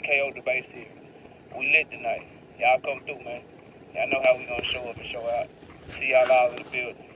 KO the base here. We lit tonight. Y'all come through, man. Y'all know how we gonna show up and show out. See y'all all in the building.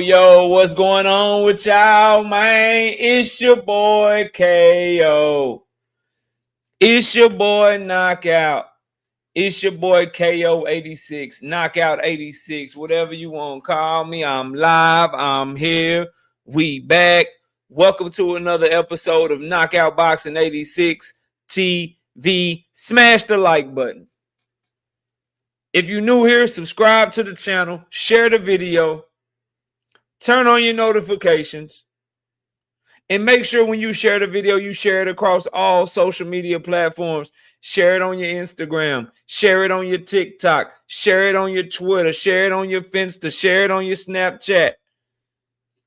Yo, what's going on with y'all, man? It's your boy KO. It's your boy Knockout. It's your boy KO 86, Knockout 86, whatever you want to call me. I'm live. I'm here. We back. Welcome to another episode of Knockout Boxing 86 TV. Smash the like button. If you're new here, subscribe to the channel, share the video, turn on your notifications, and make sure when you share the video, you share it across all social media platforms. Share it on your Instagram, share it on your TikTok, share it on your Twitter, share it on your Finsta, share it on your Snapchat,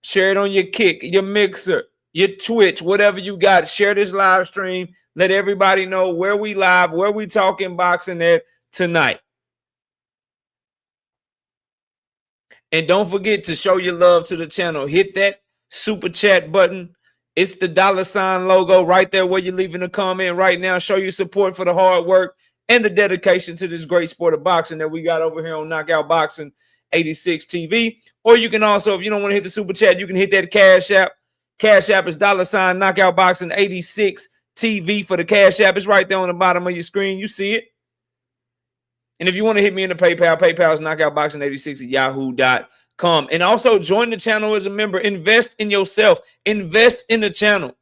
share it on your Kick, your Mixer, your Twitch, whatever you got. Share this live stream. Let everybody know where we live, where we talking boxing at tonight. And don't forget to show your love to the channel. Hit that super chat button. It's the $ logo right there where you're leaving a comment right now. Show your support for the hard work and the dedication to this great sport of boxing that we got over here on Knockout Boxing 86 TV. Or you can also, if you don't want to hit the super chat, you can hit that Cash App. Cash App is $ Knockout Boxing 86 TV for the Cash App. It's right there on the bottom of your screen. You see it. And if you want to hit me in the PayPal, PayPal is knockoutboxing86 at yahoo.com. And also join the channel as a member. Invest in yourself. Invest in the channel.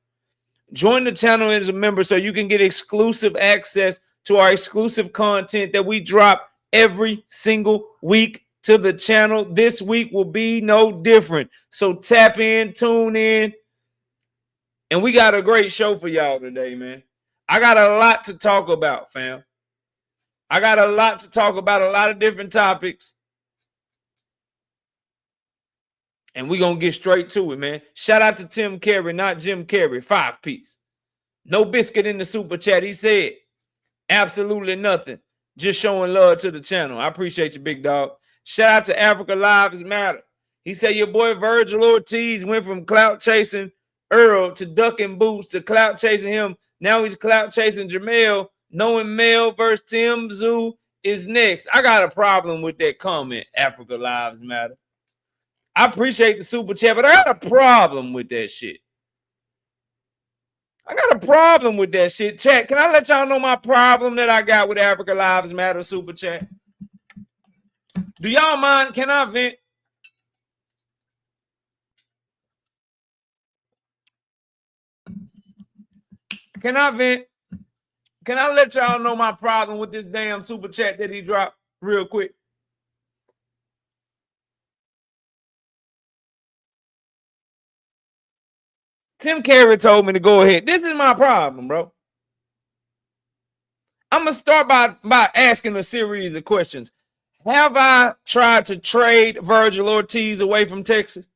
Join the channel as a member so you can get exclusive access to our exclusive content that we drop every single week to the channel. This week will be no different. So tap in, tune in. And we got a great show for y'all today, man. I got a lot to talk about, fam. I got a lot to talk about, a lot of different topics. And we're going to get straight to it, man. Shout out to Tim Carey, not Jim Carrey, 5-piece. No biscuit in the super chat. He said, absolutely nothing. Just showing love to the channel. I appreciate you, big dog. Shout out to Africa Lives Matter. He said, your boy Virgil Ortiz went from clout chasing Earl to ducking boots to clout chasing him. Now he's clout chasing Jamel. Knowing Mel versus Tim Zoo is next. I got a problem with that comment, Africa Lives Matter. I appreciate the super chat, but I got a problem with that shit. I got a problem with that shit. Chat, can I let y'all know my problem that I got with Africa Lives Matter super chat? Do y'all mind? Can I vent? Can I vent? Can I let y'all know my problem with this damn super chat that he dropped real quick? Tim Carey told me to go ahead. This is my problem, bro. I'm going to start by asking a series of questions. Have I tried to trade Virgil Ortiz away from Texas?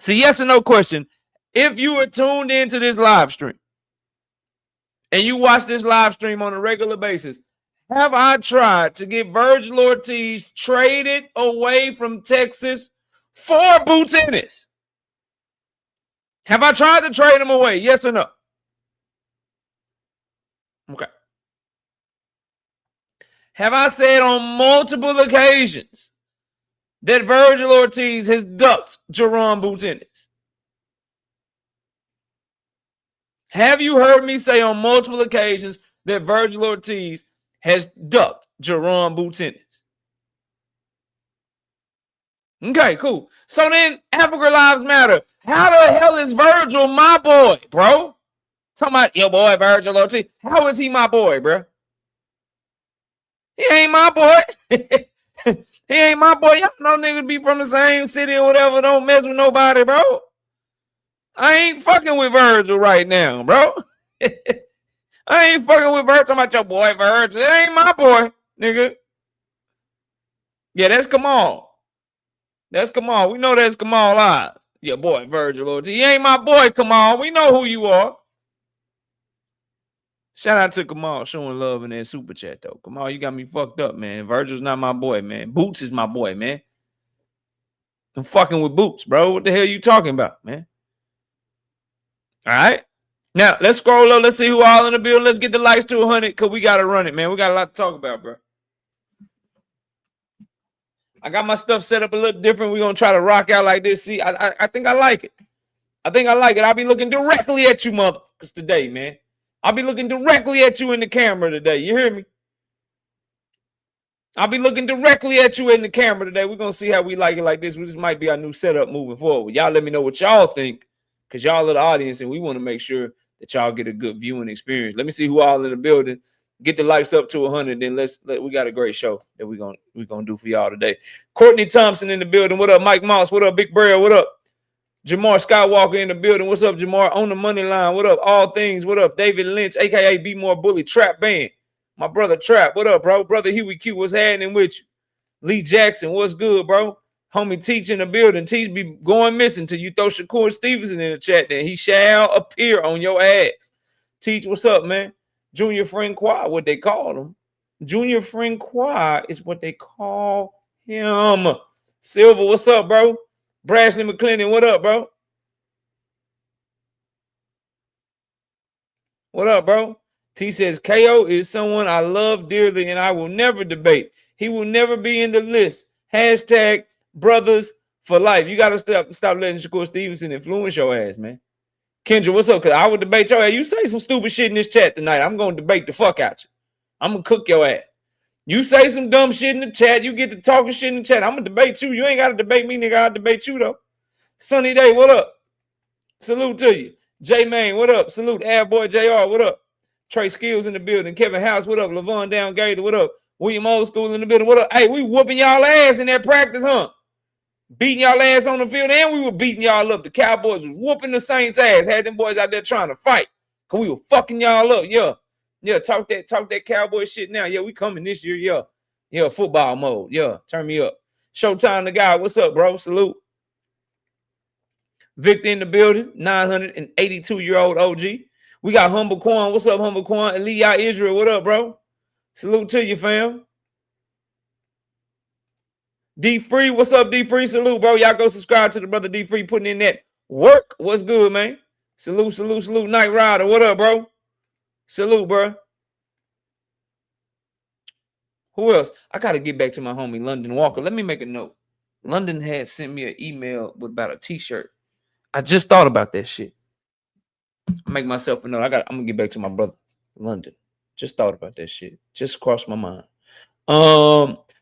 So yes or no question. If you are tuned into this live stream and you watch this live stream on a regular basis, have I tried to get Virgil Ortiz traded away from Texas for Boots Ennis? Have I tried to trade him away? Yes or no? Okay. Have I said on multiple occasions that Virgil Ortiz has ducked Jerron Boots Ennis? Have you heard me say on multiple occasions that Virgil Ortiz has ducked Jerron Boots Ennis? Okay, cool. So then, Africa Lives Matter. How the hell is Virgil my boy, bro? Talking about your boy Virgil Ortiz. How is he my boy, bro? He ain't my boy. He ain't my boy. Y'all know niggas be from the same city or whatever. Don't mess with nobody, bro. I ain't fucking with Virgil right now, bro. I ain't fucking with Virgil. Talking about your boy Virgil. It ain't my boy, nigga. Yeah, that's Kamal. That's Kamal. We know that's Kamal Lives. Your boy Virgil Ortiz. He ain't my boy, Kamal. We know who you are. Shout out to Kamal showing love in that super chat, though. Kamal, you got me fucked up, man. Virgil's not my boy, man. Boots is my boy, man. I'm fucking with Boots, bro. What the hell you talking about, man? All right. Now, let's scroll up. Let's see who all in the building. Let's get the likes to 100 because we got to run it, man. We got a lot to talk about, bro. I got my stuff set up a little different. We're going to try to rock out like this. See, I think I like it. I think I like it. I'll be looking directly at you motherfuckers today, man. I'll be looking directly at you in the camera today. You hear me? I'll be looking directly at you in the camera today. We're going to see how we like it like this. This might be our new setup moving forward. Y'all let me know what y'all think because y'all are the audience and we want to make sure that y'all get a good viewing experience. Let me see who all in the building. Get the likes up to 100. Then we got a great show that we're gonna do for y'all today. Courtney Thompson in the building. What up, Mike Moss? What up, Big Braille? What up? Jamar Skywalker in the building. What's up, Jamar? On the money line. What up? All things. What up? David Lynch, aka Be More Bully, Trap Band. My brother Trap. What up, bro? Brother Huey Q, what's happening with you? Lee Jackson, what's good, bro? Homie Teach in the building. Teach be going missing till you throw Shakur Stevenson in the chat. Then he shall appear on your ass. Teach, what's up, man? Junior Francois, what they call him. Junior Francois is what they call him. Silver, what's up, bro? Brashley McClendon, what up, bro? What up, bro? T says, KO is someone I love dearly and I will never debate. He will never be in the list. Hashtag brothers for life. You got to stop letting Shakur Stevenson influence your ass, man. Kendra, what's up? Because I would debate your ass. You say some stupid shit in this chat tonight. I'm going to debate the fuck out you. I'm going to cook your ass. You say some dumb shit in the chat. You get to talking shit in the chat. I'm going to debate you. You ain't got to debate me, nigga. I'll debate you, though. Sunny Day, what up? Salute to you. J Main, what up? Salute. Ad Boy JR, what up? Trey Skills in the building. Kevin House, what up? Levon Down Gator, what up? William Old School in the building, what up? Hey, we whooping y'all ass in that practice, huh? Beating y'all ass on the field, and we were beating y'all up. The Cowboys was whooping the Saints' ass. Had them boys out there trying to fight. Cause we were fucking y'all up. Yeah. Talk that Cowboy shit now. Yeah, we coming this year. Yeah, football mode. Yeah, turn me up. Showtime the guy. What's up, bro? Salute. Victor in the building, 982-year-old OG. We got Humble Quan. What's up, Humble Quan? Aliyah Israel. What up, bro? Salute to you, fam. D Free, what's up, D Free? Salute, bro. Y'all go subscribe to the brother D Free putting in that work. What's good, man? Salute. Night Rider, what up, bro? Salute, bro. Who else? I got to get back to my homie London Walker. Let me make a note. London had sent me an email with about a t-shirt. I just thought about that shit. Make myself a note. I'm gonna get back to my brother London. Just thought about that shit. Just crossed my mind.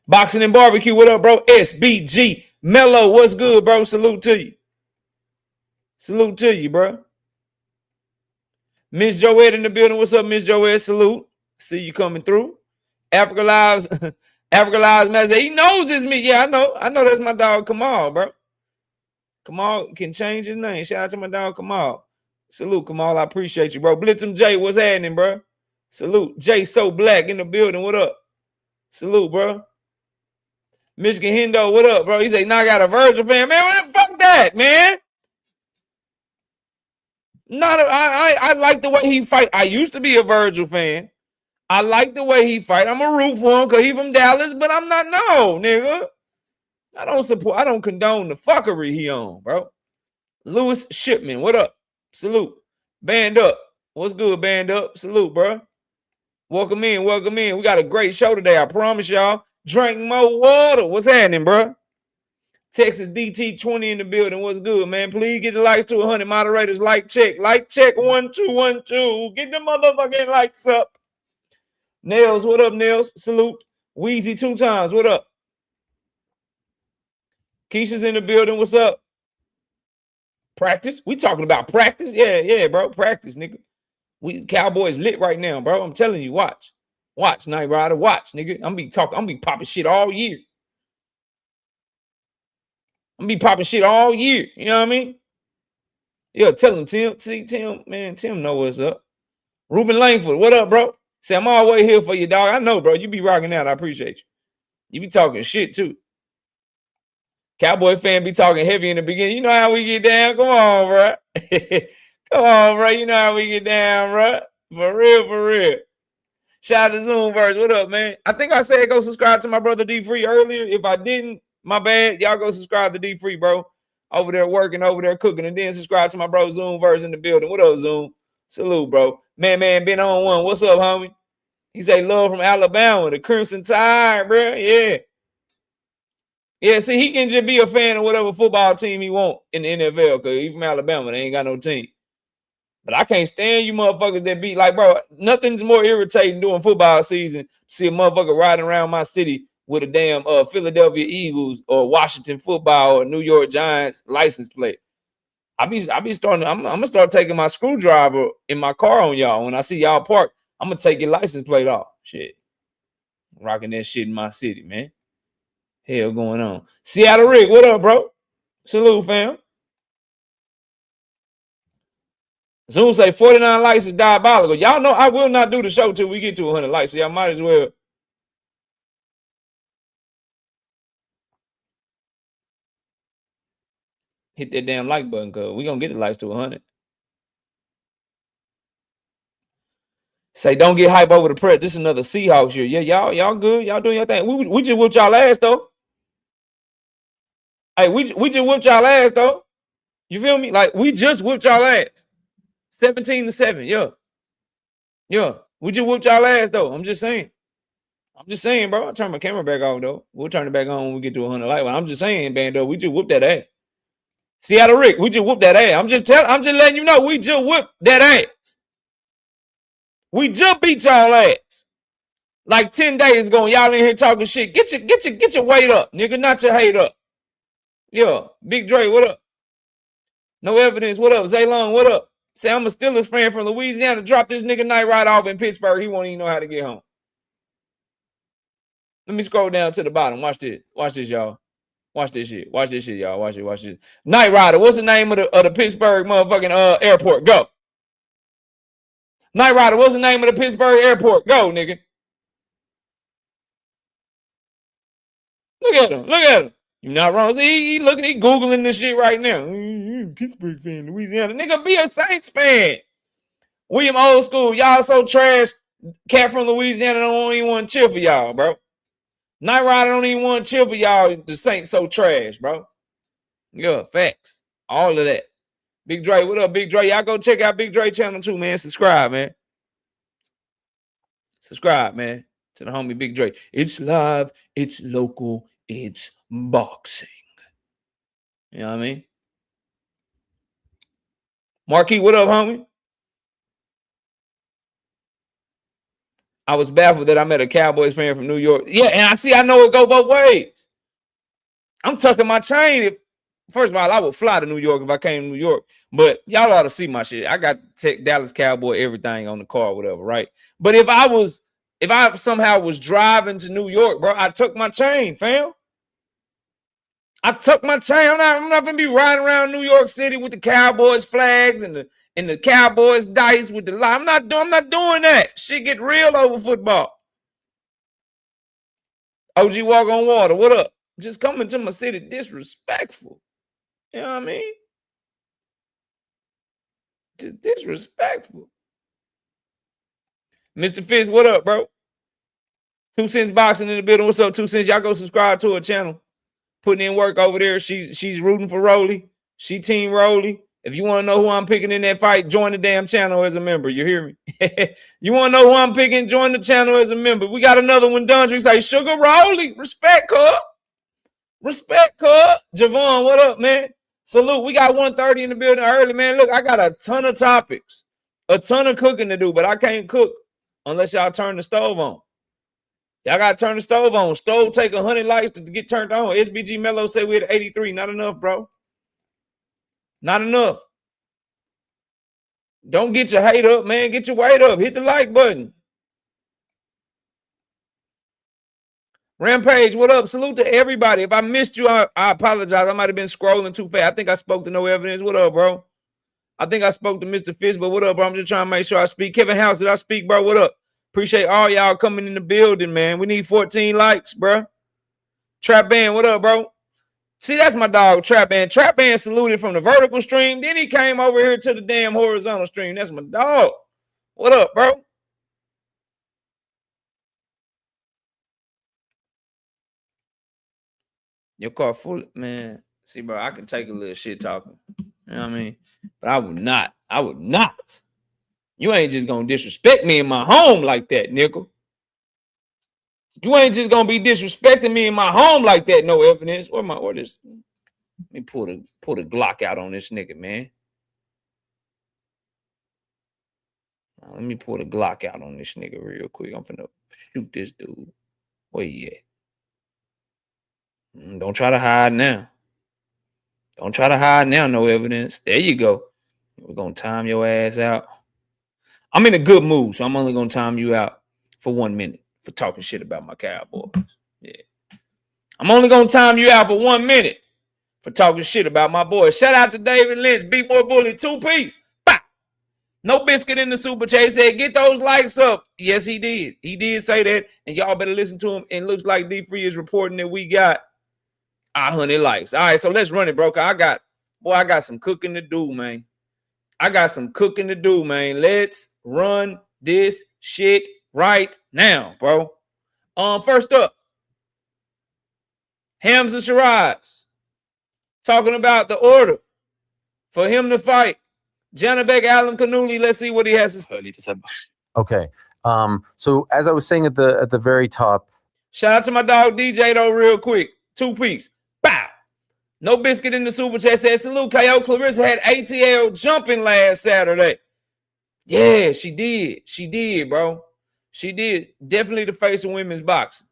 Boxing and Barbecue, what up, bro? SBG Mello, what's good, bro? Salute to you. Salute to you, bro. Miss Joette in the building. What's up, Miss Joette? Salute. See you coming through. Africa Lives. Africa Lives man. He knows it's me. Yeah, I know. I know that's my dog Kamal, bro. Kamal can change his name. Shout out to my dog Kamal. Salute, Kamal. I appreciate you, bro. Blitzum J, what's happening, bro? Salute. J So Black in the building. What up? Salute, bro. Michigan Hendo, what up, bro? He say, knock out a Virgil fan. Man, what the fuck that, man? I like the way he fight. I used to be a Virgil fan. I like the way he fight. I'm a root for him because he from Dallas, but I'm not, no, nigga. I don't condone the fuckery he on, bro. Lewis Shipman, what up? Salute. Band up. What's good, band up? Salute, bro. Welcome in, welcome in. We got a great show today, I promise y'all. Drink more water. What's happening, bro? Texas DT20 in the building. What's good, man? Please get the likes to 100. Moderators, like check. Like check 1212. Get the motherfucking likes up. Nails, what up, Nails? Salute. Wheezy 2 times. What up? Keisha's in the building. What's up? Practice? We talking about practice? Yeah, bro. Practice, nigga. We Cowboys lit right now, bro. I'm telling you, watch. Watch, Night Rider. Watch, nigga. I'm be popping shit all year. I'm be popping shit all year. You know what I mean? Yeah, tell him, Tim. See, Tim, man, Tim know what's up. Ruben Langford, what up, bro? Say, I'm always here for you, dog. I know, bro. You be rocking out. I appreciate you. You be talking shit, too. Cowboy fan be talking heavy in the beginning. You know how we get down? Come on, bro. Come on, bro. You know how we get down, bro. For real, for real. Shout out to Zoomverse. What up, man? I think I said go subscribe to my brother D Free earlier. If I didn't, my bad. Y'all go subscribe to D Free, bro. Over there working, over there cooking, and then subscribe to my bro Zoomverse in the building. What up, Zoom? Salute, bro. Man, been on one. What's up, homie? He say love from Alabama, the Crimson Tide, bro. Yeah. Yeah, see, he can just be a fan of whatever football team he want in the NFL because he's from Alabama. They ain't got no team. But I can't stand you motherfuckers that be like, bro, nothing's more irritating during football season. See a motherfucker riding around my city with a damn Philadelphia Eagles or Washington football or New York Giants license plate. I'm gonna start taking my screwdriver in my car on y'all. When I see y'all park, I'm gonna take your license plate off. Shit. Rocking that shit in my city, man. Hell going on. Seattle Rick, what up, bro? Salute, fam. Zoom say 49 likes is diabolical. Y'all know I will not do the show till we get to 100 likes. So y'all might as well. Hit that damn like button, cuz we gonna get the likes to 100. Say don't get hype over the press. This is another Seahawks year. Yeah, y'all good. Y'all doing your thing. We just whooped y'all ass though. Hey, we just whooped y'all ass though. You feel me? Like we just whooped y'all ass. 17-7. Yeah. We just whooped y'all ass though. I'm just saying, bro. I turn my camera back off though. We'll turn it back on when we get to 100 likes. I'm just saying, Bando, we just whooped that ass. Seattle Rick, we just whooped that ass. I'm just letting you know we just whooped that ass. We just beat y'all ass. Like 10 days ago, y'all in here talking shit. Get your weight up, nigga, not your hate up. Yeah, Big Dre, what up? No evidence, what up? Zaylon, what up? Say I'm a Steelers fan from Louisiana. Drop this nigga night right off in Pittsburgh. He won't even know how to get home. Let me scroll down to the bottom. Watch this. Watch this, y'all. Watch this shit. Watch this shit, y'all. Watch it. Watch this. Night Rider. What's the name of the Pittsburgh motherfucking airport? Go. Night Rider. What's the name of the Pittsburgh airport? Go, nigga. Look at him. Look at him. You're not wrong. See, he looking. He googling this shit right now. Pittsburgh fan, Louisiana. Nigga, be a Saints fan. William Old School. Y'all so trash. Cat from Louisiana don't even want to chill for y'all, bro. Night Rider don't even want to chill for y'all. The Saints so trash, bro. Yeah, facts. All of that. Big Dre, what up, Big Dre? Y'all go check out Big Dre channel too, man. Subscribe, man. Subscribe, man, to the homie Big Dre. It's live, it's local, it's boxing. You know what I mean? Marquis, what up, homie? I was baffled that I met a Cowboys fan from New York. Yeah, and I know it go both ways. I'm tucking my chain First of all, I would fly to New York if I came to New York. But y'all ought to see my shit. I got Dallas Cowboy everything on the car, or whatever, right? But if I somehow was driving to New York, bro, I took my chain, fam. I tuck my chain. I'm not gonna be riding around New York City with the Cowboys flags and the Cowboys dice with the lie. I'm not doing that. Shit get real over football. OG Walk on Water, what up? Just coming to my city disrespectful. You know what I mean? Just disrespectful. Mr. Fitz, what up, bro? 2 Cents Boxing in the building. What's up, 2 Cents? Y'all go subscribe to her channel. Putting in work over there. She's rooting for Rolly. She team Rolly. If you want to know who I'm picking in that fight, join the damn channel as a member. You hear me? You want to know who I'm picking? Join the channel as a member. We got another one done. We say Sugar Rolly. Respect, cuz. Respect, cuz. Gervonta, what up, man? Salute. We got 1:30 in the building early, man. Look, I got a ton of topics. A ton of cooking to do, but I can't cook unless y'all turn the stove on. Y'all got to turn the stove on. Stove take 100 likes to get turned on. SBG Mello said we had 83. Not enough, bro. Not enough. Don't get your hate up, man. Get your weight up. Hit the like button. Rampage, what up? Salute to everybody. If I missed you, I apologize. I might have been scrolling too fast. I think I spoke to No Evidence. What up, bro? I think I spoke to Mr. Fitz, but what up, bro? I'm just trying to make sure I speak. Kevin House, did I speak, bro? What up? Appreciate all y'all coming in the building, man. We need 14 likes, bro. Trap Band, what up, bro? See, that's my dog, Trap Band. Trap Band saluted from the vertical stream. Then he came over here to the damn horizontal stream. That's my dog. What up, bro? Your car full, man. See, bro, I can take a little shit talking. You know what I mean? But I would not. I would not. You ain't just gonna disrespect me in my home like that, nickel. You ain't just gonna be disrespecting me in my home like that. No Evidence. Where my orders? Let me pull the Glock out on this nigga, man. Let me pull the Glock out on this nigga real quick. I'm finna shoot this dude. Where you at? Don't try to hide now. Don't try to hide now. No Evidence. There you go. We're gonna time your ass out. I'm in a good mood, so I'm only gonna time you out for 1 minute for talking shit about my Cowboys. Yeah. I'm only gonna time you out for 1 minute for talking shit about my boys. Shout out to David Lynch, B-Boy Bully, 2-piece. Bah! No biscuit in the super chat. He said, get those likes up. Yes, he did. He did say that, and y'all better listen to him. And it looks like D-Free is reporting that we got 100 likes. All right, so let's run it, bro. I got some cooking to do, man. I got some cooking to do, man. Let's run this shit right now, bro. First up, Hamza Shiraz talking about the order for him to fight Janabek Alam Kanuli. Let's see what he has to say. Okay. So as I was saying at the very top, shout out to my dog DJ though, real quick. 2-piece. Bow. No biscuit in the super chat said salute. KO Clarissa had ATL jumping last Saturday. Yeah, she did. She did, bro. She did. Definitely the face of women's boxing.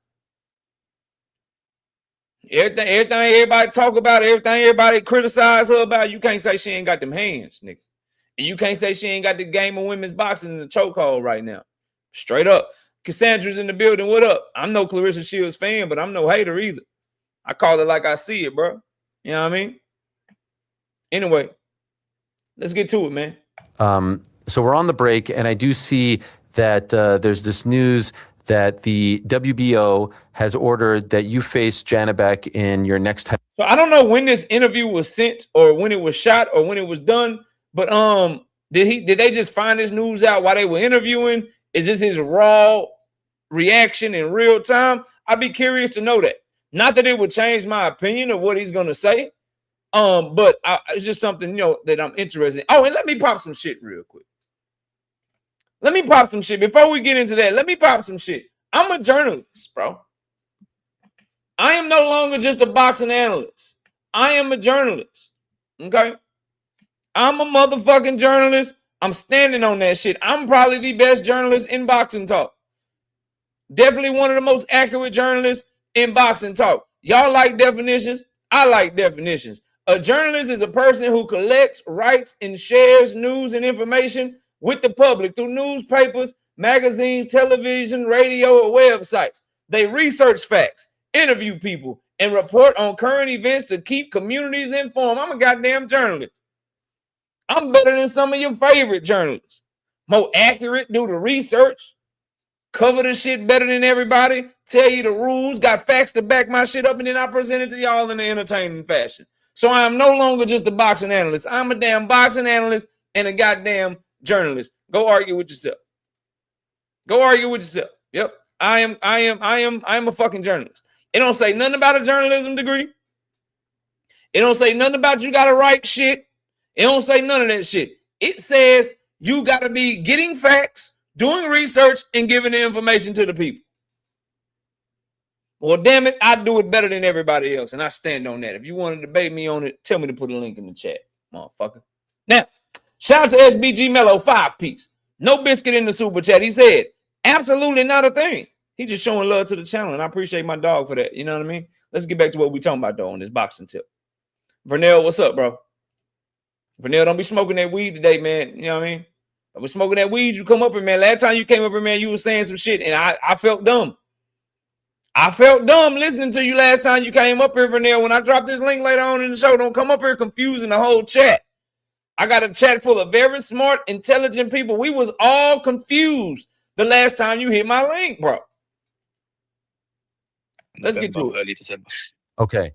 Everything everybody talk about, everything everybody criticize her about, you can't say she ain't got them hands, nigga. And you can't say she ain't got the game of women's boxing in the chokehold right now. Straight up. Cassandra's in the building. What up? I'm no Clarissa Shields fan, but I'm no hater either. I call it like I see it, bro. You know what I mean? Anyway, let's get to it, man. So we're on the break, and I do see that there's this news that the WBO has ordered that you face Janabek in your next time. So I don't know when this interview was sent or when it was shot or when it was done, but did they just find this news out while they were interviewing? Is this his raw reaction in real time? I'd be curious to know that. Not that it would change my opinion of what he's gonna say, but it's just something, you know, that I'm interested in. Oh, and let me pop some shit real quick. Let me pop some shit. Before we get into that, let me pop some shit. I'm a journalist, bro. I am no longer just a boxing analyst. I am a journalist, okay? I'm a motherfucking journalist. I'm standing on that shit. I'm probably the best journalist in boxing talk. Definitely one of the most accurate journalists in boxing talk. Y'all like definitions? I like definitions. A journalist is a person who collects, writes, and shares news and information with the public through newspapers, magazines, television, radio, or websites. They research facts, interview people, and report on current events to keep communities informed. I'm a goddamn journalist. I'm better than some of your favorite journalists. More accurate, do the research, cover the shit better than everybody, tell you the rules, got facts to back my shit up, and then I present it to y'all in an entertaining fashion. So I am no longer just a boxing analyst. I'm a damn boxing analyst and a goddamn journalist. Go argue with yourself. Go argue with yourself. Yep. I am a fucking journalist. It don't say nothing about a journalism degree. It don't say nothing about you gotta write shit. It don't say none of that shit. It says you gotta be getting facts, doing research, and giving the information to the people. Well, damn it, I do it better than everybody else, and I stand on that. If you want to debate me on it, tell me to put a link in the chat, motherfucker. Now, shout out to SBG Mello 5-piece. No biscuit in the super chat. He said, absolutely not a thing. He just showing love to the channel, and I appreciate my dog for that. You know what I mean? Let's get back to what we talking about, though, on this boxing tip. Vernell, what's up, bro? Vernell, don't be smoking that weed today, man. You know what I mean? Don't be smoking that weed. You come up here, man. Last time you came up here, man, you were saying some shit, and I felt dumb. I felt dumb listening to you last time you came up here, Vernell. When I drop this link later on in the show, don't come up here confusing the whole chat. I got a chat full of very smart, intelligent people. We was all confused the last time you hit my link, bro. Let's get to it. Early December. Okay.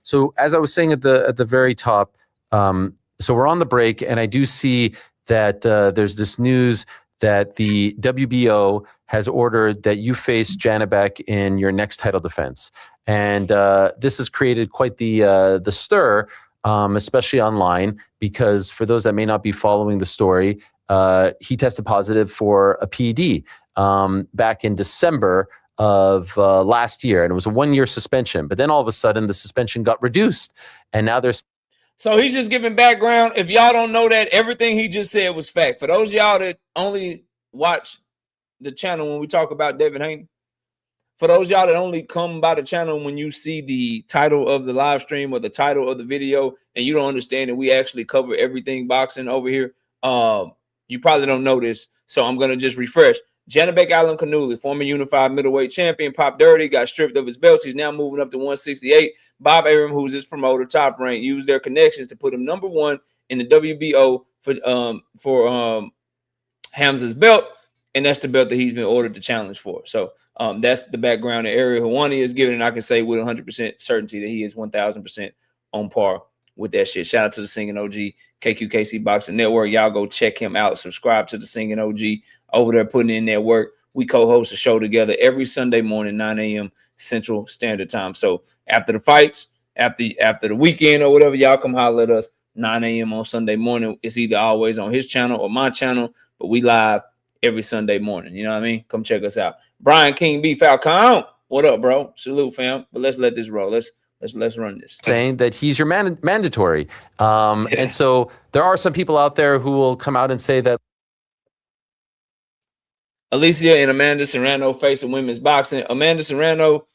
So as I was saying at the very top, so we're on the break, and I do see that there's this news that the WBO has ordered that you face Janibek in your next title defense, and this has created quite the stir, especially online, because for those that may not be following the story, he tested positive for a PED back in December of last year, and it was a 1-year suspension. But then all of a sudden, the suspension got reduced, and now there's. So he's just giving background. If y'all don't know that, everything he just said was fact. For those of y'all that only watch the channel when we talk about Devin Haney, for those of y'all that only come by the channel when you see the title of the live stream or the title of the video, and you don't understand that we actually cover everything boxing over here, you probably don't know this. So I'm going to just refresh. Janibek Alan Kanuli, former unified middleweight champion, popped dirty, got stripped of his belts. He's now moving up to 168. Bob Arum, who's his promoter, Top Rank, used their connections to put him number one in the WBO for Hamza's belt, and that's the belt that he's been ordered to challenge for. So that's the background that Ariel Helwani is giving, and I can say with 100% certainty that he is 1,000% on par with that shit. Shout out to the Singing OG, KQKC Boxing Network. Y'all go check him out. Subscribe to the Singing OG over there, putting in their work. We co-host a show together every Sunday morning, 9 a.m. Central Standard Time. So after the fights, after the weekend or whatever, y'all come holler at us, 9 a.m. on Sunday morning. It's either always on his channel or my channel, but we live every Sunday morning. You know what I mean? Come check us out. Brian King B. Falcon, what up, bro? Salute, fam. But let's let this roll. Let's run this. Saying that he's your mandatory. And so there are some people out there who will come out and say that Alicia and Amanda Serrano facing women's boxing. Amanda Serrano,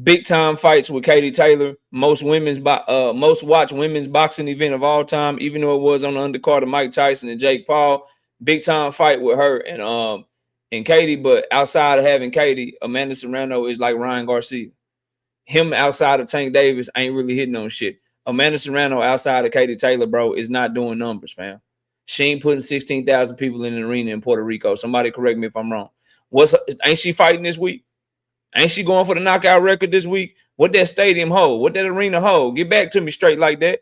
big time fights with Katie Taylor. Most watched women's boxing event of all time, even though it was on the undercard of Mike Tyson and Jake Paul. Big time fight with her and Katie. But outside of having Katie, Amanda Serrano is like Ryan Garcia. Him outside of Tank Davis ain't really hitting on shit. Amanda Serrano outside of Katie Taylor, bro, is not doing numbers, fam. She ain't putting 16,000 people in the arena in Puerto Rico. Somebody correct me if I'm wrong. Ain't she fighting this week? Ain't she going for the knockout record this week? What that stadium hold? What that arena hold? Get back to me straight like that.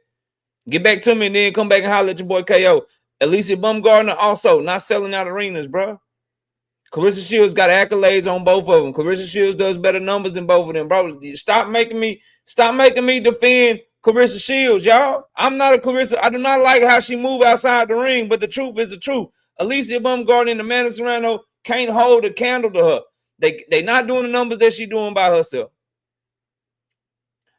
Get back to me and then come back and holler at your boy KO. Alicia Bumgardner also not selling out arenas, bro. Clarissa Shields got accolades on both of them. Clarissa Shields does better numbers than both of them, bro. Stop making me defend Clarissa Shields, y'all. I'm not a Clarissa. I do not like how she move outside the ring, but the truth is the truth. Alicia Bumgardner and Amanda Serrano can't hold a candle to her. They not doing the numbers that she doing by herself.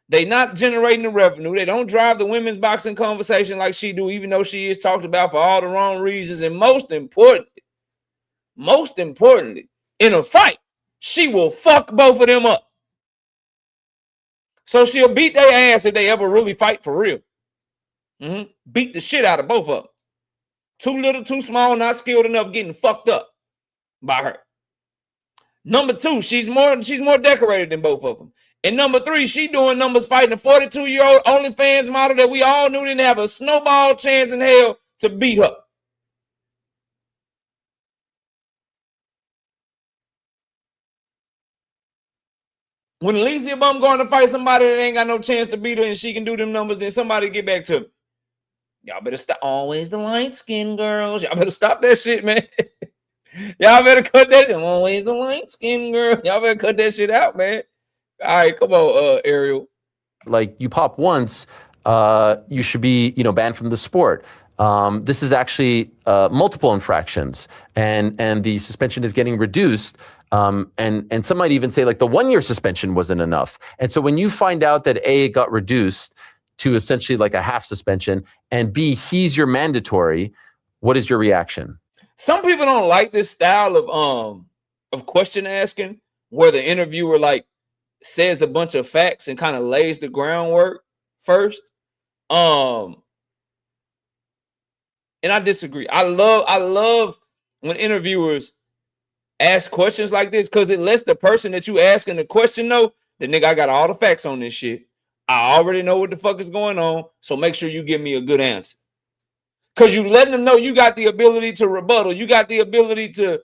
They not generating the revenue. They don't drive the women's boxing conversation like she do, even though she is talked about for all the wrong reasons. And most importantly, in a fight, she will fuck both of them up. So she'll beat their ass if they ever really fight for real. Beat the shit out of both of them. Too little, too small, not skilled enough, getting fucked up by her. Number two, she's more decorated than both of them. And number three, she doing numbers fighting a 42-year-old OnlyFans model that we all knew didn't have a snowball chance in hell to beat her. When Alicia Bum going to fight somebody that ain't got no chance to beat her and she can do them numbers, then somebody get back to me. Y'all better stop. Always the light-skinned girls. Y'all better stop that shit, man. Y'all better cut that. Always the light-skinned girl. Y'all better cut that shit out, man. All right, come on, Ariel. Like, you pop once, you should be, banned from the sport. This is actually multiple infractions, and the suspension is getting reduced. And some might even say like the 1-year suspension wasn't enough. And so when you find out that A, it got reduced to essentially like a half suspension, and B, he's your mandatory, what is your reaction? Some people don't like this style of question asking, where the interviewer like says a bunch of facts and kind of lays the groundwork first. And I disagree. I love when interviewers ask questions like this, because it lets the person that you asking the question know that, nigga, I got all the facts on this shit. I already know what the fuck is going on, so make sure you give me a good answer. Because you letting them know you got the ability to rebuttal. You got the ability to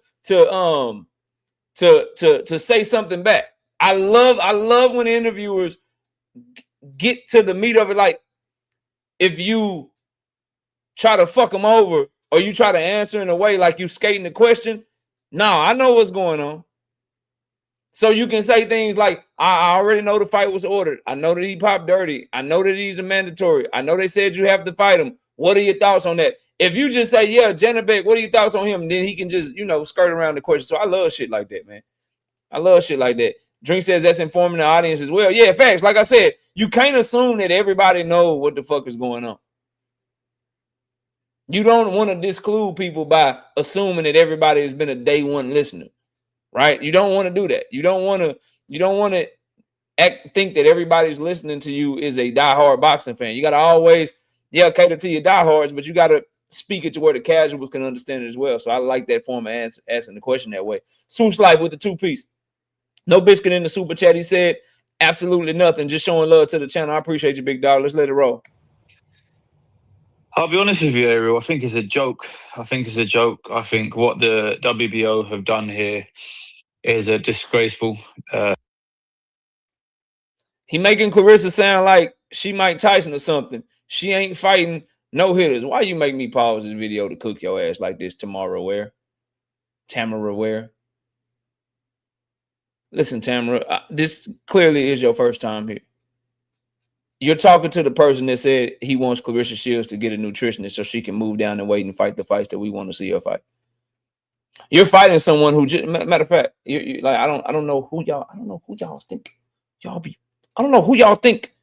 say something back. I love when interviewers get to the meat of it. Like, if you try to fuck them over or you try to answer in a way like you skating the question, no, I know what's going on. So you can say things like, I already know the fight was ordered. I know that he popped dirty. I know that he's a mandatory. I know they said you have to fight him. What are your thoughts on that? If you just say, yeah, Janabek, what are your thoughts on him? Then he can just, skirt around the question. So I love shit like that, man. I love shit like that. Drink says that's informing the audience as well. Yeah, facts. Like I said, you can't assume that everybody knows what the fuck is going on. You don't want to disclude people by assuming that everybody has been a day one listener, right? You don't want to do that. You don't want to think that everybody's listening to you is a diehard boxing fan. You got to always, cater to your diehards, but you got to speak it to where the casuals can understand it as well. So I like that form of asking the question that way. Swoosh Life with the 2-piece. No biscuit in the super chat. He said absolutely nothing. Just showing love to the channel. I appreciate you, big dog. Let's let it roll. I'll be honest with you, Ariel. I think it's a joke. I think what the WBO have done here is a disgraceful. He making Clarissa sound like she Mike Tyson or something. She ain't fighting no hitters. Why you make me pause this video to cook your ass like this, Tamara Ware? Listen, Tamara, this clearly is your first time here. You're talking to the person that said he wants Clarissa Shields to get a nutritionist so she can move down and wait and fight the fights that we want to see her fight. You're fighting someone who just, matter of fact, you like, I don't know who y'all think I don't know who y'all think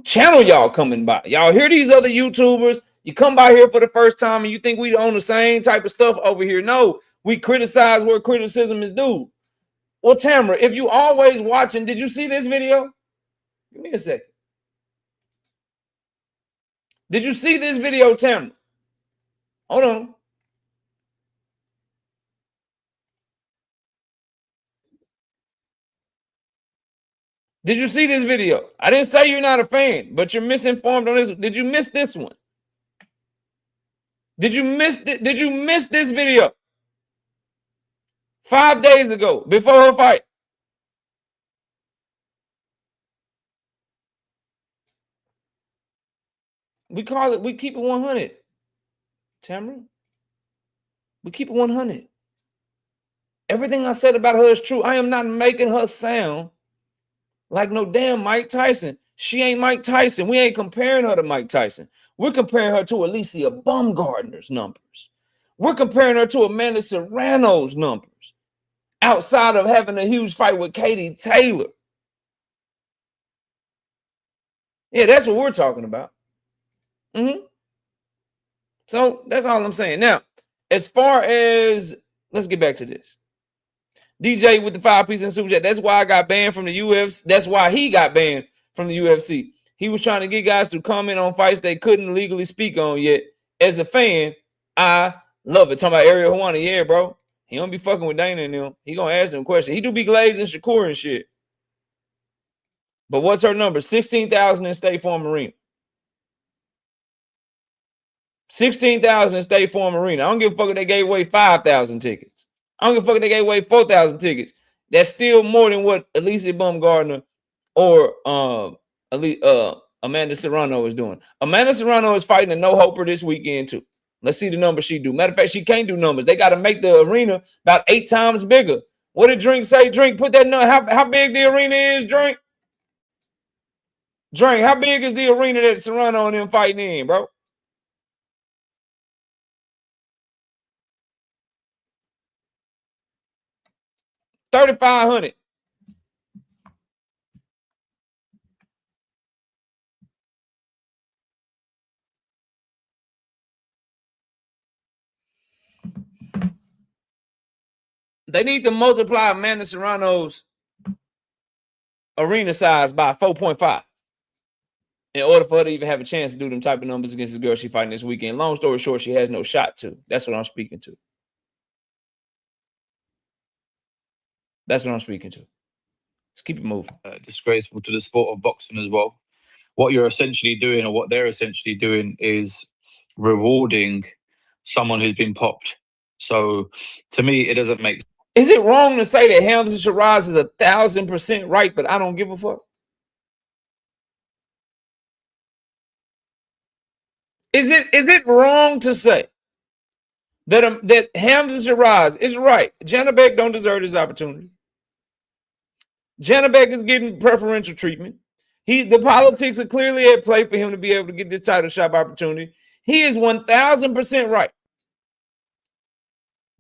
channel y'all coming by. Y'all hear these other YouTubers, you come by here for the first time and you think we own the same type of stuff over here. No, we criticize where criticism is due. Well, Tamara, if you always watching, did you see this video? Give me a second. Did you see this video, Tamara? Hold on. Did you see this video? I didn't say you're not a fan, but you're misinformed on this. Did you miss this one? Did you miss this video? 5 days ago, before her fight. We keep it 100. Tamara, we keep it 100. Everything I said about her is true. I am not making her sound like no damn Mike Tyson. She ain't Mike Tyson. We ain't comparing her to Mike Tyson. We're comparing her to Alicia Baumgartner's numbers. We're comparing her to Amanda Serrano's numbers. Outside of having a huge fight with Katie Taylor. Yeah, that's what we're talking about. So that's all I'm saying. Now, as far as, let's get back to this. DJ with the 5-piece and super chat. That's why I got banned from the UFC. That's why he got banned from the UFC. He was trying to get guys to comment on fights they couldn't legally speak on yet. As a fan, I love it. Talking about Ariel Helwani, yeah, bro. He don't be fucking with Dana and them. He gonna ask them questions. He do be glazing Shakur and shit. But what's her number? 16,000 in State Farm Arena. 16,000 in State Farm Arena. I don't give a fuck if they gave away 5,000 tickets. I don't give a fuck if they gave away 4,000 tickets. That's still more than what Alicia Baumgardner or Amanda Serrano is doing. Amanda Serrano is fighting a no-hoper this weekend too. Let's see the numbers she do. Matter of fact, she can't do numbers. They got to make the arena about 8 times bigger. What did Drink say? Drink, put that number. How big the arena is, Drink? Drink, how big is the arena that Serrano and them fighting in, bro? $3,500. They need to multiply Amanda Serrano's arena size by 4.5 in order for her to even have a chance to do them type of numbers against this girl she fighting this weekend. Long story short, she has no shot to. That's what I'm speaking to. That's what I'm speaking to. Let's keep it moving. Disgraceful to the sport of boxing as well. What you're essentially doing, or what they're essentially doing, is rewarding someone who's been popped. So to me, it doesn't make. Is it wrong to say that Hamza Shiraz is 1,000% right, but I don't give a fuck? Is it wrong to say that Hamza Shiraz is right? Janabek don't deserve this opportunity. Janabek is getting preferential treatment. The politics are clearly at play for him to be able to get this title shot opportunity. He is 1,000% right.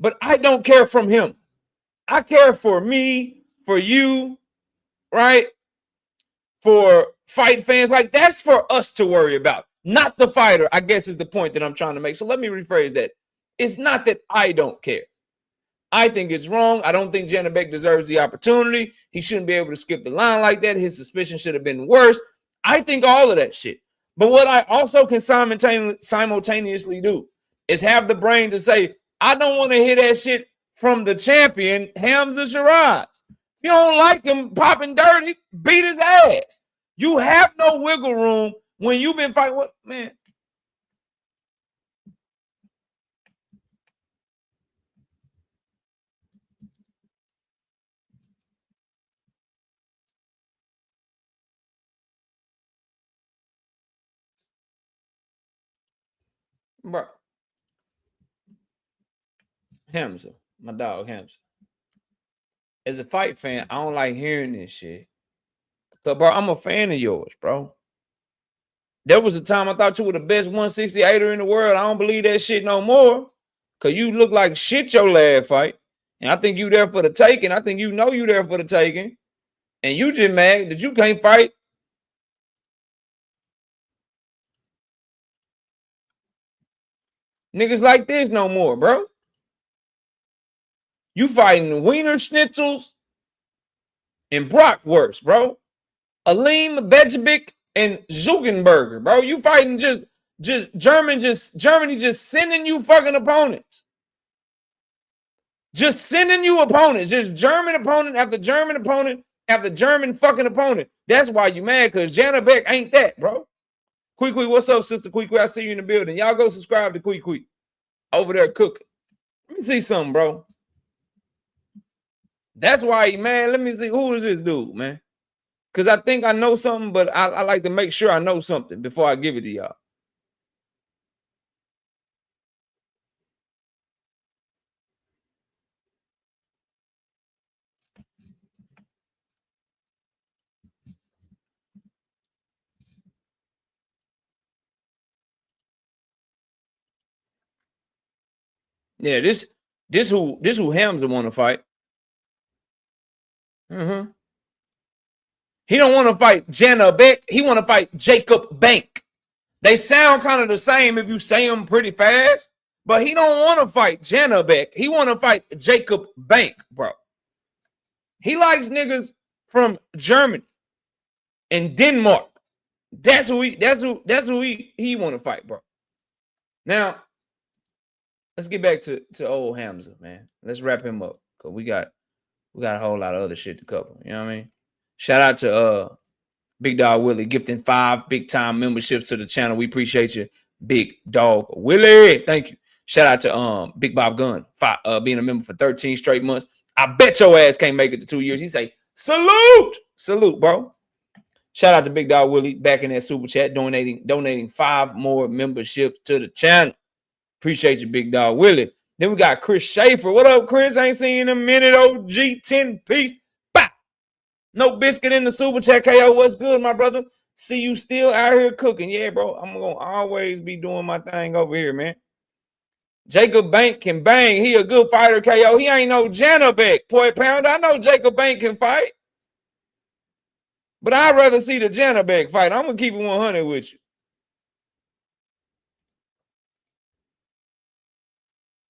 But I don't care from him. I care for me, for you, right? For fight fans. Like, that's for us to worry about, not the fighter, I guess is the point that I'm trying to make. So let me rephrase that. It's not that I don't care. I think it's wrong. I don't think Janabek deserves the opportunity. He shouldn't be able to skip the line like that. His suspicion should have been worse. I think all of that shit. But what I also can simultaneously do is have the brain to say, I don't want to hear that shit from the champion, Hamza Shiraz. If you don't like him popping dirty, beat his ass. You have no wiggle room when you've been fighting. What, man? Bro. Hamza, my dog Hamza. As a fight fan, I don't like hearing this shit. Cause bro, I'm a fan of yours, bro. There was a time I thought you were the best 168er in the world. I don't believe that shit no more. Cause you look like shit your last fight. And I think you there for the taking. I think you know you there for the taking. And you just mad that you can't fight. Niggas like this no more, bro. You fighting Wiener Schnitzels and Brockwurst, bro. Alim Bejovic and Zuckenberger, bro. You fighting just Germany just sending you fucking opponents. Just sending you opponents. Just German opponent after German opponent after German fucking opponent. That's why you mad, because Janabek ain't that, bro. Quick, what's up, sister Quick? I see you in the building. Y'all go subscribe to Quick over there cooking. Let me see something, bro. That's why, man. Let me see, who is this dude, man? Because I think I know something, but I like to make sure I know something before I give it to y'all. Yeah, this who Hamza want to fight. He don't want to fight Janabek. He want to fight Jacob Bank. They sound kind of the same if you say them pretty fast, but he don't want to fight Janabek. He want to fight Jacob Bank, bro. He likes niggas from Germany. in Denmark. That's who he want to fight, bro. Now, let's get back to old Hamza, man. Let's wrap him up because we got a whole lot of other shit to cover. You know what I mean? Shout out to Big Dog Willie gifting 5 big time memberships to the channel. We appreciate you, Big Dog Willie. Thank you. Shout out to Big Bob Gunn being a member for 13 straight months. I bet your ass can't make it to 2 years. He say salute, bro. Shout out to Big Dog Willie back in that super chat, donating 5 more memberships to the channel. Appreciate you, Big Dog Willie. Then we got Chris Schaefer. What up, Chris? I ain't seen you in a minute. OG 10 piece. Bah! No biscuit in the super chat. KO, what's good, my brother? See you still out here cooking. Yeah, bro. I'm gonna always be doing my thing over here, man. Jacob Bank can bang. He a good fighter, KO. He ain't no Janabek, Poi Pounder. I know Jacob Bank can fight. But I'd rather see the Janabek fight. I'm going to keep it 100 with you.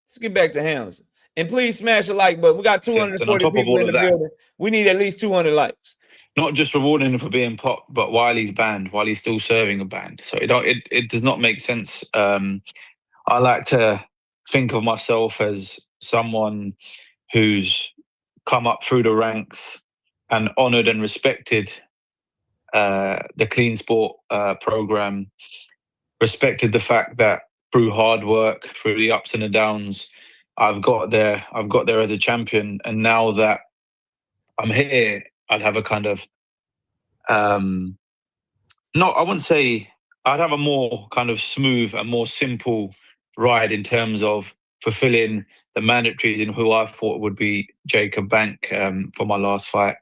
Let's get back to Hamza. And please smash a like button. We got 240 people in the building. We need at least 200 likes. Not just rewarding him for being popped, but while he's banned, while he's still serving a ban. So it does not make sense. I like to think of myself as someone who's come up through the ranks and honoured and respected the Clean Sport program, respected the fact that through hard work, through the ups and the downs, I've got there as a champion. And now that I'm here, I'd have a kind of I wouldn't say I'd have a more kind of smooth and more simple ride in terms of fulfilling the mandatories in who I thought would be Jacob Bank for my last fight.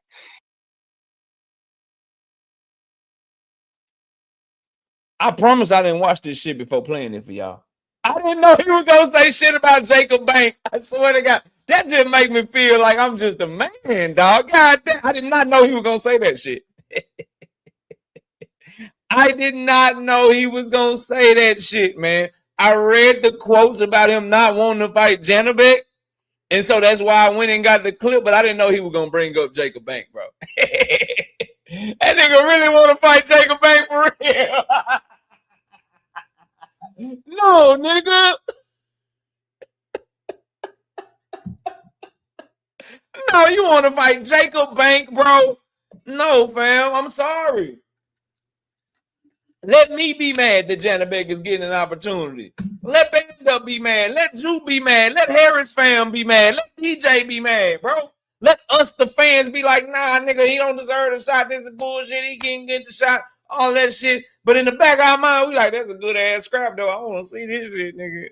I promise I didn't watch this shit before playing it for y'all. I didn't know he was going to say shit about Jacob Bank. I swear to God. That just make me feel like I'm just a man, dog. God damn, I did not know he was going to say that shit. I did not know he was going to say that shit, man. I read the quotes about him not wanting to fight Janabek. And so that's why I went and got the clip, but I didn't know he was going to bring up Jacob Bank, bro. That nigga really want to fight Jacob Bank for real. No, nigga. No, you want to fight Jacob Bank, bro? No, fam. I'm sorry. Let me be mad that Janabek is getting an opportunity. Let Band be mad. Let Ju be mad. Let Harris fam be mad. Let DJ be mad, bro. Let us, the fans, be like, nah, nigga, he don't deserve the shot. This is bullshit. He can't get the shot. All that shit. But in the back of our mind, we like, that's a good ass scrap, though. I want to see this shit, nigga.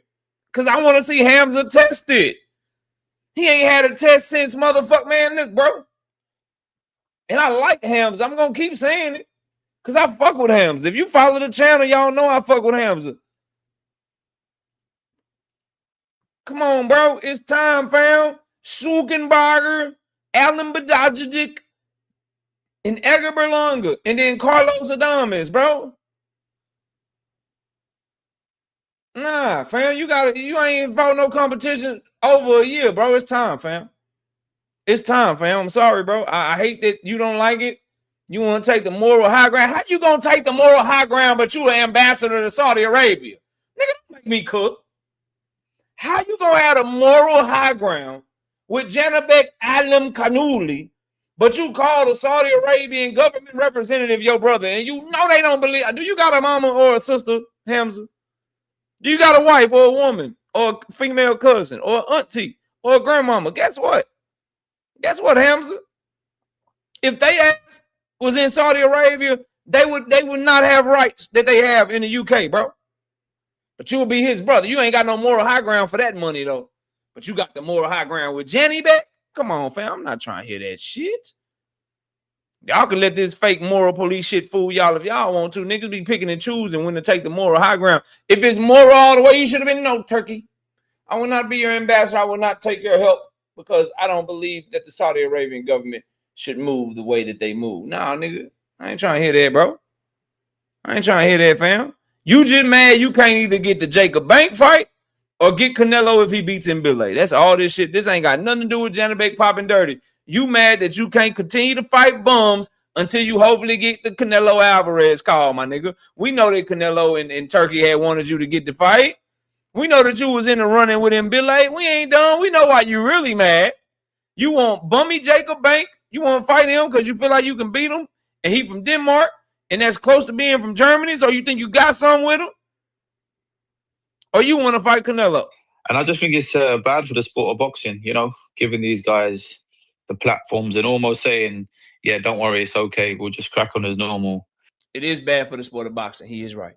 Because I want to see Hamza test it. He ain't had a test since motherfucker, man. Look, bro. And I like Hamza. I'm going to keep saying it. Because I fuck with Hamza. If you follow the channel, y'all know I fuck with Hamza. Come on, bro. It's time, fam. Schukenbarger, Alan Badajic, and Edgar Berlanga, and then Carlos Adames, bro. Nah, fam, you ain't fought no competition over a year, bro. It's time, fam. It's time, fam. I'm sorry, bro. I hate that you don't like it. You want to take the moral high ground. How you gonna take the moral high ground, but you an ambassador to Saudi Arabia? Nigga, don't make me cook. How you gonna have a moral high ground with Janabek Alam Kanuli, but you call the Saudi Arabian government representative your brother, and you know they don't believe? Do you got a mama or a sister, Hamza? Do you got a wife or a woman or a female cousin or an auntie or a grandmama? Guess what? Guess what, Hamza? If they ass was in Saudi Arabia, they would not have rights that they have in the UK, bro. But you will be his brother. You ain't got no moral high ground for that money, though. But you got the moral high ground with Jenny back? Come on, fam. I'm not trying to hear that shit. Y'all can let this fake moral police shit fool y'all if y'all want to. Niggas be picking and choosing when to take the moral high ground. If it's moral all the way, you should have been no turkey. I will not be your ambassador. I will not take your help because I don't believe that the Saudi Arabian government should move the way that they move. Nah, nigga. I ain't trying to hear that, bro. I ain't trying to hear that, fam. You just mad you can't either get the Jacob Bank fight or get Canelo if he beats Mbile. That's all this shit. This ain't got nothing to do with Janabek popping dirty. You mad that you can't continue to fight bums until you hopefully get the Canelo Alvarez call, my nigga. We know that Canelo and Turkey had wanted you to get the fight. We know that you was in the running with him, Bill. We ain't done. We know why you really mad. You want bummy Jacob Bank? You want to fight him because you feel like you can beat him? And he from Denmark, and that's close to being from Germany, so you think you got something with him? Or you want to fight Canelo? And I just think it's bad for the sport of boxing, you know, giving these guys the platforms and almost saying, yeah, don't worry, it's okay. We'll just crack on as normal. It is bad for the sport of boxing. He is right.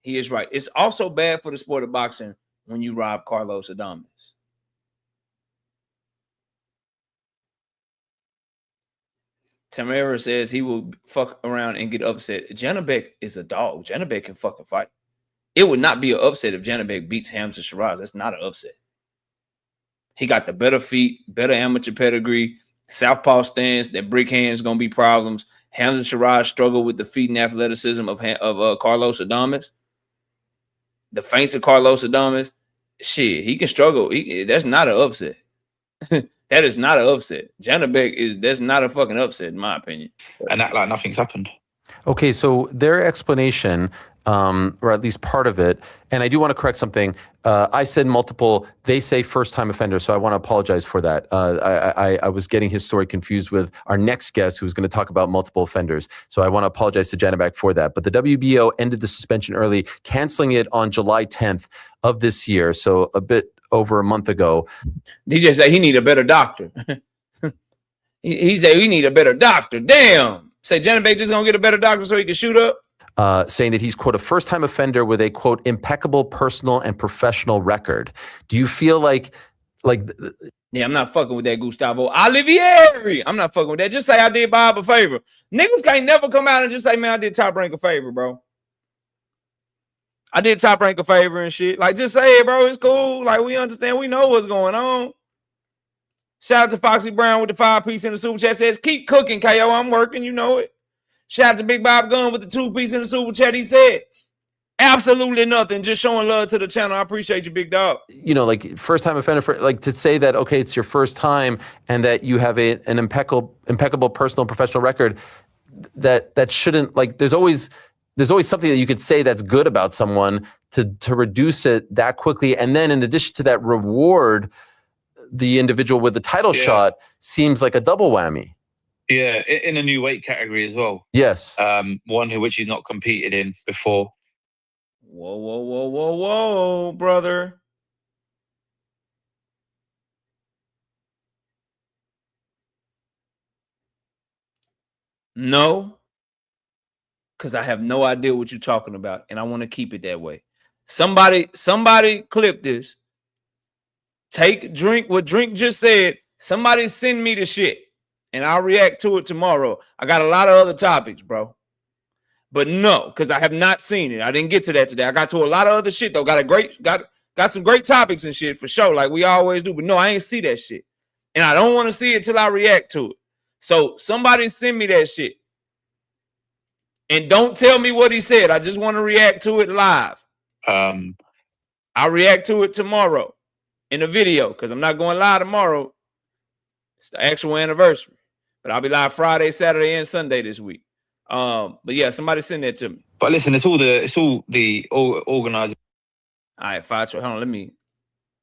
He is right. It's also bad for the sport of boxing when you rob Carlos Adames. Tamara says he will fuck around and get upset. Janabek is a dog. Janabek can fucking fight. It would not be an upset if Janabek beats Hamza Shiraz. That's not an upset. He got the better feet, better amateur pedigree, southpaw stance. That brick hand's gonna be problems. Hamza Shiraz struggled with the feet and athleticism of Carlos Adames. The feints of Carlos Adames, shit, he can struggle. That's not an upset. That is not an upset. Janabek that's not a fucking upset, in my opinion. And act like nothing's happened. Okay, so their explanation, or at least part of it, and I do want to correct something. I said multiple, they say first-time offender, so I want to apologize for that. I was getting his story confused with our next guest who's going to talk about multiple offenders. So I want to apologize to Janabek for that. But the WBO ended the suspension early, canceling it on July 10th of this year, so a bit over a month ago. DJ said he need a better doctor. he said we need a better doctor. Damn. Say Janabek just gonna get a better doctor so he can shoot up. Saying that he's, quote, a first-time offender with a, quote, impeccable personal and professional record. Do you feel like? Yeah, I'm not fucking with that Gustavo Olivieri. I'm not fucking with that. Just say I did Bob a favor. Niggas can't never come out and just say, man, I did Top Rank a favor, bro. I did Top Rank a favor and shit. Like, just say it, bro. It's cool. Like, we understand. We know what's going on. Shout out to Foxy Brown with the 5-piece in the super chat. Says, keep cooking, KO. I'm working. You know it. Shout out to Big Bob Gunn with the 2-piece in the super chat. He said, absolutely nothing. Just showing love to the channel. I appreciate you, big dog. You know, like first-time offender, for like to say that, okay, it's your first time and that you have an impeccable personal and professional record, that shouldn't, like, there's always something that you could say that's good about someone to reduce it that quickly. And then in addition to that, reward the individual with the title shot seems like a double whammy. Yeah, in a new weight category as well. Yes. One which he's not competed in before. Whoa, brother. No, because I have no idea what you're talking about, and I want to keep it that way. Somebody clip this. Drink what Drink just said. Somebody send me the shit, and I'll react to it tomorrow. I got a lot of other topics, bro. But no, because I have not seen it. I didn't get to that today. I got to a lot of other shit, though. Got some great topics and shit for sure, like we always do. But no, I ain't see that shit. And I don't want to see it till I react to it. So somebody send me that shit. And don't tell me what he said. I just want to react to it live. I'll react to it tomorrow in a video because I'm not going live tomorrow. It's the actual anniversary. But I'll be live Friday, Saturday, and Sunday this week. But yeah, somebody send that to me. But listen, it's all the organizers. All right, Facho, hold on.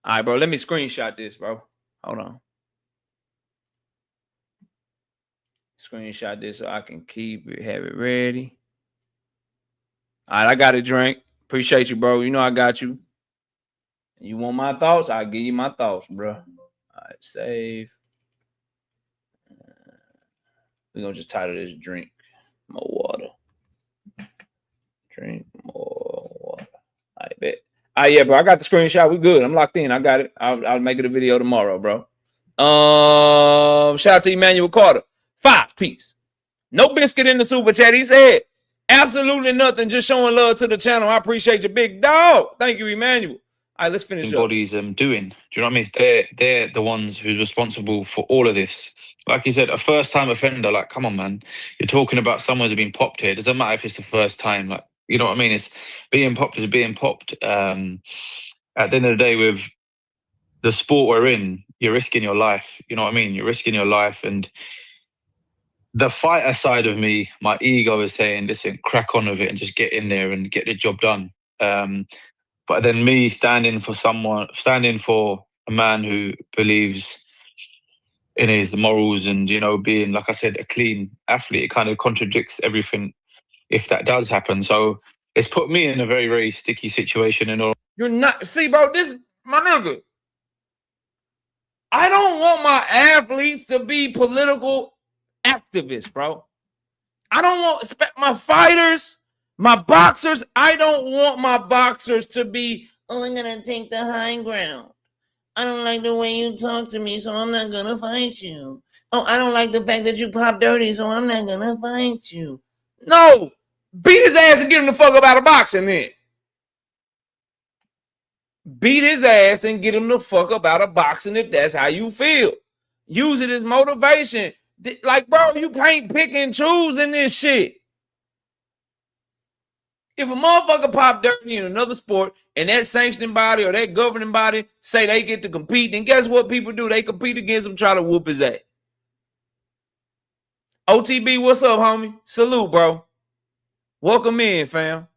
All right, bro. Let me screenshot this, bro. Hold on. Screenshot this so I can have it ready. All right, I got a drink. Appreciate you, bro. You know I got you. You want my thoughts? I'll give you my thoughts, bro. All right, save. We're going to just title this drink. More water. Drink more water. I bet. All right, yeah, bro. I got the screenshot. We good. I'm locked in. I got it. I'll make it a video tomorrow, bro. Shout out to Emmanuel Carter. 5-piece. No biscuit in the super chat. He said, absolutely nothing. Just showing love to the channel. I appreciate you, big dog. Thank you, Emmanuel. All right, let's finish up. Bodies doing. Do you know what I mean? They're the ones who's responsible for all of this. Like you said, a first-time offender. Like, come on, man. You're talking about someone who's been popped here. It doesn't matter if it's the first time. Like, you know what I mean? It's being popped is being popped. At the end of the day, with the sport we're in, you're risking your life. You know what I mean? You're risking your life, and the fighter side of me, my ego is saying, listen, crack on with it and just get in there and get the job done. But then me standing for a man who believes in his morals and, being, like I said, a clean athlete, it kind of contradicts everything if that does happen. So it's put me in a very, very sticky situation. And all. You're not, see, bro, this, my nigga, I don't want my athletes to be political activists, bro. I don't want my fighters, my boxers. I don't want my boxers to be, oh, I'm going to take the high ground. I don't like the way you talk to me, so I'm not going to fight you. Oh, I don't like the fact that you pop dirty, so I'm not going to fight you. No, beat his ass and get him the fuck up out of boxing then. Beat his ass and get him the fuck up out of boxing if that's how you feel. Use it as motivation. Like, bro, you can't pick and choose in this shit. If a motherfucker pop dirty in another sport and that sanctioning body or that governing body say they get to compete, then guess what people do? They compete against him, try to whoop his ass. OTB, what's up, homie? Salute, bro. Welcome in, fam.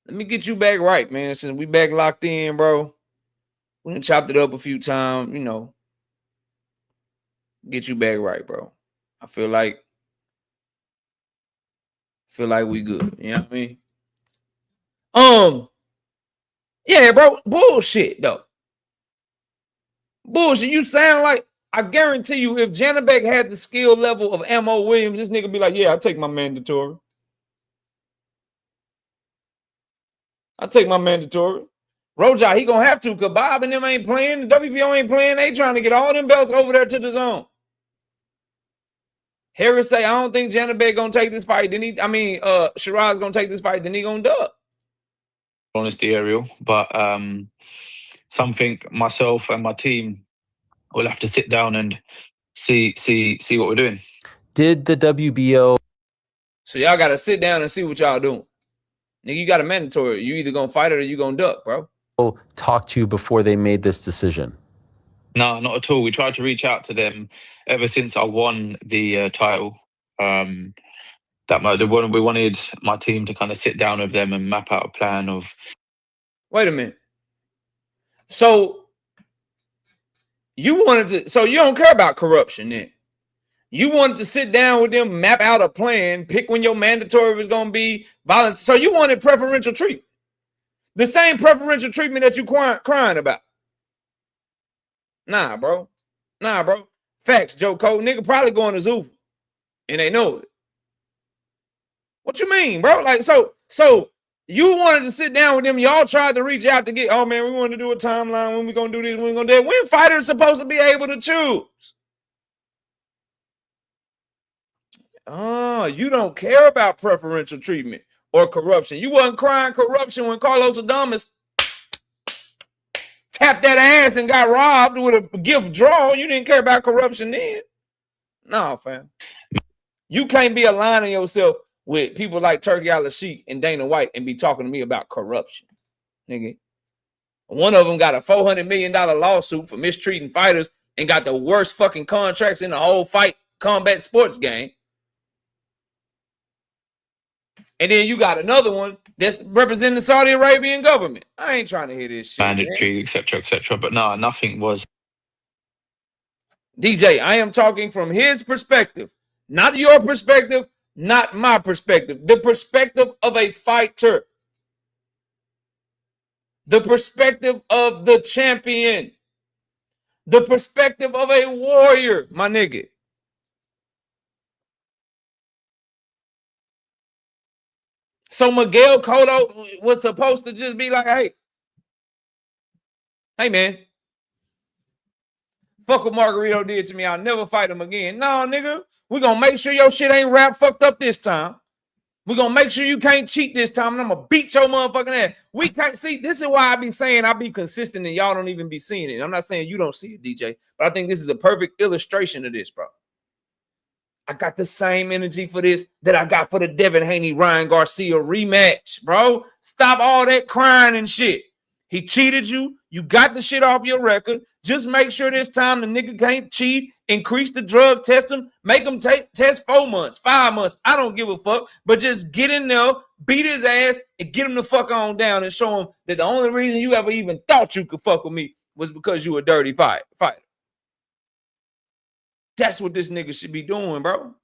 Let me get you back right, man, since we back locked in, bro. We done chopped it up a few times, get you back right, bro. I feel like we good. You know what I mean? Yeah, bro. Bullshit, though. Bullshit. You sound like, I guarantee you, if Janabek had the skill level of Mo Williams, this nigga be like, yeah, I'll take my mandatory. Roja, he gonna have to, because Bob and them ain't playing. The WBO ain't playing. They trying to get all them belts over there to the zone. Harris say, I don't think Janabek gonna take this fight. Shiraz gonna take this fight. Then he gonna duck. Honesty, Ariel, but something myself and my team will have to sit down and see what we're doing. Did the WBO? So y'all got to sit down and see what y'all doing. Nigga, you got a mandatory. You either gonna fight it or you gonna duck, bro. Talk to you before they made this decision? No, not at all. We tried to reach out to them ever since I won the title. We wanted my team to kind of sit down with them and map out a plan of. Wait a minute. So you don't care about corruption then? You wanted to sit down with them, map out a plan, pick when your mandatory was going to be violent. So you wanted preferential treatment. The same preferential treatment that you crying about. Nah, bro. Facts, Joe Cole. Nigga probably going to Zuffa. And they know it. What you mean, bro? Like, so you wanted to sit down with them. Y'all tried to reach out to get, oh, man, we want to do a timeline. When we going to do this, when we going to do that. When fighters supposed to be able to choose? Oh, you don't care about preferential treatment or corruption. You wasn't crying corruption when Carlos Adames tapped that ass and got robbed with a gift draw. You didn't care about corruption then. No, fam. You can't be aligning yourself with people like Turkey Al-Sheikh and Dana White and be talking to me about corruption. Nigga. One of them got a $400 million lawsuit for mistreating fighters and got the worst fucking contracts in the whole fight combat sports game. And then you got another one that's representing the Saudi Arabian government. I ain't trying to hear this shit. Mandatory, etc. But no, nothing was. DJ, I am talking from his perspective, not your perspective, not my perspective. The perspective of a fighter. The perspective of the champion. The perspective of a warrior, my nigga. So Miguel Cotto was supposed to just be like, hey, man, fuck what Margarito did to me. I'll never fight him again. No, nigga, we're going to make sure your shit ain't wrapped fucked up this time. We're going to make sure you can't cheat this time, and I'm going to beat your motherfucking ass. We can't see. This is why I be saying I be consistent and y'all don't even be seeing it. I'm not saying you don't see it, DJ, but I think this is a perfect illustration of this, bro. I got the same energy for this that I got for the Devin Haney-Ryan Garcia rematch, bro. Stop all that crying and shit. He cheated you. You got the shit off your record. Just make sure this time the nigga can't cheat. Increase the drug test him. Make him test 4 months, 5 months. I don't give a fuck. But just get in there, beat his ass, and get him the fuck on down and show him that the only reason you ever even thought you could fuck with me was because you a dirty fighter. That's what this nigga should be doing, bro.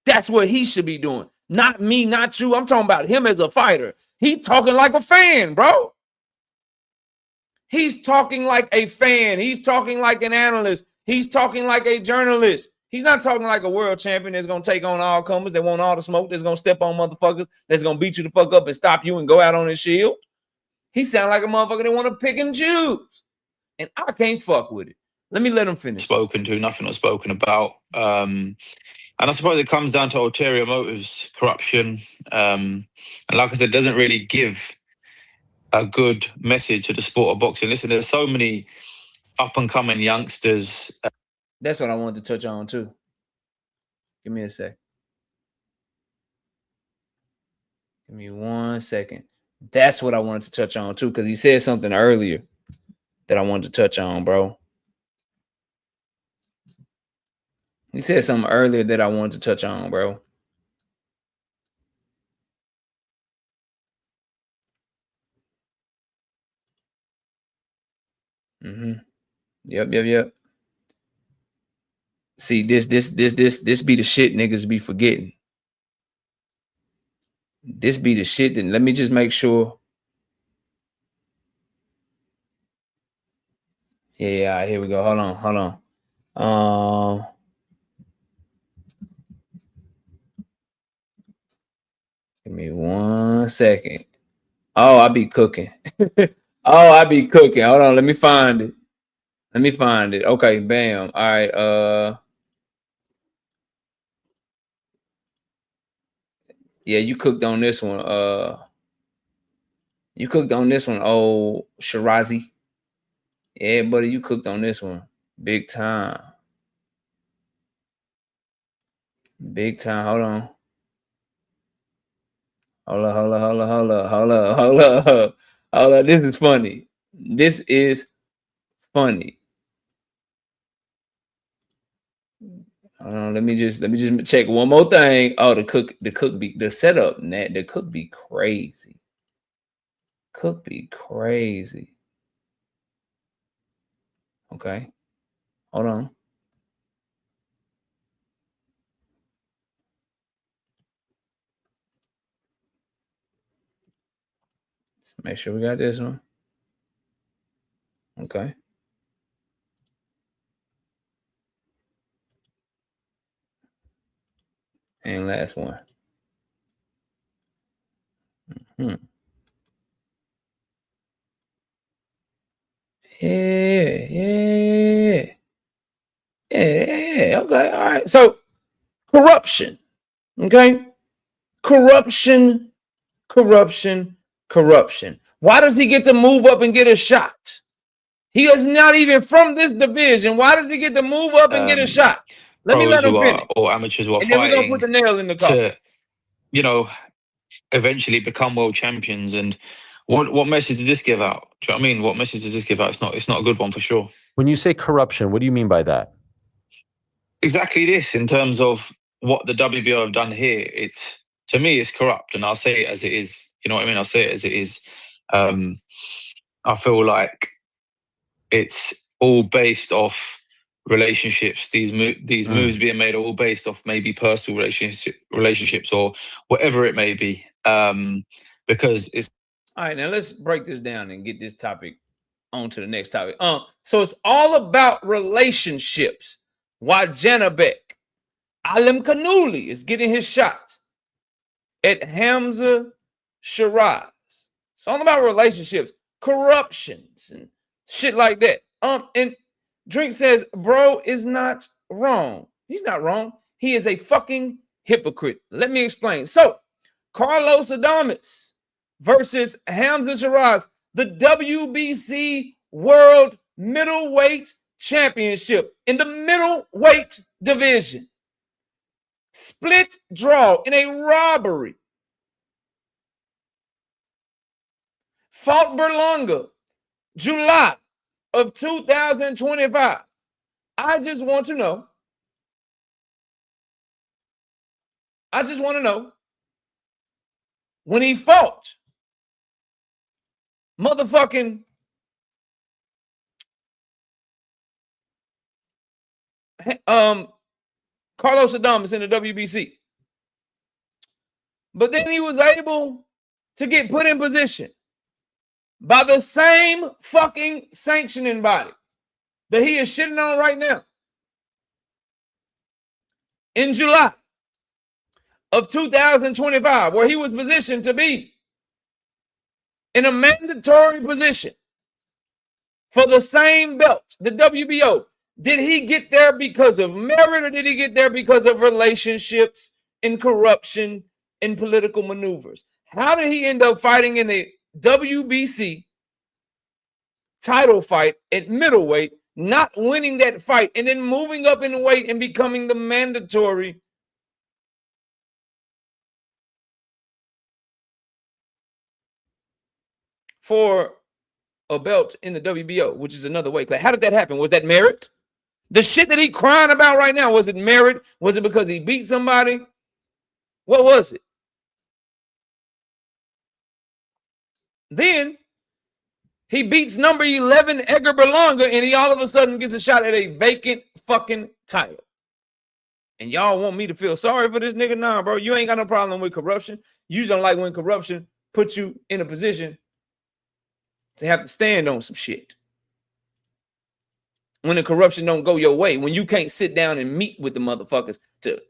That's what he should be doing. Not me, not you. I'm talking about him as a fighter. He talking like a fan, bro. He's talking like a fan. He's talking like an analyst. He's talking like a journalist. He's not talking like a world champion that's going to take on all comers, that want all the smoke, that's going to step on motherfuckers, that's going to beat you the fuck up and stop you and go out on his shield. He sound like a motherfucker that want to pick and choose. And I can't fuck with it. Let him finish. Spoken to, nothing was spoken about. And I suppose it comes down to ulterior motives, corruption. And like I said, it doesn't really give a good message to the sport of boxing. Listen, there's so many up-and-coming youngsters. That's what I wanted to touch on, too. Give me a sec. Give me 1 second. That's what I wanted to touch on, too, because he said something earlier that I wanted to touch on, bro. He said something earlier that I wanted to touch on, bro. Yep. See, this be the shit niggas be forgetting. This be the shit that, let me just make sure. Yeah, all right, here we go. Hold on. Give me 1 second. Oh, I be cooking. Hold on, let me find it. Okay, bam. All right. Yeah, you cooked on this one. You cooked on this one, oh Shirazi. Yeah, buddy, you cooked on this one. Big time. Hold on. Hold up. This is funny. Hold on, let me just check one more thing. Oh, the setup, Nat, the cook be crazy. Okay. Hold on. Let's make sure we got this one. Okay. And last one. Yeah. Okay. All right. So corruption. Okay. Corruption. Why does he get to move up and get a shot? He is not even from this division. Why does he get to move up and get a shot? Let him finish. Or amateurs who are and then we're fighting gonna put the nail in the coffin. to, eventually become world champions. And what message does this give out? Do you know what I mean? What message does this give out? It's not a good one for sure. When you say corruption, what do you mean by that? Exactly this, in terms of what the WBO have done here. To me, it's corrupt, and I'll say it as it is. You know what I mean? I'll say it as it is. I feel like it's all based off relationships. These moves being made are all based off maybe personal relationships or whatever it may be. Because it's all right. Now let's break this down and get this topic on to the next topic. So it's all about relationships. Why Janabek Alim Kanuli is getting his shot at Hamza Shiraz. It's all about relationships, corruptions, and shit like that. And Drink says, bro is not wrong. He's not wrong. He is a fucking hypocrite. Let me explain. So, Carlos Adames versus Hamza Shiraz, the WBC World Middleweight Championship in the middleweight division. Split draw in a robbery. fought Berlanga, July of 2025. I just want to know. When he fought motherfucking Carlos Adames in the WBC. But then he was able to get put in position by the same fucking sanctioning body that he is shitting on right now. In July of 2025, where he was positioned to be in a mandatory position for the same belt, the WBO. Did he get there because of merit, or did he get there because of relationships and corruption and political maneuvers? How did he end up fighting in a WBC title fight at middleweight, not winning that fight, and then moving up in weight and becoming the mandatory for a belt in the WBO, which is another weight class? How did that happen? Was that merit? The shit that he crying about right now, was it merit? Was it because he beat somebody? What was it? Then he beats number 11 Edgar Berlanga, and he all of a sudden gets a shot at a vacant fucking title. And y'all want me to feel sorry for this nigga? Nah, bro. You ain't got no problem with corruption. You just don't like when corruption puts you in a position to have to stand on some shit. When the corruption don't go your way, when you can't sit down and meet with the motherfuckers to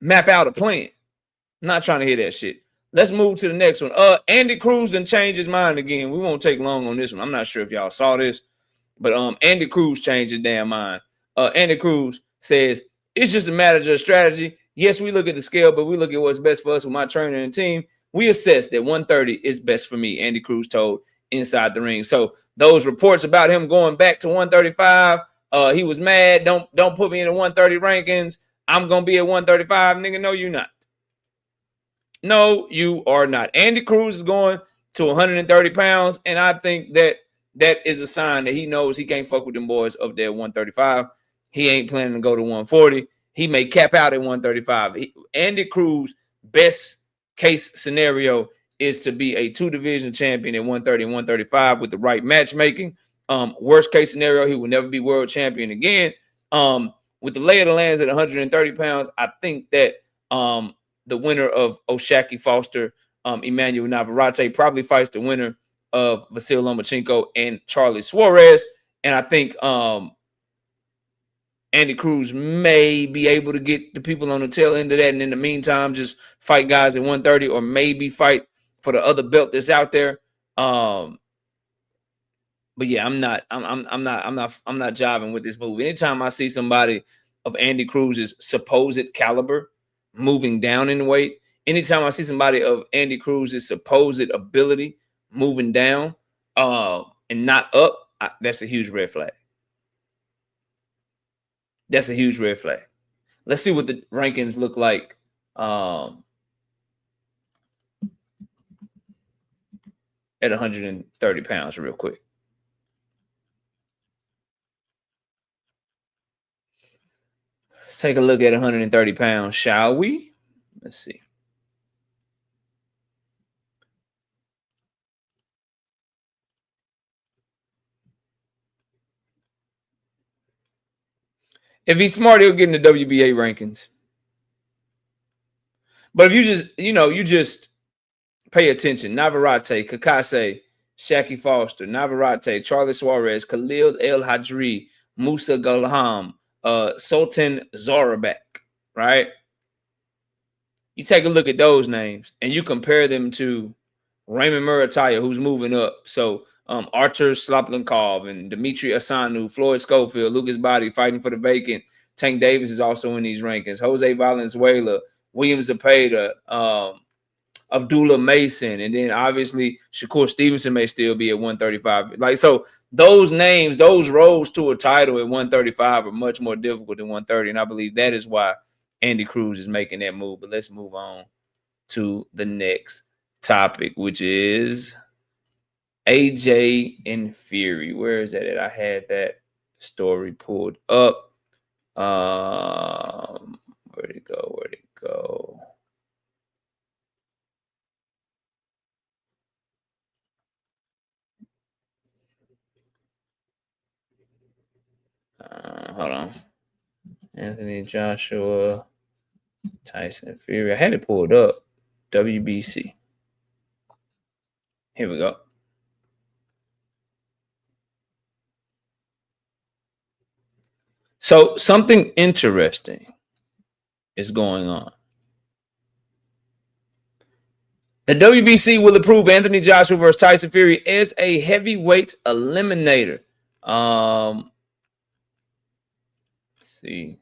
map out a plan. I'm not trying to hear that shit. Let's move to the next one. Andy Cruz done changed his mind again. We won't take long on this one. I'm not sure if y'all saw this, but Andy Cruz changed his damn mind. Andy Cruz says it's just a matter of strategy. Yes, we look at the scale, but we look at what's best for us with my trainer and team. We assess that 130 is best for me, Andy Cruz told Inside the Ring. So those reports about him going back to 135, he was mad. Don't put me in the 130 rankings. I'm gonna be at 135, nigga. No, you're not. No, you are not. Andy Cruz is going to 130 pounds, and I think that is a sign that he knows he can't fuck with them boys up there at 135. He ain't planning to go to 140. He may cap out at 135. Andy Cruz, best case scenario is to be a two-division champion at 130 and 135 with the right matchmaking. Worst case scenario, he will never be world champion again. With the lay of the lands at 130 pounds, I think that the winner of Oshaki Foster, Emmanuel Navarrete, probably fights the winner of Vasil Lomachenko and Charlie Suarez. And I think Andy Cruz may be able to get the people on the tail end of that, and in the meantime, just fight guys at 130, or maybe fight for the other belt that's out there. But yeah, I'm not jiving with this move. Anytime I see somebody of Andy Cruz's supposed caliber moving down in weight, anytime I see somebody of Andy Cruz's supposed ability moving down and not up, that's a huge red flag. That's a huge red flag. Let's see what the rankings look like. At 130 pounds real quick. Let's take a look at 130 pounds, shall we? Let's see. If he's smart, he'll get in the WBA rankings. But if you just pay attention. Navarrete, Kakase, Shaki Foster, Navarrete, Charlie Suarez, Khalil El Hadri, Musa Galham, Sultan Zorabek, right? You take a look at those names and you compare them to Raymond Murataya, who's moving up. So Artur Sloplenkov and Dimitri Asanu, Floyd Schofield, Lucas Body fighting for the vacant. Tank Davis is also in these rankings. Jose Valenzuela, William Zepeda, Abdullah Mason, and then obviously Shakur Stevenson may still be at 135. Like, so those names, those roads to a title at 135 are much more difficult than 130. And I believe that is why Andy Cruz is making that move. But let's move on to the next topic, which is AJ and Fury. Where is that at? I had that story pulled up. Where'd it go? Where'd it go? Hold on. Anthony Joshua, Tyson Fury. I had it pulled up. WBC. Here we go. So something interesting is going on. The WBC will approve Anthony Joshua versus Tyson Fury as a heavyweight eliminator. Let's see.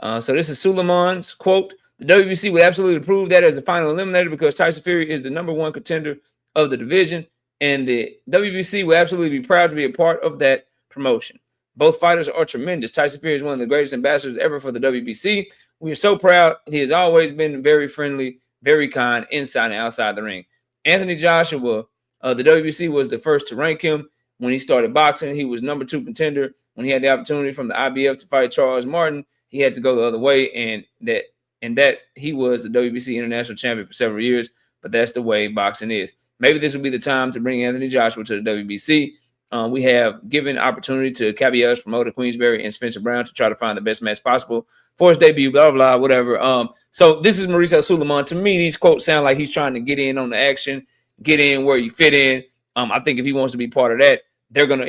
So this is Suleiman's quote. The WBC would absolutely approve that as a final eliminator because Tyson Fury is the #1 contender of the division, and the WBC will absolutely be proud to be a part of that promotion. Both fighters are tremendous. Tyson Fury is one of the greatest ambassadors ever for the WBC. We are so proud. He has always been very friendly, very kind inside and outside the ring. Anthony Joshua, the WBC was the first to rank him. When he started boxing, he was #2 contender. When he had the opportunity from the IBF to fight Charles Martin, he had to go the other way, and that he was the WBC international champion for several years, but that's the way boxing is. Maybe this will be the time to bring Anthony Joshua to the WBC. We have given opportunity to Caballeros, promoter Queensberry, and Spencer Brown to try to find the best match possible for his debut, blah, blah, whatever. So this is Mauricio Suleiman. To me, these quotes sound like he's trying to get in on the action, get in where you fit in. I think if he wants to be part of that,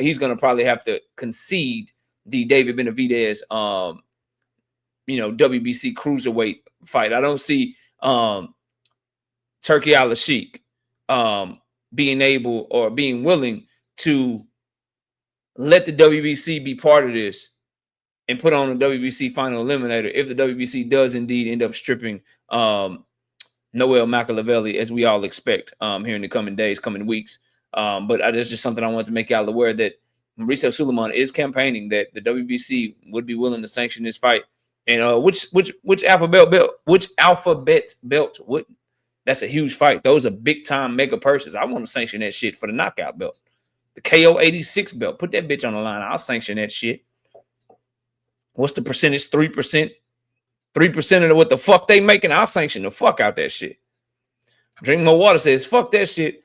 he's gonna probably have to concede the David Benavidez WBC cruiserweight fight. I don't see Turkey Al-Sheikh being able or being willing to let the WBC be part of this and put on a WBC final eliminator if the WBC does indeed end up stripping Noel Machiavelli, as we all expect here in the coming days, coming weeks. But that's just something I want to make y'all aware that Mauricio Suleiman is campaigning that the WBC would be willing to sanction this fight. And which alphabet belt wouldn't? That's a huge fight. Those are big time mega purses. I want to sanction that shit for the knockout belt. The KO 86 belt. Put that bitch on the line. I'll sanction that shit. What's the percentage? 3%. 3% of what the fuck they making. I'll sanction the fuck out that shit. Drink More Water says, fuck that shit.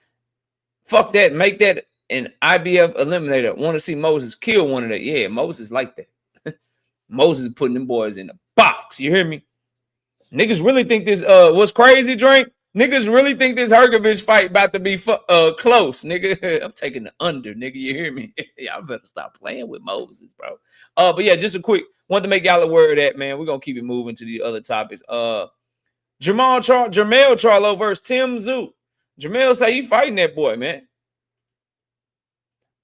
Fuck that. Make that an IBF eliminator. Want to see Moses kill one of that. Yeah, Moses like that. Moses is putting them boys in the box. You hear me? Niggas really think this what's crazy, Drink? Niggas really think this Hergovich fight about to be close, nigga. I'm taking the under, nigga. You hear me? Y'all better stop playing with Moses, bro. But yeah, just a quick want to make y'all aware of that, man. We're gonna keep it moving to the other topics. Jermell Charlo versus Tim Tszyu. Jermell say he fighting that boy, man.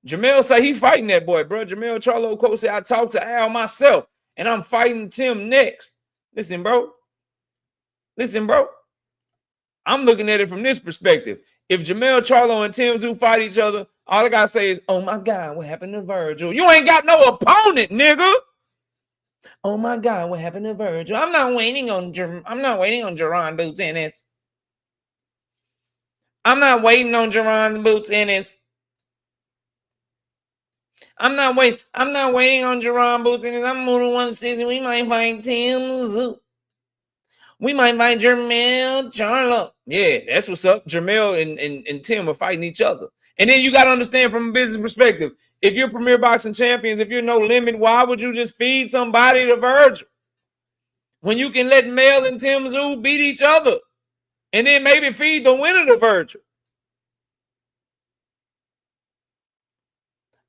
Jermell say he fighting that boy, bro. Jermell Charlo quote said, I talked to Al myself, and I'm fighting Tim next. Listen, bro. I'm looking at it from this perspective. If Jermell Charlo and Tim Tszyu fight each other, all I gotta say is, oh my God, what happened to Virgil? You ain't got no opponent, nigga. Oh my God, what happened to Virgil? I'm not waiting on Jerron Boots Ennis. I'm not waiting on Jerron Boots Ennis. I'm not waiting on Jerron Boots Ennis. I'm moving 160. We might fight Tim Tszyu. We might fight Jermell Charlo. Yeah, that's what's up. Jermell and Tim are fighting each other. And then you got to understand from a business perspective, if you're Premier Boxing Champions, if you're No Limit, why would you just feed somebody to Virgil? When you can let Mel and Tim Tszyu beat each other and then maybe feed the winner to Virgil.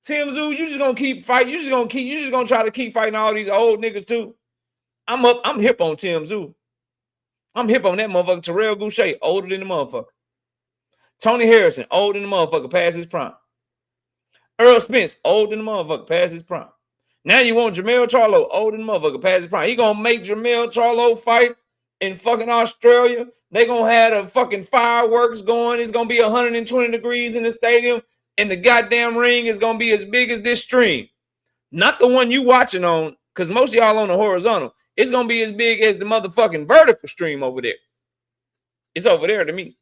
Tim Tszyu, you just going to keep fighting. You just going to try to keep fighting all these old niggas too. I'm hip on Tim Tszyu. I'm hip on that motherfucker. Terrell Goucher, older than the motherfucker. Tony Harrison, older than the motherfucker, past his prime. Earl Spence, older than the motherfucker, past his prime. Now you want Jermell Charlo, older than the motherfucker, past his prime. He gonna make Jermell Charlo fight in fucking Australia. They gonna have the fucking fireworks going. It's gonna be 120 degrees in the stadium, and the goddamn ring is gonna be as big as this stream. Not the one you watching on, because most of y'all on the horizontal. It's going to be as big as the motherfucking vertical stream over there. It's over there to me.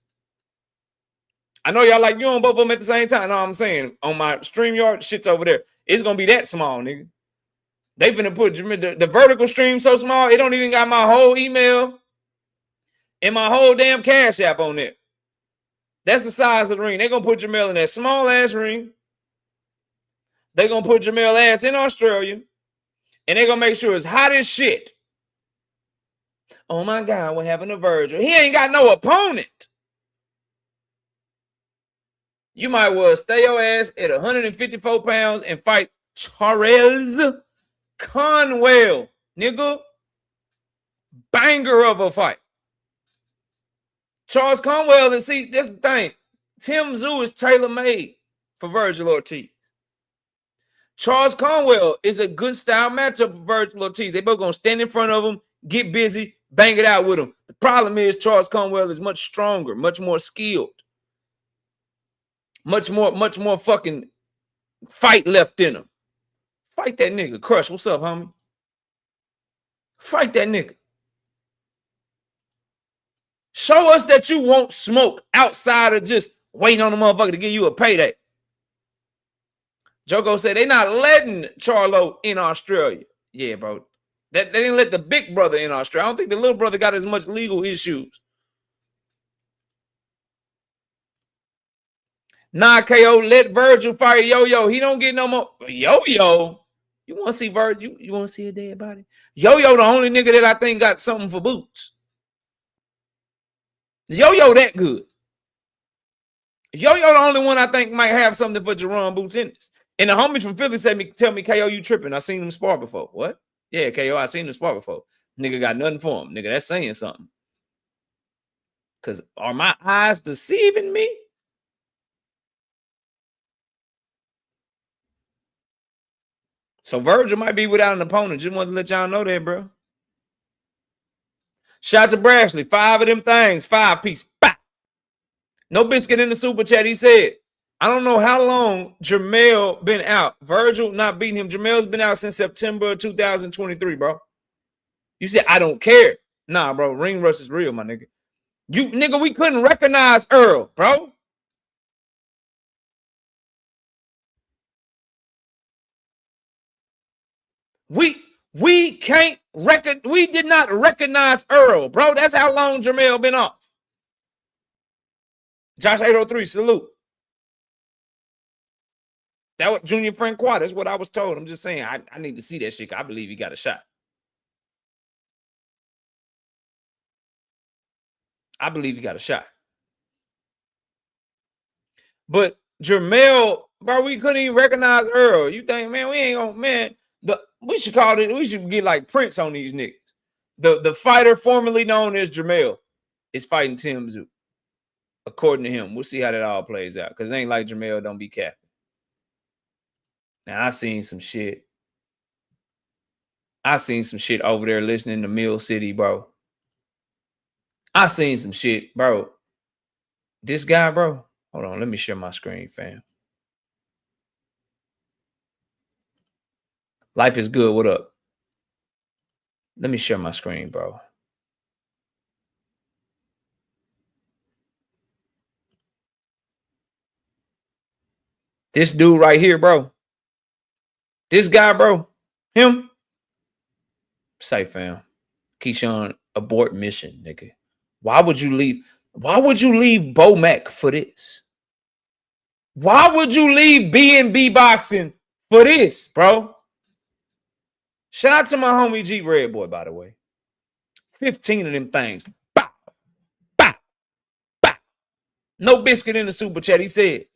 I know y'all like you on both of them at the same time. No, I'm saying on my StreamYard, shit's over there. It's gonna be that small, nigga. They finna put the vertical stream so small, it don't even got my whole email and my whole damn Cash App on there. That's the size of the ring. They're gonna put Jamel in that small ass ring. They're gonna put Jamel ass in Australia, and they're gonna make sure it's hot as shit. Oh my God, what happened to Virgil? He ain't got no opponent. You might well stay your ass at 154 pounds and fight Charles Conwell, nigga. Banger of a fight. Charles Conwell, and see, that's the thing. Tim Tszyu is tailor-made for Virgil Ortiz. Charles Conwell is a good style matchup for Virgil Ortiz. They both gonna stand in front of him, get busy, bang it out with him. The problem is Charles Conwell is much stronger, much more skilled. Much more fucking fight left in him. Fight that nigga. Crush, what's up, homie? Fight that nigga. Show us that you won't smoke outside of just waiting on the motherfucker to give you a payday. Joko said they not letting Charlo in Australia. Yeah, bro. They didn't let the big brother in Australia. I don't think the little brother got as much legal issues. Nah, KO, let Virgil fight Yo-Yo. He don't get no more. Yo-Yo? You want to see Virgil? You want to see a dead body? Yo-Yo the only nigga that I think got something for Boots. Yo-Yo that good. Yo-Yo the only one I think might have something for Jerome Boots in this. And the homies from Philly tell me, KO, you tripping. I seen him spar before. What? Yeah, KO, I seen him spar before. Nigga got nothing for him. Nigga, that's saying something. Because are my eyes deceiving me? So Virgil might be without an opponent. Just wanted to let y'all know that, bro. Shout to Brashley. 5 of them things. 5-piece. Bah! No biscuit in the super chat. He said, I don't know how long Jamel been out. Virgil not beating him. Jamel's been out since September 2023, bro. You said, I don't care. Nah, bro. Ring rust is real, my nigga. Nigga, we couldn't recognize Earl, bro. We can't we did not recognize Earl, bro. That's how long Jamel been off. Josh 803, salute. That was Junior Francois. That's what I was told. I'm just saying, I need to see that shit. I believe he got a shot. I believe he got a shot. But Jamel, bro, we couldn't even recognize Earl. You think, man, we ain't gonna, man, we should call it, we should get like Prince on these niggas. The fighter formerly known as Jamel is fighting Tim Tszyu. According to him. We'll see how that all plays out. Because it ain't like Jamel don't be capping. Now, I've seen some shit. I seen some shit over there listening to Mill City, bro. I seen some shit, bro. This guy, bro. Hold on, let me share my screen, fam. Life is good. What up? Let me share my screen, bro. This dude right here, bro. This guy, bro. Him. Say, fam. Keyshawn, abort mission, nigga. Why would you leave? Why would you leave Bo Mac for this? Why would you leave B&B boxing for this, bro? Shout out to my homie G Red Boy, by the way. 15 of them things. Bow, bow, bow. No biscuit in the super chat. He said,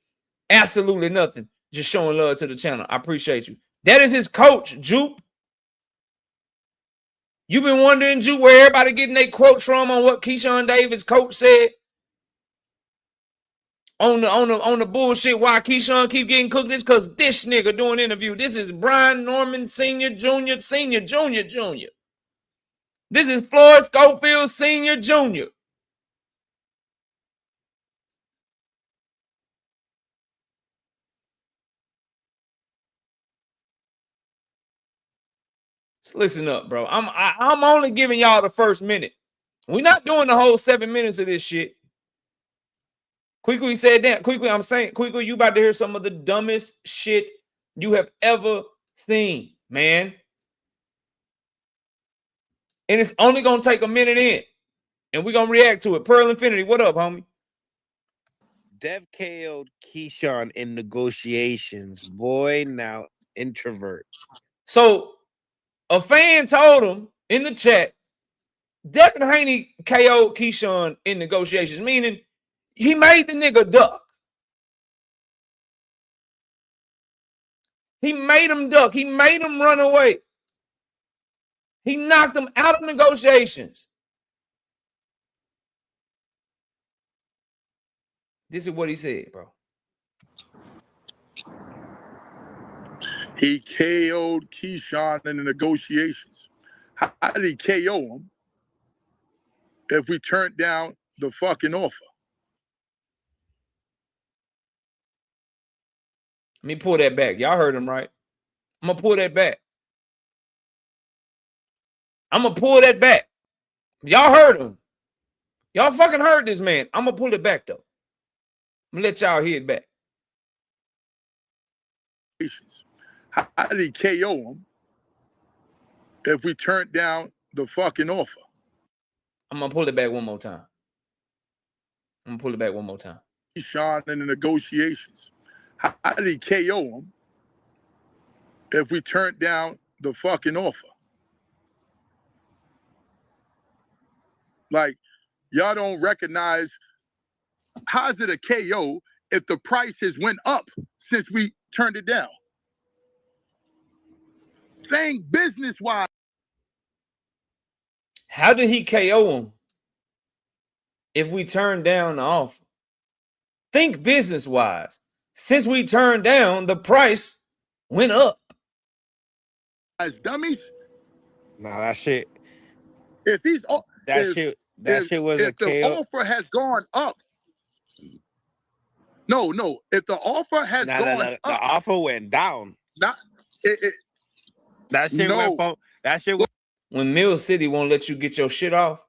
absolutely nothing. Just showing love to the channel. I appreciate you. That is his coach, Jupe. You've been wondering, Jupe, where everybody getting their quotes from on what Keyshawn Davis' coach said on the bullshit. Why Keyshawn keep getting cooked? This because this nigga doing interview. This is Brian Norman Senior, Junior. This is Floyd Schofield Senior, Junior. Let's listen up, bro. I'm only giving y'all the first minute. We're not doing the whole 7 minutes of this shit. Quickly said that. Quickly, I'm saying, quickly, you about to hear some of the dumbest shit you have ever seen, man. And it's only gonna take a minute in, and we're gonna react to it. Pearl Infinity, what up, homie? Dev KO'd Keyshawn in negotiations. Boy, now introvert. So a fan told him in the chat, Devin Haney KO'd Keyshawn in negotiations, meaning he made the nigga duck. He made him duck. He made him run away. He knocked him out of negotiations. This is what he said, bro. He KO'd Keyshawn in the negotiations. How did he KO him if we turned down the fucking offer? Let me pull that back. Y'all heard him, right? I'm going to pull that back. I'm going to pull that back. Y'all heard him. Y'all fucking heard this man. I'm going to pull it back, though. I'm going to let y'all hear it back. How did he KO him if we turned down the fucking offer? I'm going to pull it back one more time. I'm going to pull it back one more time. Keyshawn in the negotiations. How did he KO him if we turned down the fucking offer? Like, y'all don't recognize, how is it a KO if the prices went up since we turned it down? Saying business-wise. How did he KO him if we turned down the offer? Think business-wise. Since we turned down, the price went up. As dummies? Nah, that shit. If he's That shit was a if the KO. offer has gone up. No. If the offer has gone up. The offer went down. Not That shit no. went from that shit. When Mill City won't let you get your shit off,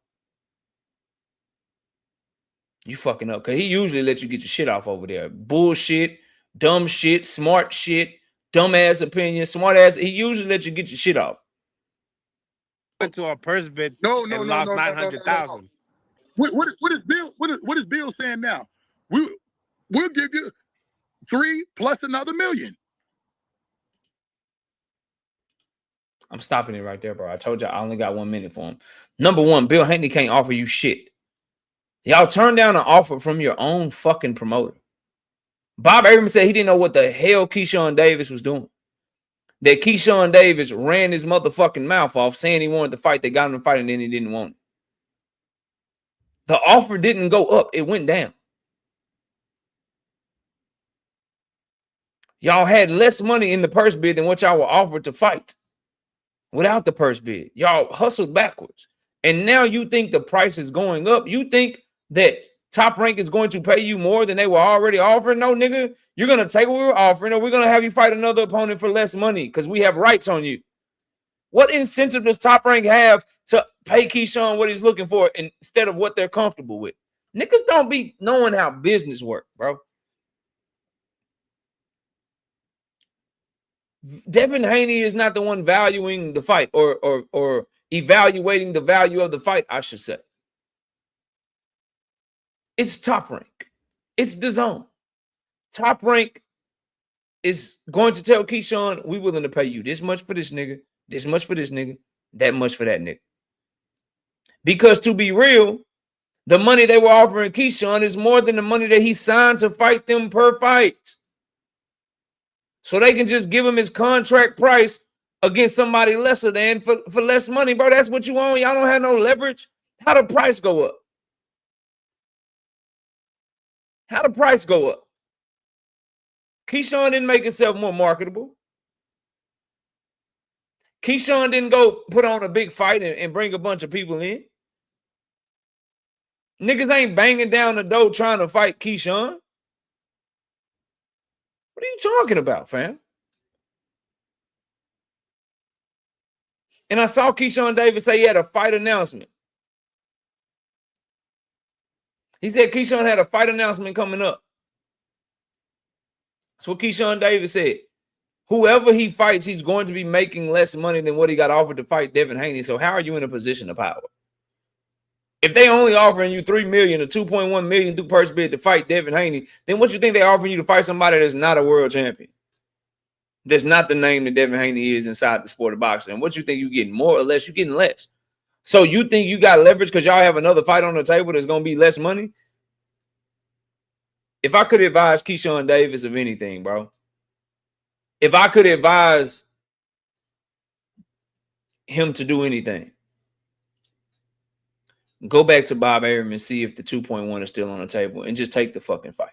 you fucking up. Because he usually let you get your shit off over there. Bullshit, dumb shit, smart shit, dumbass opinion, smart ass. He usually let you get your shit off. Went to a purse bid. No. Lost 900,000. What is Bill? What is Bill saying now? We'll give you 3 plus another $1 million. I'm stopping it right there, bro. I told you I only got 1 minute for him. Number one, Bill Haney can't offer you shit. Y'all turn down an offer from your own fucking promoter. Bob Abrams said he didn't know what the hell Keyshawn Davis was doing. That Keyshawn Davis ran his motherfucking mouth off saying he wanted to fight. They got him to fight and then he didn't want it. The offer didn't go up. It went down. Y'all had less money in the purse bid than what y'all were offered to fight. Without the purse bid, y'all hustled backwards. And now you think the price is going up. You think that Top Rank is going to pay you more than they were already offering? No, nigga. You're going to take what we were offering, or we're going to have you fight another opponent for less money because we have rights on you. What incentive does Top Rank have to pay Keyshawn what he's looking for instead of what they're comfortable with? Niggas don't be knowing how business work, bro. Devin Haney is not the one valuing the fight or evaluating the value of the fight, I should say. It's Top Rank. It's the zone. Top Rank is going to tell Keyshawn, we willing to pay you this much for this nigga, this much for this nigga, that much for that nigga. Because to be real, the money they were offering Keyshawn is more than the money that he signed to fight them per fight. So they can just give him his contract price against somebody lesser than for less money, bro. That's what you want. Y'all don't have no leverage. How the price go up? How the price go up? Keyshawn didn't make himself more marketable. Keyshawn didn't go put on a big fight and bring a bunch of people in. Niggas ain't banging down the door trying to fight Keyshawn. What are you talking about, fam? And I saw Keyshawn Davis say he had a fight announcement. He said Keyshawn had a fight announcement coming up. That's what Keyshawn Davis said. Whoever he fights, he's going to be making less money than what he got offered to fight Devin Haney. So how are you in a position of power? If they only offering you $3 million or $2.1 million through purse bid to fight Devin Haney, then what you think they're offering you to fight somebody that's not a world champion? That's not the name that Devin Haney is inside the sport of boxing. And what you think you getting more or less? You're getting less. So you think you got leverage because y'all have another fight on the table that's going to be less money? If I could advise Keyshawn Davis of anything, bro, if I could advise him to do anything, go back to Bob Arum and see if the 2.1 is still on the table and just take the fucking fight.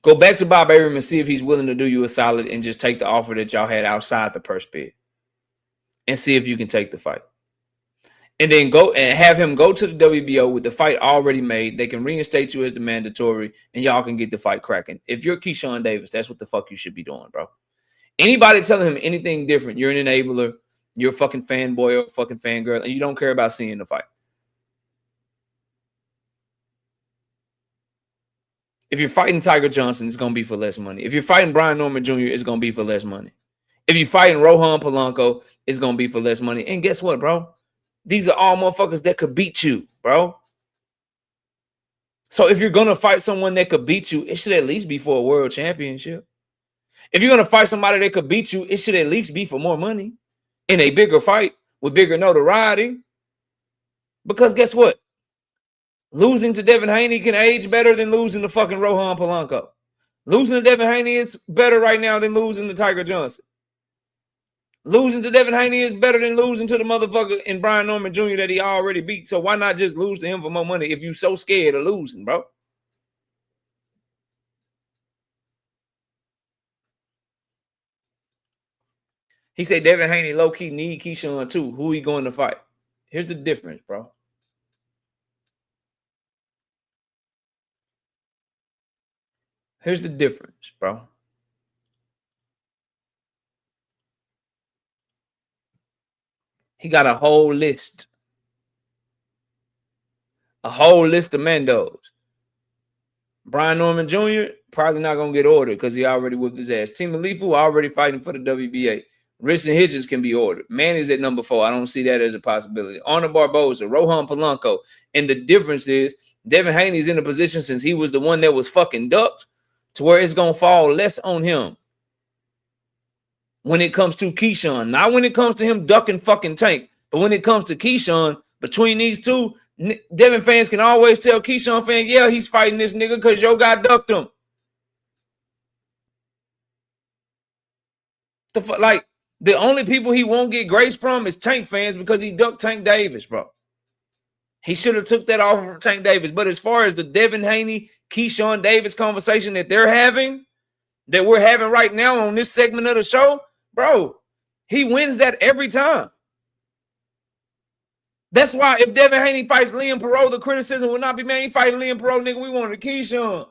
Go back to Bob Arum and see if he's willing to do you a solid and just take the offer that y'all had outside the purse bid and see if you can take the fight. And then go and have him go to the WBO with the fight already made. They can reinstate you as the mandatory and y'all can get the fight cracking. If you're Keyshawn Davis, that's what the fuck you should be doing, bro. Anybody telling him anything different, you're an enabler, you're a fucking fanboy or a fucking fangirl, and you don't care about seeing the fight. If you're fighting Tiger Johnson, it's going to be for less money. If you're fighting Brian Norman Jr., it's going to be for less money. If you're fighting Rohan Polanco, it's going to be for less money. And guess what, bro? These are all motherfuckers that could beat you, bro. So if you're going to fight someone that could beat you, it should at least be for a world championship. If you're going to fight somebody that could beat you, it should at least be for more money in a bigger fight with bigger notoriety. Because guess what? Losing to Devin Haney can age better than losing to fucking Rohan Polanco. Losing to Devin Haney is better right now than losing to Tiger Johnson. Losing to Devin Haney is better than losing to the motherfucker in Brian Norman Jr. that he already beat. So why not just lose to him for more money if you're so scared of losing, bro? He said Devin Haney low-key need Keyshawn too. Who he going to fight? Here's the difference, bro. Here's the difference, bro. He got a whole list. A whole list of Mandos. Brian Norman Jr. probably not going to get ordered because he already whooped his ass. Team Alifu already fighting for the WBA. Riston Hitchens can be ordered. Manny's at number 4. I don't see that as a possibility. Arnold Barboza, Rohan Polanco. And the difference is Devin Haney's in a position since he was the one that was fucking ducked to where it's going to fall less on him when it comes to Keyshawn. Not when it comes to him ducking fucking Tank, but when it comes to Keyshawn, between these two, Devin fans can always tell Keyshawn fans, yeah, he's fighting this nigga because yo guy ducked him. Like, the only people he won't get grace from is Tank fans because he ducked Tank Davis, bro. He should have took that offer from Tank Davis. But as far as the Devin Haney, Keyshawn Davis conversation that they're having, that we're having right now on this segment of the show, bro, he wins that every time. That's why if Devin Haney fights Liam Perot, the criticism will not be, man, he fighting Liam Perot, nigga, we wanted Keyshawn.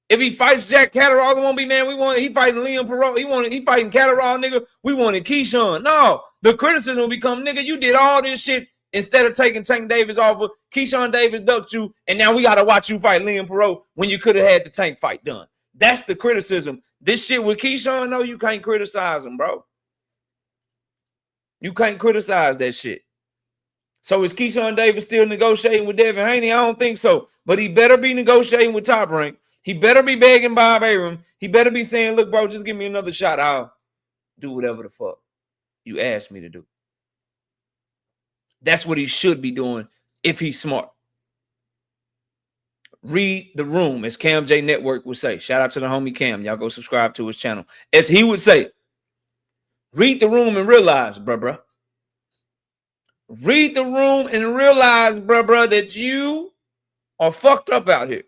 If he fights Jack Catterall, it won't be, man, he fighting Liam Perot, he fighting Catterall, nigga, we wanted Keyshawn. No, the criticism will become, nigga, you did all this shit instead of taking Tank Davis off of Keyshawn Davis ducked you, and now we got to watch you fight Liam Perot when you could have had the Tank fight done. That's the criticism. This shit with Keyshawn, no, you can't criticize him, bro. You can't criticize that shit. So is Keyshawn Davis still negotiating with Devin Haney? I don't think so. But he better be negotiating with Top Rank. He better be begging Bob Arum. He better be saying, look, bro, just give me another shot. I'll do whatever the fuck you asked me to do. That's what he should be doing if he's smart. Read the room, as Cam J Network would say. Shout out to the homie Cam. Y'all go subscribe to his channel. As he would say, read the room and realize, bruh. Read the room and realize, bruh, that you are fucked up out here.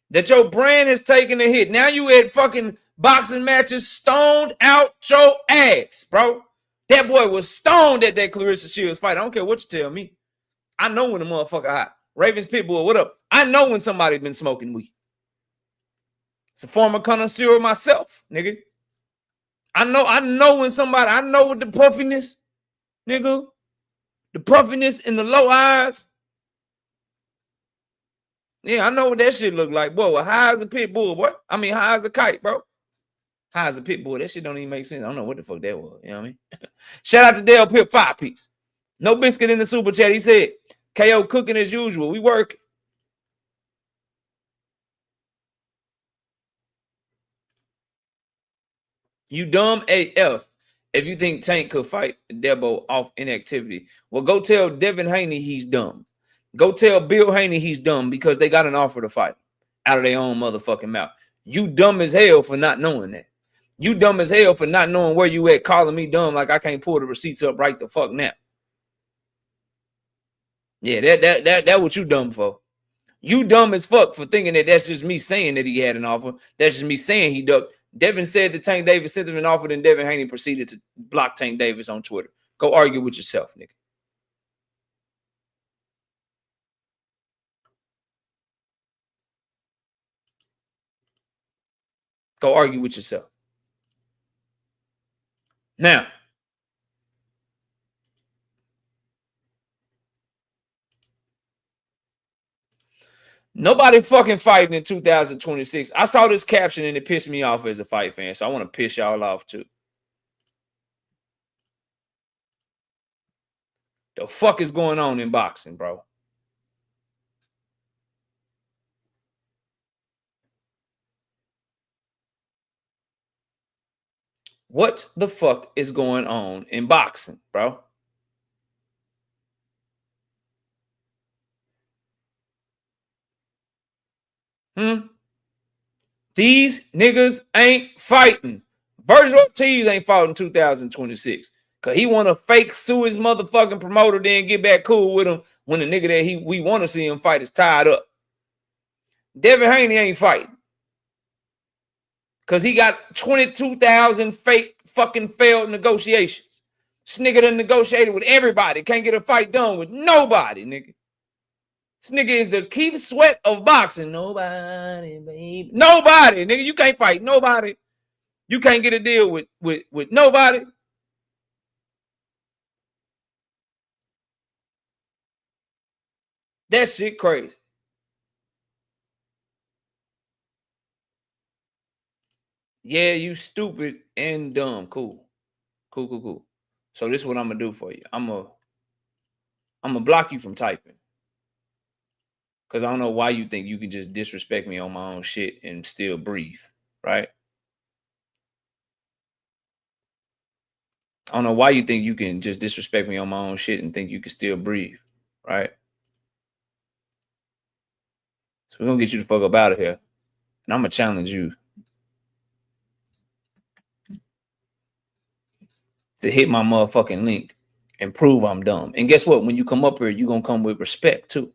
That your brand has taken a hit. Now you at fucking boxing matches stoned out your ass, bro. That boy was stoned at that Clarissa Shields fight. I don't care what you tell me. I know when the motherfucker hot. Ravens Pitbull, what up? I know when somebody been smoking weed. It's a former connoisseur myself, nigga. I know when somebody, I know with the puffiness, nigga. The puffiness in the low eyes. Yeah, I know what that shit look like. Boy, high as a pit bull, boy. I mean, high as a kite, bro. High as a pit bull. That shit don't even make sense. I don't know what the fuck that was. You know what I mean? Shout out to Dale Pip 5-piece. No biscuit in the super chat. He said, KO cooking as usual. We work. You dumb AF if you think Tank could fight Debo off inactivity. Well, go tell Devin Haney he's dumb. Go tell Bill Haney he's dumb because they got an offer to fight out of their own motherfucking mouth. You dumb as hell for not knowing that. You dumb as hell for not knowing where you at, calling me dumb like I can't pull the receipts up right the fuck now. Yeah, that what you dumb for. You dumb as fuck for thinking that that's just me saying that he had an offer. That's just me saying he ducked. Devin said that Tank Davis sent him an offer, then Devin Haney proceeded to block Tank Davis on Twitter. Go argue with yourself, nigga. Go argue with yourself. Now, nobody fucking fighting in 2026. I saw this caption and it pissed me off as a fight fan, so I want to piss y'all off too. The fuck is going on in boxing, bro? What the fuck is going on in boxing, bro? These niggas ain't fighting. Virgil Ortiz ain't fought in 2026 because he want to fake sue his motherfucking promoter, then get back cool with him when the nigga that we want to see him fight is tied up. Devin Haney ain't fighting because he got 22,000 fake fucking failed negotiations. This nigga done negotiated with everybody. Can't get a fight done with nobody, nigga. This nigga is the Keith Sweat of boxing. Nobody, baby. Nobody, nigga. You can't fight nobody. You can't get a deal with nobody. That shit crazy. Yeah, you stupid and dumb. Cool. Cool. So this is what I'm gonna do for you. I'm gonna block you from typing. Because I don't know why you think you can just disrespect me on my own shit and still breathe, right? I don't know why you think you can just disrespect me on my own shit and think you can still breathe, right? So we're going to get you the fuck up out of here. And I'm going to challenge you to hit my motherfucking link and prove I'm dumb. And guess what? When you come up here, you're going to come with respect too.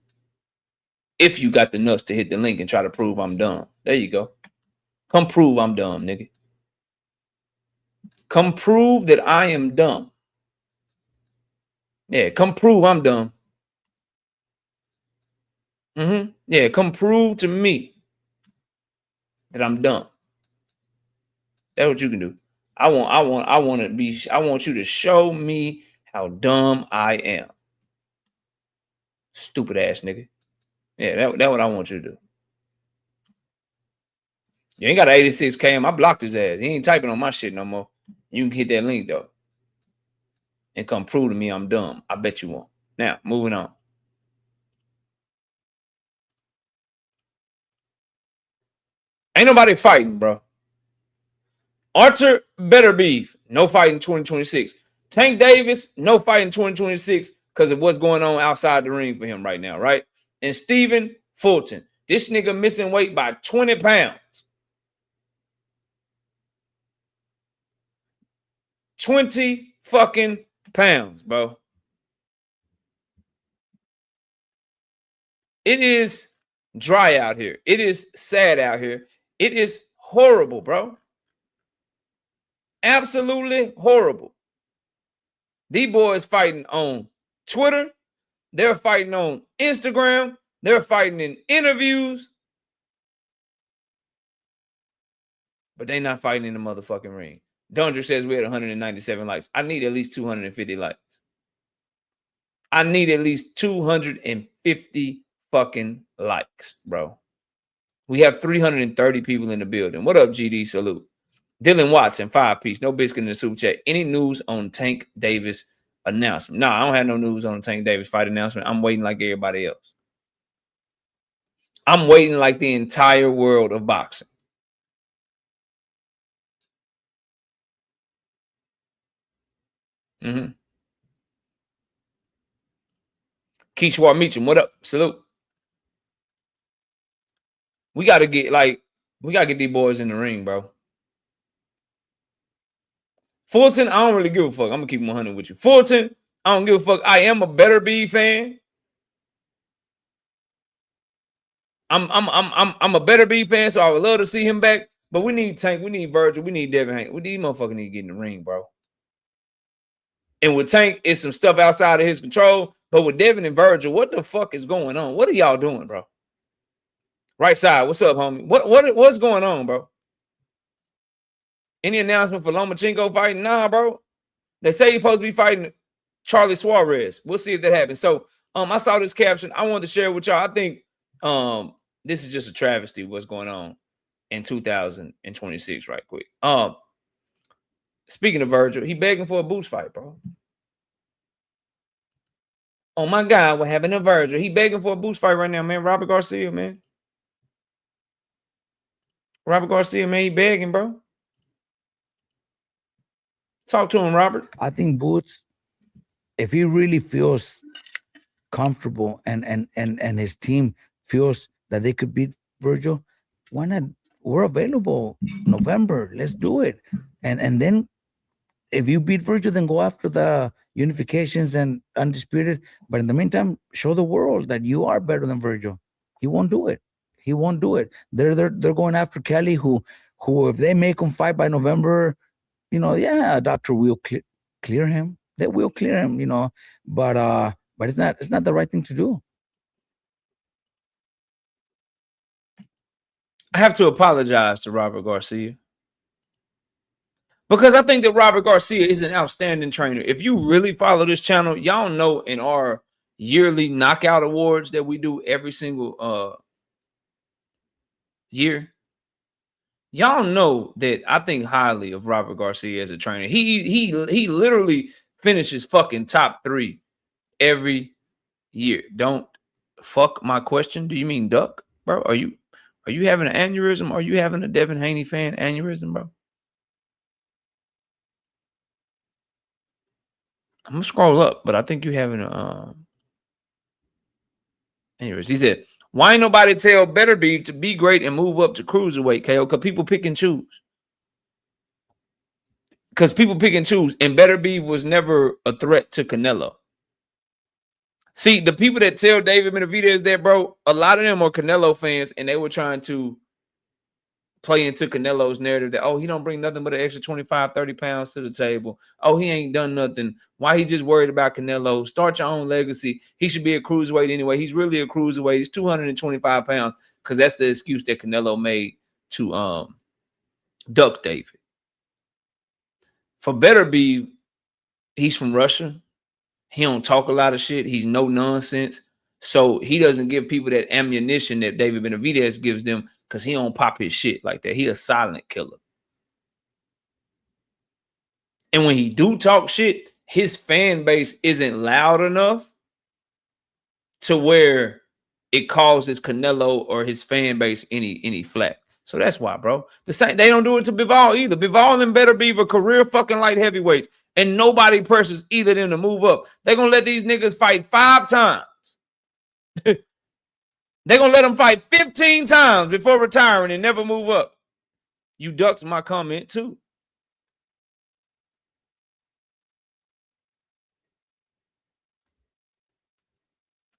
If you got the nuts to hit the link and try to prove I'm dumb. There you go. Come prove I'm dumb, nigga. Come prove that I am dumb. Yeah, come prove I'm dumb. Yeah, come prove to me that I'm dumb. That's what you can do. I want you to show me how dumb I am. Stupid ass nigga. Yeah, that's what I want you to do. You ain't got an 86K. I blocked his ass. He ain't typing on my shit no more. You can hit that link though. And come prove to me I'm dumb. I bet you won't. Now, moving on. Ain't nobody fighting, bro. Arthur Beterbiev, no fight in 2026. Tank Davis, no fight in 2026 because of what's going on outside the ring for him right now, right? And Stephen Fulton, this nigga missing weight by 20 pounds. 20 fucking pounds, bro. It is dry out here. It is sad out here. It is horrible, bro. Absolutely horrible. These boys fighting on Twitter. They're fighting on Instagram. They're fighting in interviews. But they're not fighting in the motherfucking ring. Dundra says we had 197 likes. I need at least 250 likes. I need at least 250 fucking likes, bro. We have 330 people in the building. What up, GD? Salute. Dylan Watson, 5-piece. No biscuit in the super chat. Any news on Tank Davis announcement? No, I don't have no news on the Tank Davis fight announcement. I'm waiting like everybody else. I'm waiting like the entire world of boxing. Mm-hmm. Keishwa Meacham, what up? Salute. We got to get these boys in the ring, bro. Fulton, I don't really give a fuck. I'm gonna keep 100 with you. Fulton, I don't give a fuck. I am a Better B fan. I'm a Better B fan, so I would love to see him back. But we need Tank, we need Virgil, we need Devin Hank. These motherfuckers need to get in the ring, bro. And with Tank, it's some stuff outside of his control. But with Devin and Virgil, what the fuck is going on? What are y'all doing, bro? Right side, what's up, homie? What's going on, bro? Any announcement for Lomachenko fighting? Nah, bro. They say he's supposed to be fighting Charlie Suarez. We'll see if that happens. So I saw this caption. I wanted to share with y'all. I think this is just a travesty what's going on in 2026 right quick. Speaking of Virgil, he begging for a boost fight, bro. Oh my God, what happened to Virgil? He begging for a boost fight right now, man. Robert Garcia, man. Robert Garcia, man, he begging, bro. Talk to him, Robert. I think Boots, if he really feels comfortable and his team feels that they could beat Virgil, why not? We're available November. Let's do it. And then if you beat Virgil, then go after the unifications and undisputed. But in the meantime, show the world that you are better than Virgil. He won't do it. He won't do it. They're going after Kelly, who if they make him fight by November, a doctor will clear him. They will clear him, but it's not the right thing to do. I have to apologize to Robert Garcia because I think that Robert Garcia is an outstanding trainer. If you really follow this channel, y'all know in our yearly knockout awards that we do every single year, y'all know that I think highly of Robert Garcia as a trainer. He literally finishes fucking top 3 every year. Don't fuck my question. Do you mean duck, bro? Are you having an aneurysm? Are you having a Devin Haney fan aneurysm, bro? I'm gonna scroll up, but I think you're having a aneurysm. He said, why ain't nobody tell Better Beef to be great and move up to cruiserweight, KO? Because people pick and choose. Because people pick and choose. And Better Beef was never a threat to Canelo. See, the people that tell David Benavidez that, bro, a lot of them are Canelo fans, and they were trying to play into Canelo's narrative that, oh, he don't bring nothing but an extra 25, 30 pounds to the table. Oh, he ain't done nothing. Why he just worried about Canelo? Start your own legacy. He should be a cruiserweight anyway. He's really a cruiserweight. He's 225 pounds because that's the excuse that Canelo made to duck David. For Better Be, he's from Russia. He don't talk a lot of shit. He's no nonsense. So he doesn't give people that ammunition that David Benavidez gives them because he don't pop his shit like that. He a silent killer. And when he do talk shit, his fan base isn't loud enough to where it causes Canelo or his fan base any flack. So that's why, bro. The same, they don't do it to Bivol either. Bivol and Better Be were career fucking light heavyweights, and nobody pressures either of them to move up. They're gonna let these niggas fight 5 times. They're gonna let them fight 15 times before retiring and never move up. You ducked my comment too.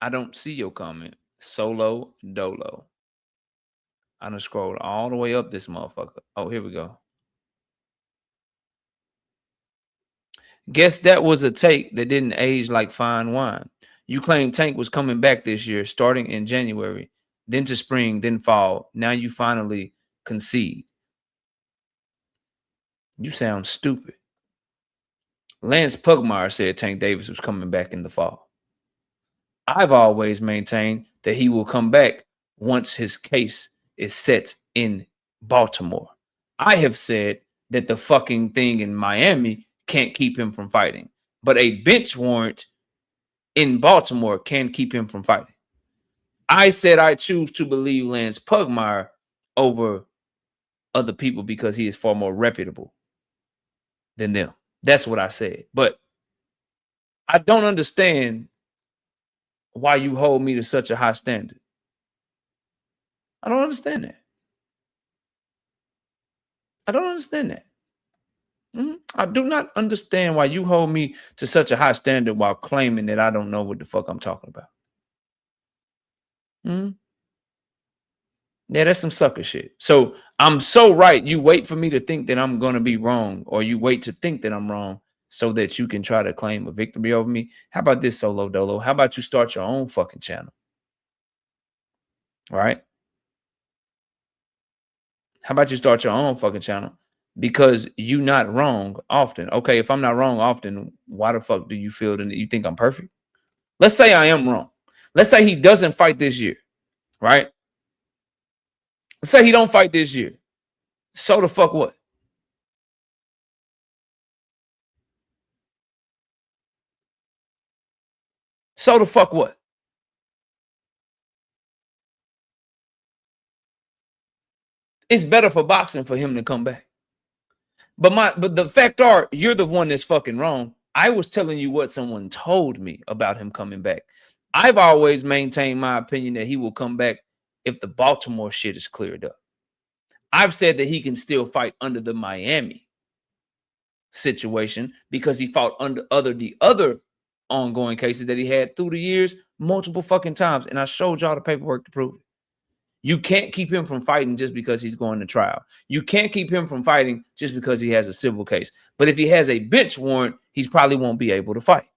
I don't see your comment. Solo Dolo. I done scrolled all the way up this motherfucker. Oh, here we go. Guess that was a take that didn't age like fine wine. You claimed Tank was coming back this year, starting in January, then to spring, then fall. Now you finally concede. You sound stupid. Lance Pugmire said Tank Davis was coming back in the fall. I've always maintained that he will come back once his case is set in Baltimore. I have said that the fucking thing in Miami can't keep him from fighting, but a bench warrant in Baltimore can keep him from fighting. I said I choose to believe Lance Pugmire over other people because he is far more reputable than them. That's what I said. But I don't understand why you hold me to such a high standard. I don't understand that. I don't understand that. I do not understand why you hold me to such a high standard while claiming that I don't know what the fuck I'm talking about. Yeah, that's some sucker shit. So I'm so right. You wait for me to think that I'm going to be wrong, or you wait to think that I'm wrong so that you can try to claim a victory over me. How about this, Solo Dolo? How about you start your own fucking channel? All right? How about you start your own fucking channel? Because you're not wrong often. Okay, if I'm not wrong often, why the fuck do you feel that you think I'm perfect? Let's say I am wrong. Let's say he doesn't fight this year, right? Let's say he don't fight this year. So the fuck what? So the fuck what? It's better for boxing for him to come back. But the fact are, you're the one that's fucking wrong. I was telling you what someone told me about him coming back. I've always maintained my opinion that he will come back if the Baltimore shit is cleared up. I've said that he can still fight under the Miami situation because he fought under the other ongoing cases that he had through the years multiple fucking times. And I showed y'all the paperwork to prove it. You can't keep him from fighting just because he's going to trial. You can't keep him from fighting just because he has a civil case. But if he has a bench warrant, he probably won't be able to fight.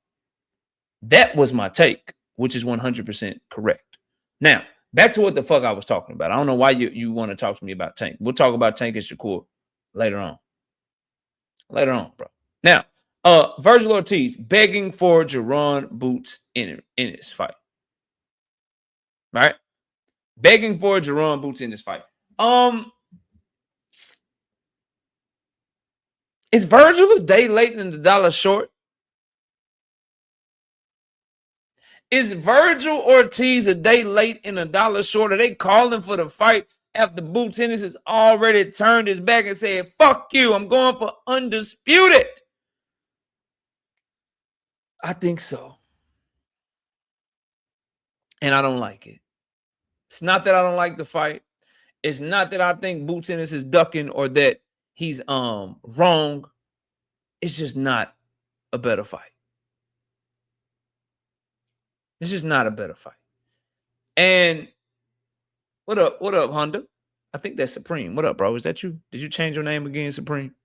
That was my take, which is 100% correct. Now, back to what the fuck I was talking about. I don't know why you want to talk to me about Tank. We'll talk about Tank and Shakur later on. Later on, bro. Now, Virgil Ortiz begging for Jerron boots in his fight. Right? Begging for Jerron boots in this fight. Is Virgil a day late and the dollar short? Is Virgil Ortiz a day late and a dollar short? Are they calling for the fight after Boots Ennis has already turned his back and said, fuck you, I'm going for undisputed? I think so. And I don't like it. It's not that I don't like the fight. It's not that I think Boots Ennis is ducking or that he's wrong. It's just not a better fight. It's just not a better fight. And what up, Honda? I think that's Supreme. What up, bro? Is that you? Did you change your name again, Supreme?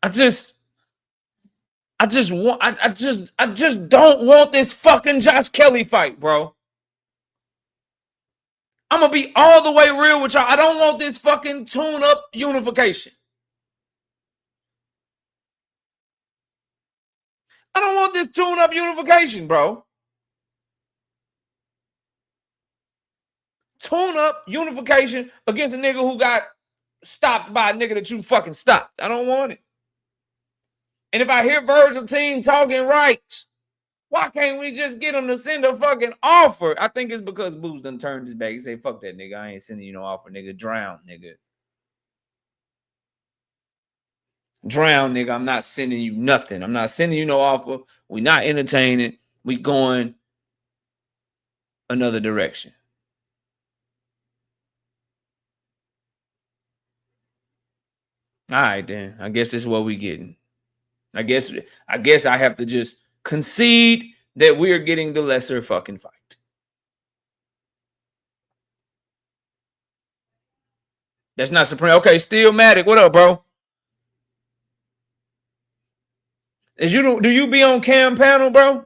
I just don't want this fucking Josh Kelly fight, bro. I'm gonna be all the way real with y'all. I don't want this fucking tune-up unification. I don't want this tune-up unification, bro. Tune-up unification against a nigga who got stopped by a nigga that you fucking stopped. I don't want it. And if I hear Virgil team talking right, why can't we just get him to send a fucking offer? I think it's because Boots done turned his back. He say, fuck that nigga. I ain't sending you no offer, nigga. Drown, nigga. Drown, nigga. I'm not sending you nothing. I'm not sending you no offer. We not entertaining. We going another direction. All right, then. I guess this is what we getting. I guess I have to just concede that we are getting the lesser fucking fight. That's not Supreme. Okay, Steelmatic. What up, bro? Do you be on Cam panel, bro?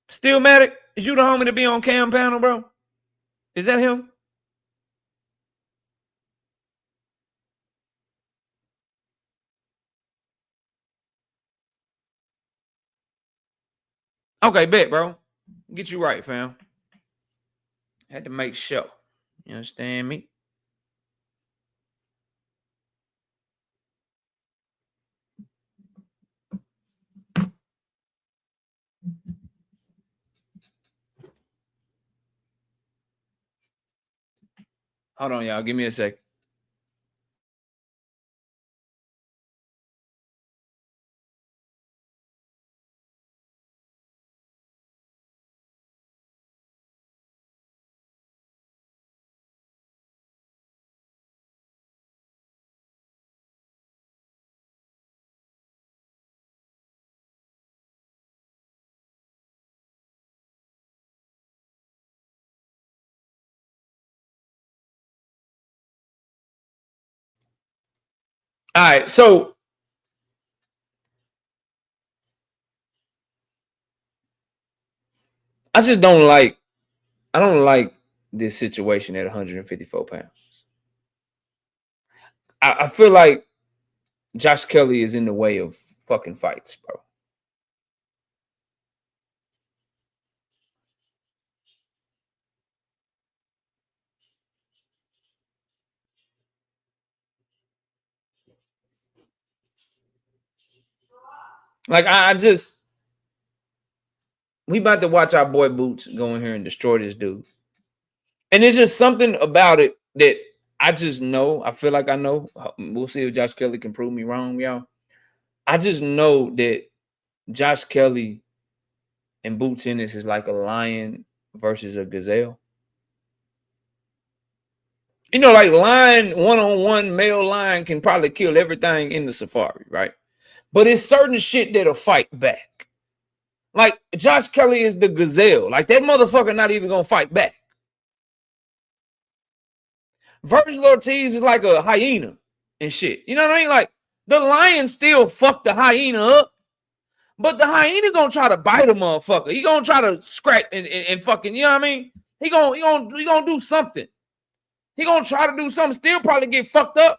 Steelmatic, is you the homie to be on Cam panel, bro? Is that him? Okay, bet, bro. Get you right, fam. Had to make sure. You understand me? Hold on, y'all. Give me a second. All right, so I don't like this situation at 154 pounds. I feel like Josh Kelly is in the way of fucking fights, bro. Like I just we about to watch our boy Boots go in here and destroy this dude. And there's just something about it that I just know. I feel like I know. We'll see if Josh Kelly can prove me wrong, y'all. I just know that Josh Kelly and Boots Ennis is like a lion versus a gazelle. You know, like lion, one-on-one male lion can probably kill everything in the safari, right? But it's certain shit that'll fight back. Like Josh Kelly is the gazelle. Like that motherfucker not even gonna fight back. Virgil Ortiz is like a hyena and shit. You know what I mean? Like the lion still fuck the hyena up, but the hyena gonna try to bite a motherfucker. He gonna try to scratch and fucking, you know what I mean? He gonna do something. He gonna try to do something, still probably get fucked up.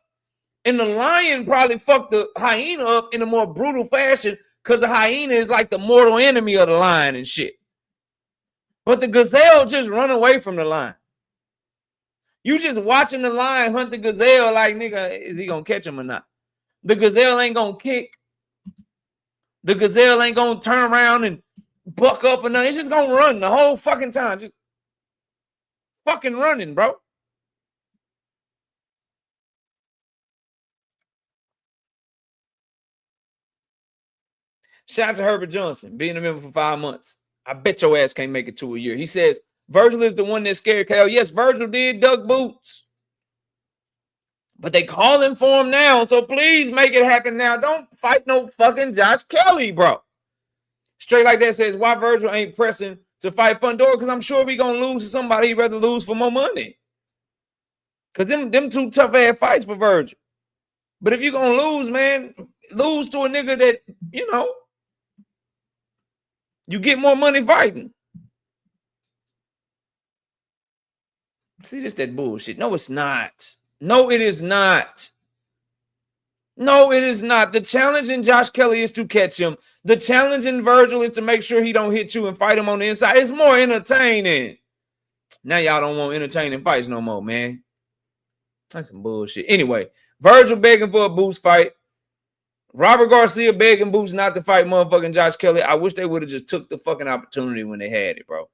And the lion probably fucked the hyena up in a more brutal fashion because the hyena is like the mortal enemy of the lion and shit. But the gazelle just run away from the lion. You just watching the lion hunt the gazelle like, nigga, is he gonna catch him or not? The gazelle ain't gonna kick. The gazelle ain't gonna turn around and buck up or nothing. It's just gonna run the whole fucking time. Just fucking running, bro. Shout out to Herbert Johnson, being a member for 5 months. I bet your ass can't make it to a year. He says, Virgil is the one that scared KO. Yes, Virgil did duck boots. But they calling for him now, so please make it happen now. Don't fight no fucking Josh Kelly, bro. Straight like that says, why Virgil ain't pressing to fight Fundora? Because I'm sure we going to lose to somebody he'd rather lose for more money. Because them two tough-ass fights for Virgil. But if you're going to lose, man, lose to a nigga that, you know, you get more money fighting. See, this that bullshit. No, it's not. No, it is not. No, it is not. The challenge in Josh Kelly is to catch him. The challenge in Virgil is to make sure he don't hit you and fight him on the inside. It's more entertaining. Now y'all don't want entertaining fights no more, man. That's some bullshit. Anyway, Virgil begging for a Boots fight. Robert Garcia begging Boots not to fight motherfucking Josh Kelly. I wish they would have just took the fucking opportunity when they had it, bro.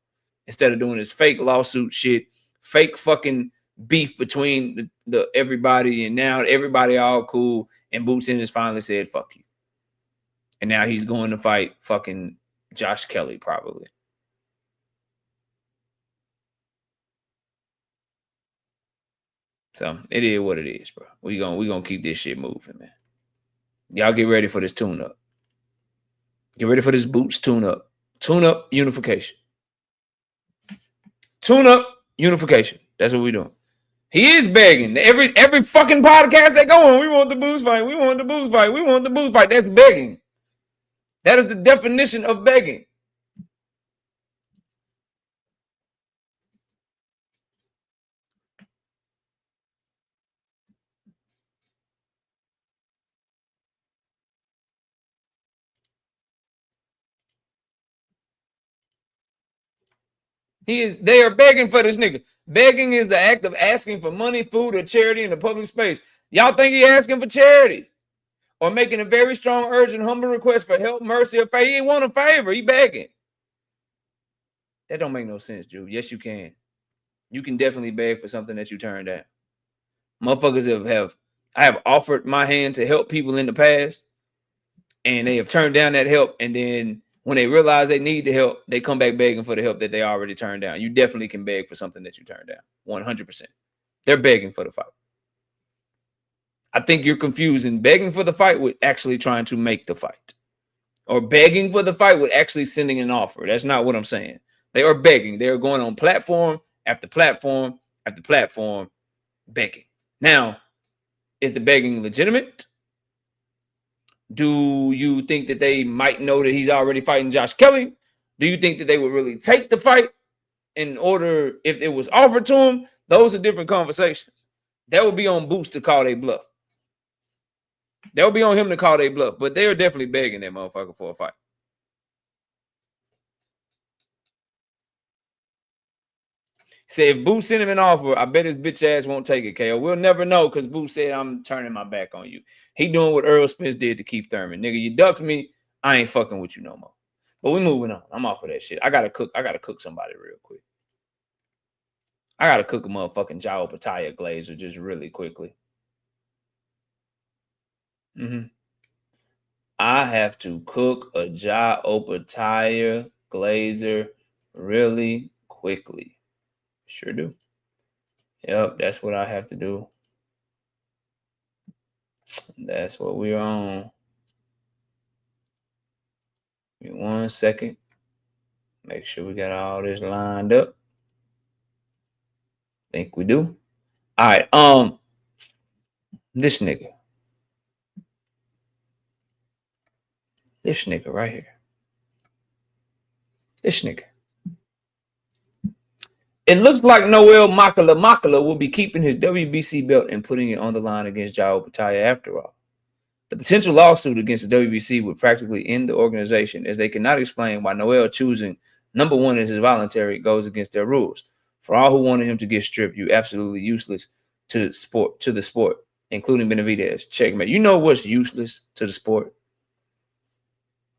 Instead of doing this fake lawsuit shit, fake fucking beef between the everybody, and now everybody all cool, and Boots Ennis finally said, fuck you. And now he's going to fight fucking Josh Kelly, probably. So it is what it is, bro. We gonna keep this shit moving, man. Y'all get ready for this tune-up. Get ready for this Boots tune-up. Tune-up unification. Tune-up unification. That's what we're doing. He is begging. Every fucking podcast they go on, we want the Boots fight. We want the Boots fight. We want the Boots fight. That's begging. That is the definition of begging. They are begging for this nigga. Begging is the act of asking for money, food, or charity in the public space. Y'all think he asking for charity or making a very strong, urgent, humble request for help, mercy, or favor? He ain't want a favor. He begging. That don't make no sense, Drew. Yes, you can. You can definitely beg for something that you turned down. Motherfuckers I have offered my hand to help people in the past, and they have turned down that help, and then when they realize they need the help, they come back begging for the help that they already turned down. You definitely can beg for something that you turned down. 100%. They're begging for the fight. I think you're confusing begging for the fight with actually trying to make the fight. Or begging for the fight with actually sending an offer. That's not what I'm saying. They are begging. They are going on platform after platform after platform begging. Now, is the begging legitimate? Do you think that they might know that he's already fighting Josh Kelly? Do you think that they would really take the fight in order if it was offered to him? Those are different conversations. That would be on Boots to call their bluff. That would be on him to call their bluff. But they are definitely begging that motherfucker for a fight. Say if Boots sent him an offer, I bet his bitch ass won't take it, KO. We'll never know because Boots said, I'm turning my back on you. He doing what Earl Spence did to Keith Thurman. Nigga, you ducked me. I ain't fucking with you no more. But we moving on. I'm off of that shit. I gotta cook somebody real quick. I gotta cook a motherfucking Jao Pataya glazer just really quickly. I have to cook a Jao Pataya glazer really quickly. Sure do. Yep, that's what I have to do. That's what we're on. Give me 1 second. Make sure we got all this lined up. Think we do. All right. This nigga. This nigga right here. This nigga. It looks like Noel Makala will be keeping his WBC belt and putting it on the line against Jao Pataya after all. The potential lawsuit against the WBC would practically end the organization as they cannot explain why Noel choosing number one as his voluntary goes against their rules. For all who wanted him to get stripped, you absolutely useless to the sport, including Benavidez. Checkmate. You know what's useless to the sport?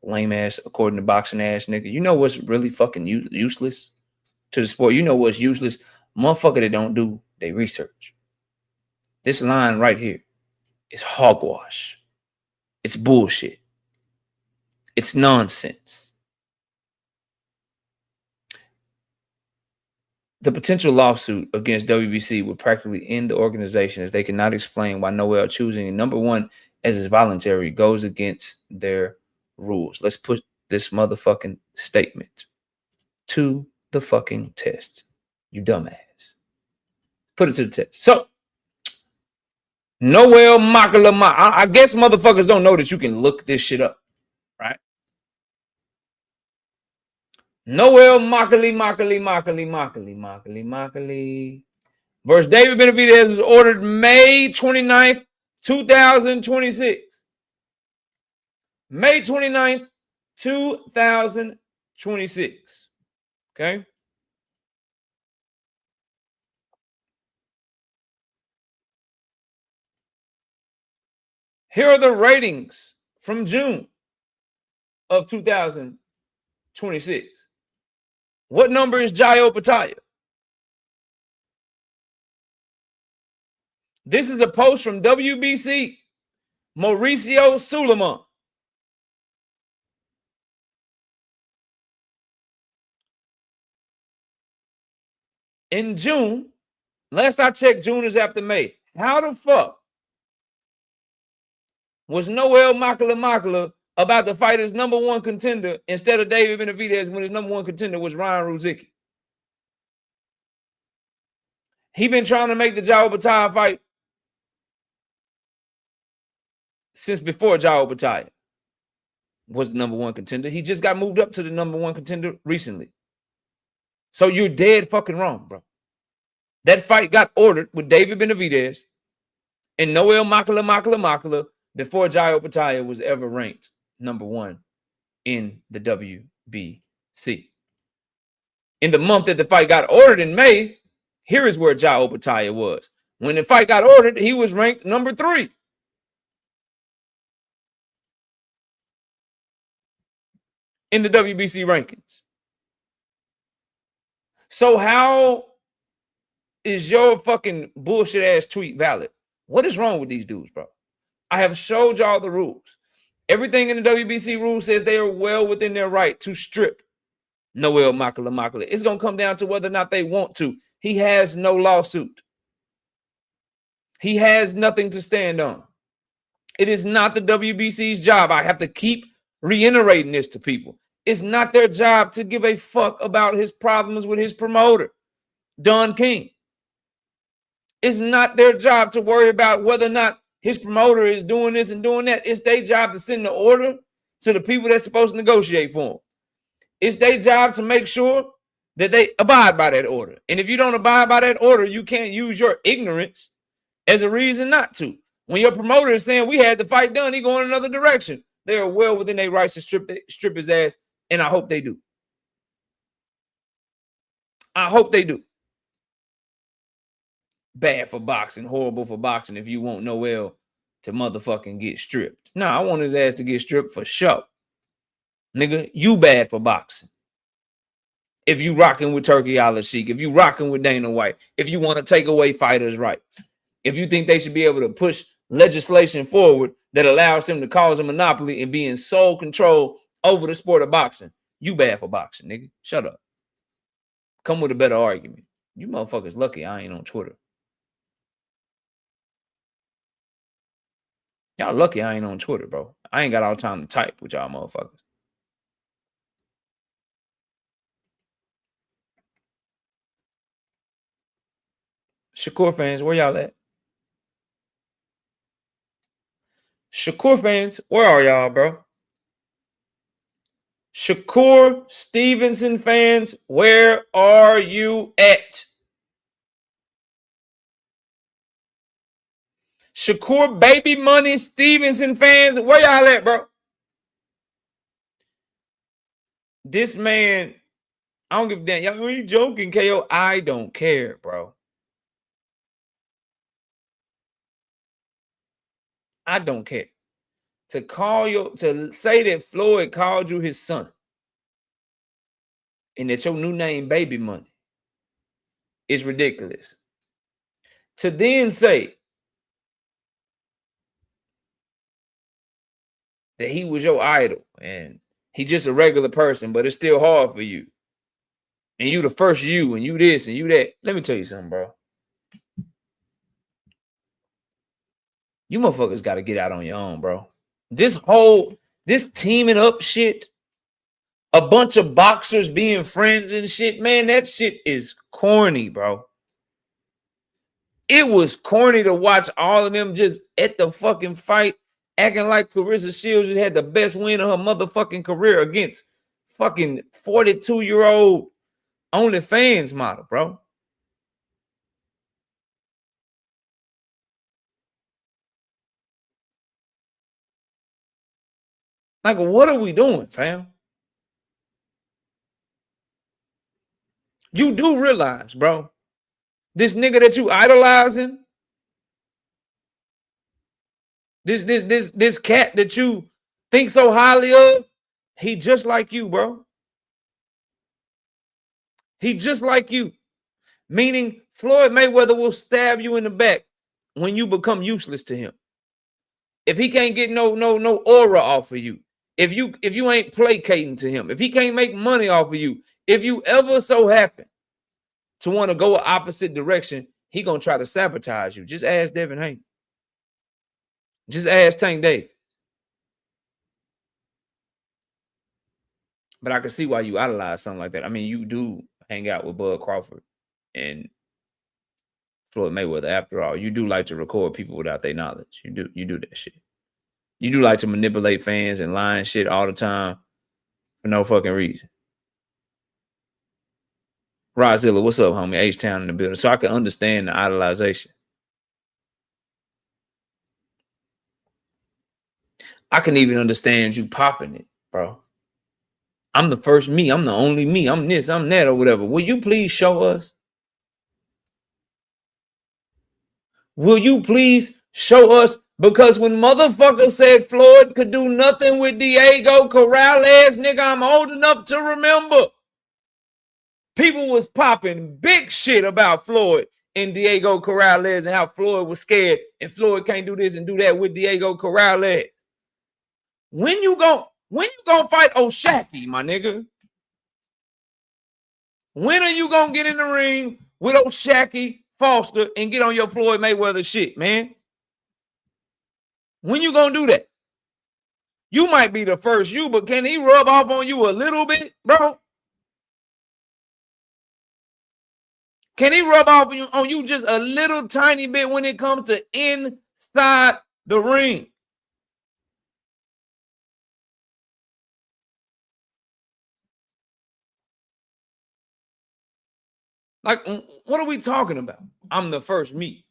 Lame ass, according to boxing ass nigga. You know what's really fucking useless to the sport? You know what's useless? Motherfucker that don't do their research. This line right here is hogwash. It's bullshit. It's nonsense. The potential lawsuit against WBC would practically end the organization as they cannot explain why Noel choosing number one as his voluntary goes against their rules. Let's put this motherfucking statement to the fucking test. You dumbass. Put it to the test. So, Noel Makala. I guess motherfuckers don't know that you can look this shit up, right? Noel Makala versus David Benavidez was ordered May 29th, 2026. May 29th, 2026. Okay. Here are the ratings from June of 2026. What number is Jao Pataya? This is a post from WBC. Mauricio Suleiman. In June, last I checked, June is after May. How the fuck was Noel Makala about to fight his number one contender instead of David Benavidez when his number one contender was Ryan Ruzicki? He been trying to make the Jao Pataya fight since before Jao Pataya was the number one contender. He just got moved up to the number one contender recently. So you're dead fucking wrong, bro. That fight got ordered with David Benavidez and Noel Makala before Jao Pataya was ever ranked number one in the WBC. In the month that the fight got ordered in May, here is where Ja Opataya was. When the fight got ordered, he was ranked number 3. In the WBC rankings. So how is your fucking bullshit ass tweet valid? What is wrong with these dudes, bro? I have showed y'all the rules. Everything in the WBC rule says they are well within their right to strip Noel Makala. It's going to come down to whether or not they want to. He has no lawsuit. He has nothing to stand on. It is not the WBC's job. I have to keep reiterating this to people. It's not their job to give a fuck about his problems with his promoter, Don King. It's not their job to worry about whether or not his promoter is doing this and doing that. It's their job to send the order to the people that's supposed to negotiate for them. It's their job to make sure that they abide by that order. And if you don't abide by that order, you can't use your ignorance as a reason not to. When your promoter is saying we had the fight done, he going another direction. They are well within their rights to strip his ass, and I hope they do. I hope they do. Bad for boxing, horrible for boxing if you want Noel to motherfucking get stripped. Nah, I want his ass to get stripped for sure. Nigga, you bad for boxing. If you rocking with Turkey Al-Sheikh, if you rocking with Dana White, if you want to take away fighters' rights, if you think they should be able to push legislation forward that allows them to cause a monopoly and be in sole control over the sport of boxing, you bad for boxing, nigga. Shut up. Come with a better argument. You motherfuckers lucky I ain't on Twitter. Y'all lucky I ain't on Twitter, bro. I ain't got all the time to type with y'all motherfuckers. Shakur fans, where y'all at? Shakur fans, where are y'all, bro? Shakur Stevenson fans, where are you at? Shakur baby money Stevenson fans, where y'all at, bro? This man, I don't give a damn. Y'all ain't joking, KO. I don't care, bro. I don't care. To say that Floyd called you his son and that your new name baby money is ridiculous. To then say that he was your idol and he's just a regular person, but it's still hard for you. And you the first you, and you this, and you that. Let me tell you something, bro. You motherfuckers got to get out on your own, bro. This teaming up shit, a bunch of boxers being friends and shit, man, that shit is corny, bro. It was corny to watch all of them just at the fucking fight acting like Clarissa Shields just had the best win of her motherfucking career against fucking 42-year-old OnlyFans model, bro. Like, what are we doing, fam? You do realize, bro, this nigga that you idolizing, this cat that you think so highly of, he just like you, bro. He just like you. Meaning Floyd Mayweather will stab you in the back when you become useless to him. If he can't get no aura off of you, if you ain't placating to him, if he can't make money off of you, if you ever so happen to want to go an opposite direction, he gonna try to sabotage you. Just ask Devin Haney. Just ask Tank Davis. But I can see why you idolize something like that. I mean, you do hang out with Bud Crawford and Floyd Mayweather. After all, you do like to record people without their knowledge. You do that shit. You do like to manipulate fans and lie and shit all the time for no fucking reason. Rodzilla, what's up, homie? H-Town in the building. So I can understand the idolization. I can even understand you popping it, bro. I'm the first me. I'm the only me. I'm this, I'm that, or whatever. Will you please show us? Will you please show us? Because when motherfucker said Floyd could do nothing with Diego Corrales, nigga, I'm old enough to remember. People was popping big shit about Floyd and Diego Corrales and how Floyd was scared and Floyd can't do this and do that with Diego Corrales. When you gonna fight O'Shaquie, my nigga? When are you gonna get in the ring with O'Shaquie Foster and get on your Floyd Mayweather shit, man? When you gonna do that? You might be the first you, but can he rub off on you a little bit, bro? Can he rub off on you just a little tiny bit when it comes to inside the ring? Like, what are we talking about? I'm the first me.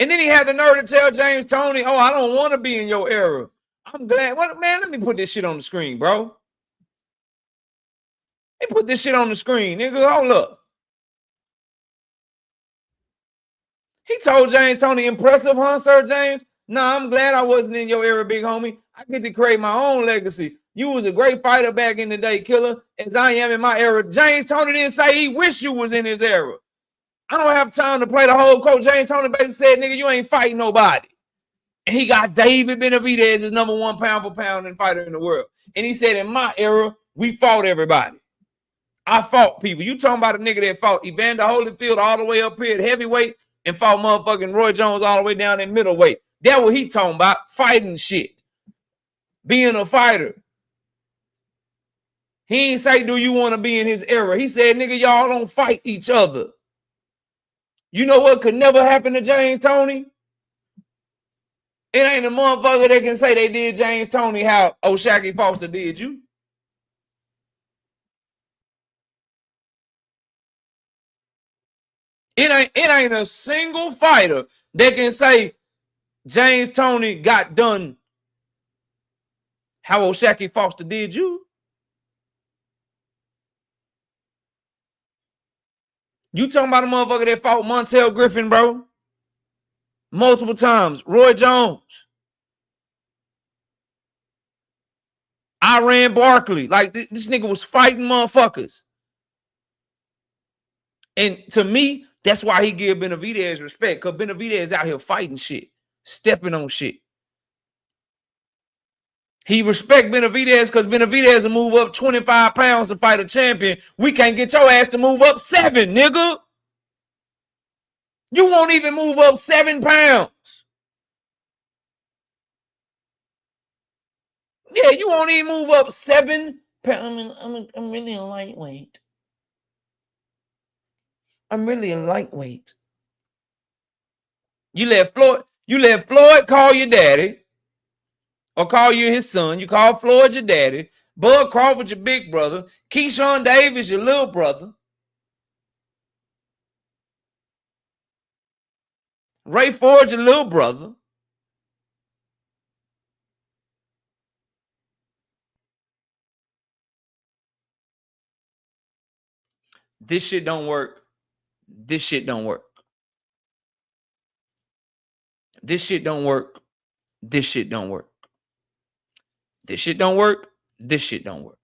And then he had the nerve to tell James Toney, oh, I don't want to be in your era. I'm glad. What, man, let me put this shit on the screen, bro. Let me put this shit on the screen, nigga. Hold up. He told James Toney, impressive, huh, Sir James? Nah, I'm glad I wasn't in your era, big homie. I get to create my own legacy. You was a great fighter back in the day, killer, as I am in my era. James Toney didn't say he wished you was in his era. I don't have time to play the whole coach. James Toney basically said, nigga, you ain't fighting nobody. And he got David Benavidez as number one pound for pound and fighter in the world. And he said, in my era, we fought everybody. I fought people. You talking about a nigga that fought Evander Holyfield all the way up here at heavyweight and fought motherfucking Roy Jones all the way down in middleweight. That's what he talking about, fighting shit. Being a fighter. He ain't say, do you want to be in his era? He said, nigga, y'all don't fight each other. You know what could never happen to James Toney? It ain't a motherfucker that can say they did James Toney how O'Shaquie Foster did you. It ain't a single fighter that can say James Toney got done how O'Shaquie Foster did you. You talking about a motherfucker that fought Montel Griffin, bro? Multiple times. Roy Jones. Iran Barkley. Like, this nigga was fighting motherfuckers. And to me, that's why he give Benavidez respect. Because Benavidez out here fighting shit. Stepping on shit. He respect Benavidez because Benavidez will move up 25 pounds to fight a champion. We can't get your ass to move up 7, nigga. You won't even move up 7 pounds. Yeah, you won't even move up 7 pounds. I'm really a lightweight. I'm really a lightweight. You let Floyd call your daddy. Or call you his son. You call Floyd your daddy. Bud Crawford your big brother. Keyshawn Davis your little brother. Ray Ford your little brother. This shit don't work. This shit don't work. This shit don't work. This shit don't work. This shit don't work. This shit don't work.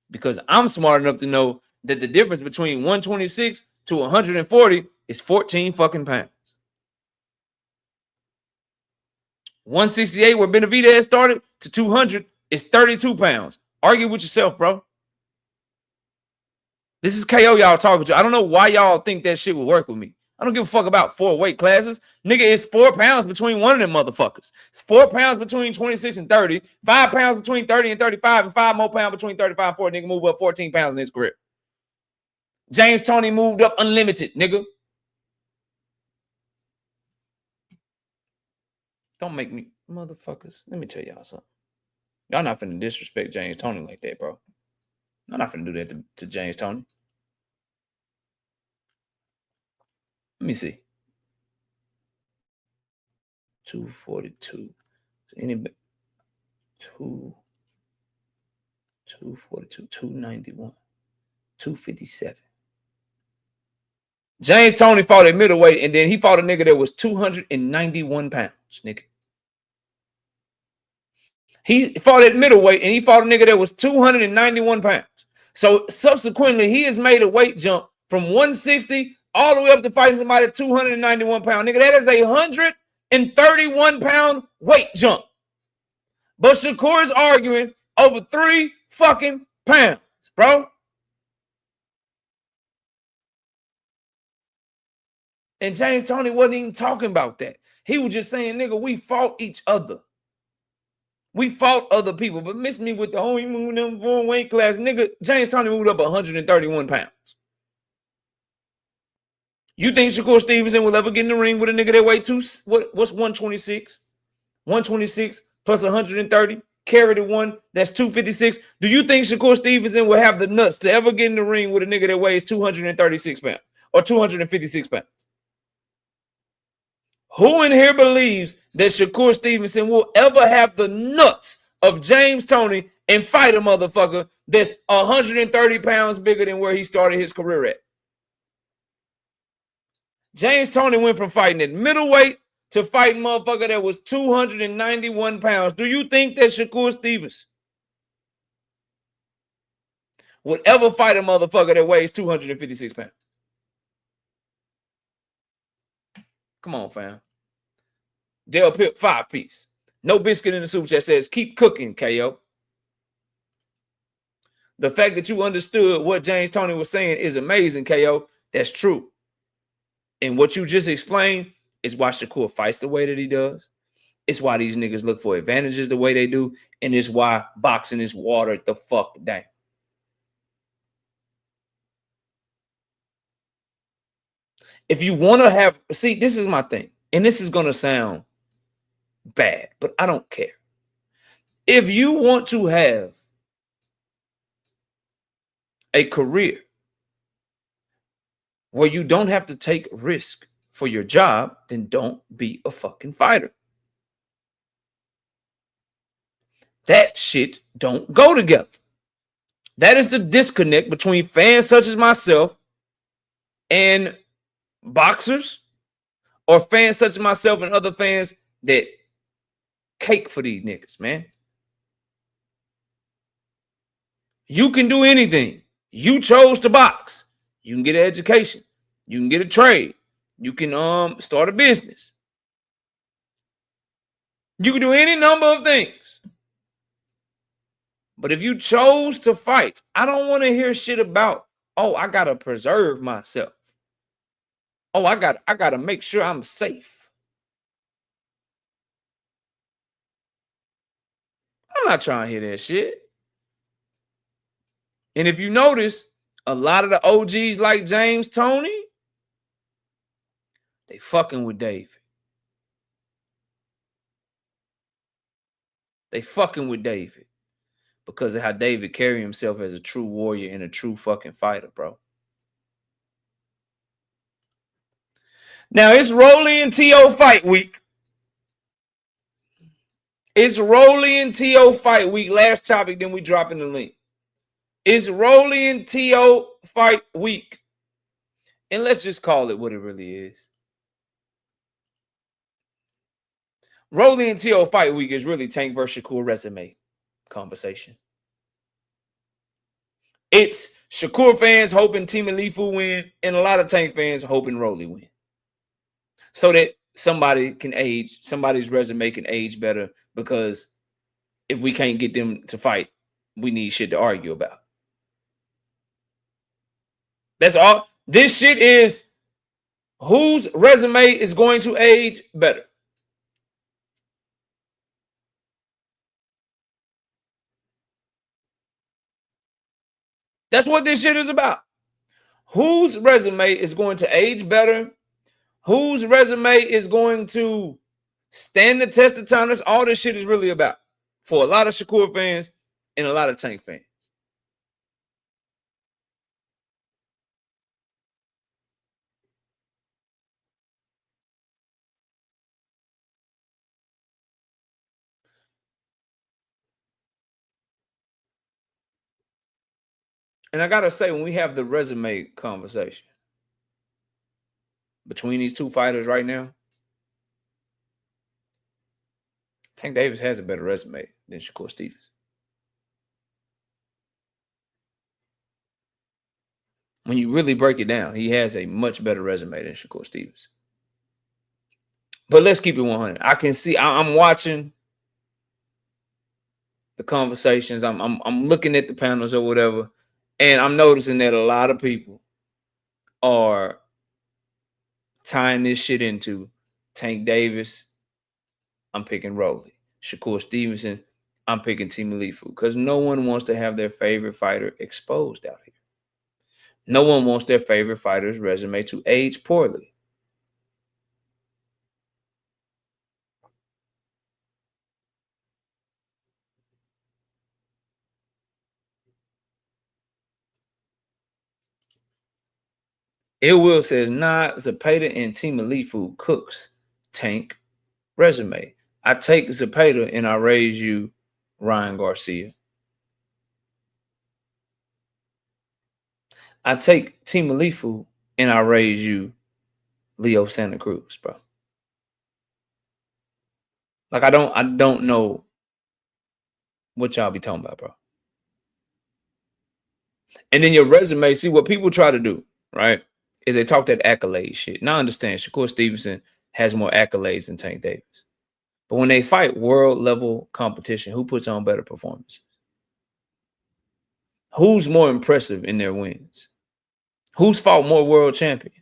Because I'm smart enough to know that the difference between 126 to 140 is 14 fucking pounds. 168 where Benavidez started to 200 is 32 pounds. Argue with yourself, bro. This is KO y'all talking to. I don't know why y'all think that shit will work with me. I don't give a fuck about 4 weight classes. Nigga, it's 4 pounds between one of them motherfuckers. It's 4 pounds between 26 and 30, 5 pounds between 30 and 35, and 5 more pounds between 35 and 40. Nigga move up 14 pounds in his career. James Toney moved up unlimited, nigga. Don't make me, motherfuckers. Let me tell y'all something. Y'all not finna disrespect James Toney like that, bro. I'm not finna do that to James Toney. Let me see. 242. Anybody? 2. 242, 291, 257. James Toney fought at middleweight, and then he fought a nigga that was 291 pounds, nigga. He fought at middleweight, and he fought a nigga that was 291 pounds. So subsequently, he has made a weight jump from 160 all the way up to fighting somebody at 291 pounds. Nigga, that is a 131-pound weight jump. But Shakur is arguing over 3 fucking pounds, bro. And James Toney wasn't even talking about that. He was just saying, nigga, we fought each other. We fought other people, but miss me with the only moving them one weight class. Nigga, James Toney moved up 131 pounds. You think Shakur Stevenson will ever get in the ring with a nigga that weigh what's 126? 126 plus 130, carry the one, that's 256. Do you think Shakur Stevenson will have the nuts to ever get in the ring with a nigga that weighs 236 pounds or 256 pounds? Who in here believes that Shakur Stevenson will ever have the nuts of James Toney and fight a motherfucker that's 130 pounds bigger than where he started his career at? James Toney went from fighting at middleweight to fighting motherfucker that was 291 pounds. Do you think that Shakur Stevenson would ever fight a motherfucker that weighs 256 pounds? Come on, fam. Dale Pip, 5-piece. No biscuit in the super chat says, keep cooking, KO. The fact that you understood what James Toney was saying is amazing, KO. That's true. And what you just explained is why Shakur fights the way that he does. It's why these niggas look for advantages the way they do. And it's why boxing is watered the fuck down. If you want to have, see, this is my thing. And this is going to sound bad, but I don't care. If you want to have a career where you don't have to take risk for your job, then don't be a fucking fighter. That shit don't go together. That is the disconnect between fans such as myself and boxers, or fans such as myself and other fans that cake for these niggas, man. You can do anything. You chose to box. You can get an education. You can get a trade. You can start a business. You can do any number of things. But if you chose to fight, I don't want to hear shit about, oh, I gotta preserve myself. Oh, I gotta make sure I'm safe. I'm not trying to hear that shit. And if you notice, a lot of the OGs like James Toney, they fucking with David. They fucking with David because of how David carried himself as a true warrior and a true fucking fighter, bro. Now, it's Rolly and T.O. fight week. It's Rolly and T.O. fight week. Last topic, then we drop in the link. It's Rolly and T.O. fight week. And let's just call it what it really is. Rolly and T.O. fight week is really Tank versus Shakur resume conversation. It's Shakur fans hoping Team Alifu win, and a lot of Tank fans hoping Rolly win. So that somebody can age, somebody's resume can age better, because if we can't get them to fight, we need shit to argue about. That's all. This shit is whose resume is going to age better. That's what this shit is about. Whose resume is going to age better? Whose resume is going to stand the test of time? That's all this shit is really about for a lot of Shakur fans and a lot of Tank fans. And I gotta say, when we have the resume conversation between these two fighters right now, Tank Davis has a better resume than Shakur Stevenson. When you really break it down, he has a much better resume than Shakur Stevenson. But let's keep it 100. I can see, I'm watching the conversations. I'm looking at the panels or whatever, and I'm noticing that a lot of people are tying this shit into Tank Davis. I'm picking Rolly. Shakur Stevenson, I'm picking Team Alifu, because no one wants to have their favorite fighter exposed out here. No one wants their favorite fighter's resume to age poorly. Ill Will says, nah, Zepeda and Team Alifu cooks Tank resume. I take Zepeda and I raise you Ryan Garcia. I take Team Alifu and I raise you Leo Santa Cruz, bro. Like I don't know what y'all be talking about, bro. And then your resume, see what people try to do, right? Is they talk that accolade shit. Now I understand Shakur Stevenson has more accolades than Tank Davis. But when they fight world level competition, who puts on better performances? Who's more impressive in their wins? Who's fought more world champions?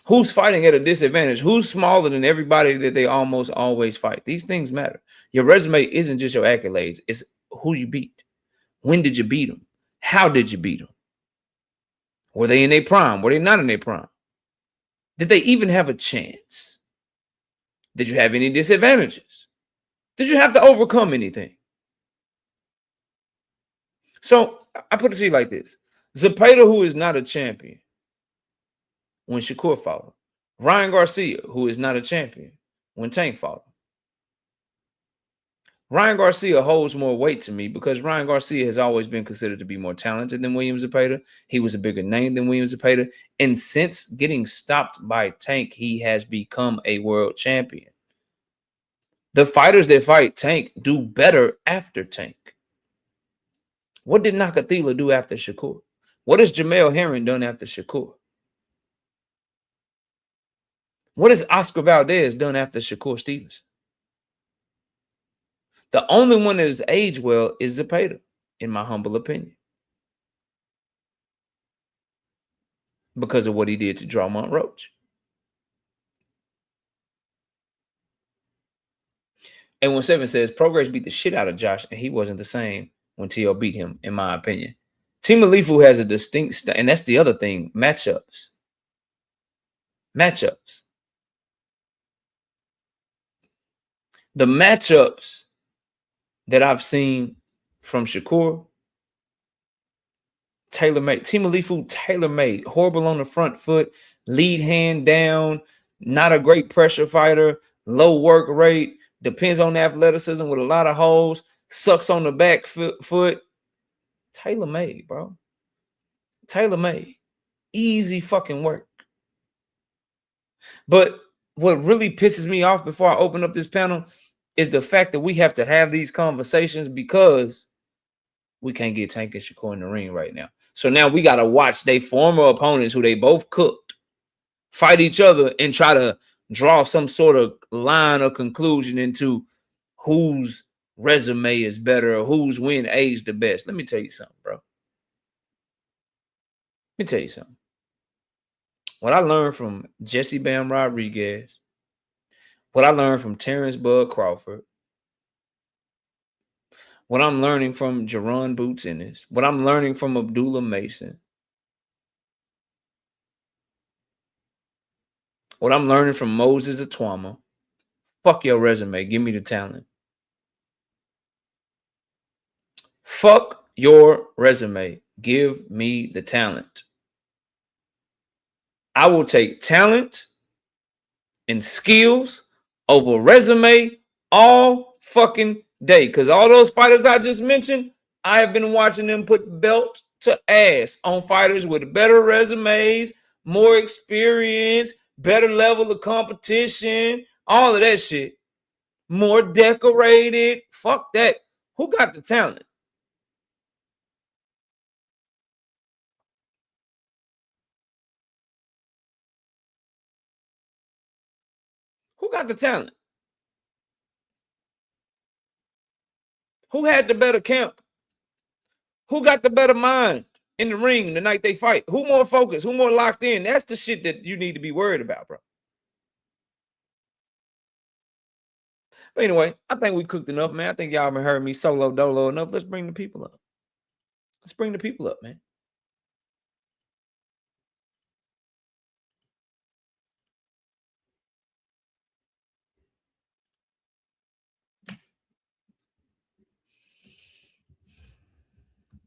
Who's fighting at a disadvantage? Who's smaller than everybody that they almost always fight? These things matter. Your resume isn't just your accolades. It's who you beat. When did you beat them? How did you beat them? Were they in their prime? Were they not in their prime? Did they even have a chance? Did you have any disadvantages? Did you have to overcome anything? So I put it to you like this. Zepeda, who is not a champion when Shakur fought him. Ryan Garcia, who is not a champion when Tank fought him. Ryan Garcia holds more weight to me because Ryan Garcia has always been considered to be more talented than William Zepeda. He was a bigger name than William Zepeda. And since getting stopped by Tank, he has become a world champion. The fighters that fight Tank do better after Tank. What did Nakathila do after Shakur? What has Jamel Herring done after Shakur? What has Oscar Valdez done after Shakur Stevenson? The only one that has aged well is Zepeda, in my humble opinion, because of what he did to Drawmont Roach. And when Seven says Progress beat the shit out of Josh, and he wasn't the same when TL beat him, in my opinion. Team Alifu has a distinct, and that's the other thing, matchups. Matchups. The matchups that I've seen from Shakur, tailor-made. Team Alifu, tailor-made. Horrible on the front foot, lead hand down, not a great pressure fighter, low work rate, depends on athleticism with a lot of holes, sucks on the back foot. Tailor-made, bro. Tailor-made. Easy fucking work. But what really pisses me off before I open up this panel is the fact that we have to have these conversations because we can't get Tank and Shakur in the ring right now. So now we got to watch their former opponents who they both cooked fight each other and try to draw some sort of line or conclusion into whose resume is better or whose win aged the best. Let me tell you something, bro. Let me tell you something. What I learned from Jesse Bam Rodriguez, what I learned from Terrence Bud Crawford, what I'm learning from Jerron Boots Ennis, what I'm learning from Abdullah Mason, what I'm learning from Moses Atwama, fuck your resume, give me the talent. Fuck your resume, give me the talent. I will take talent and skills over resume all fucking day. Because all those fighters I just mentioned, I have been watching them put belt to ass on fighters with better resumes, more experience, better level of competition, all of that shit. More decorated. Fuck that. Who got the talent? Who got the talent? Who had the better camp? Who got the better mind in the ring the night they fight? Who more focused? Who more locked in? That's the shit that you need to be worried about, bro. But anyway, I think we cooked enough, man. I think y'all been heard me solo dolo enough. Let's bring the people up. Let's bring the people up, man.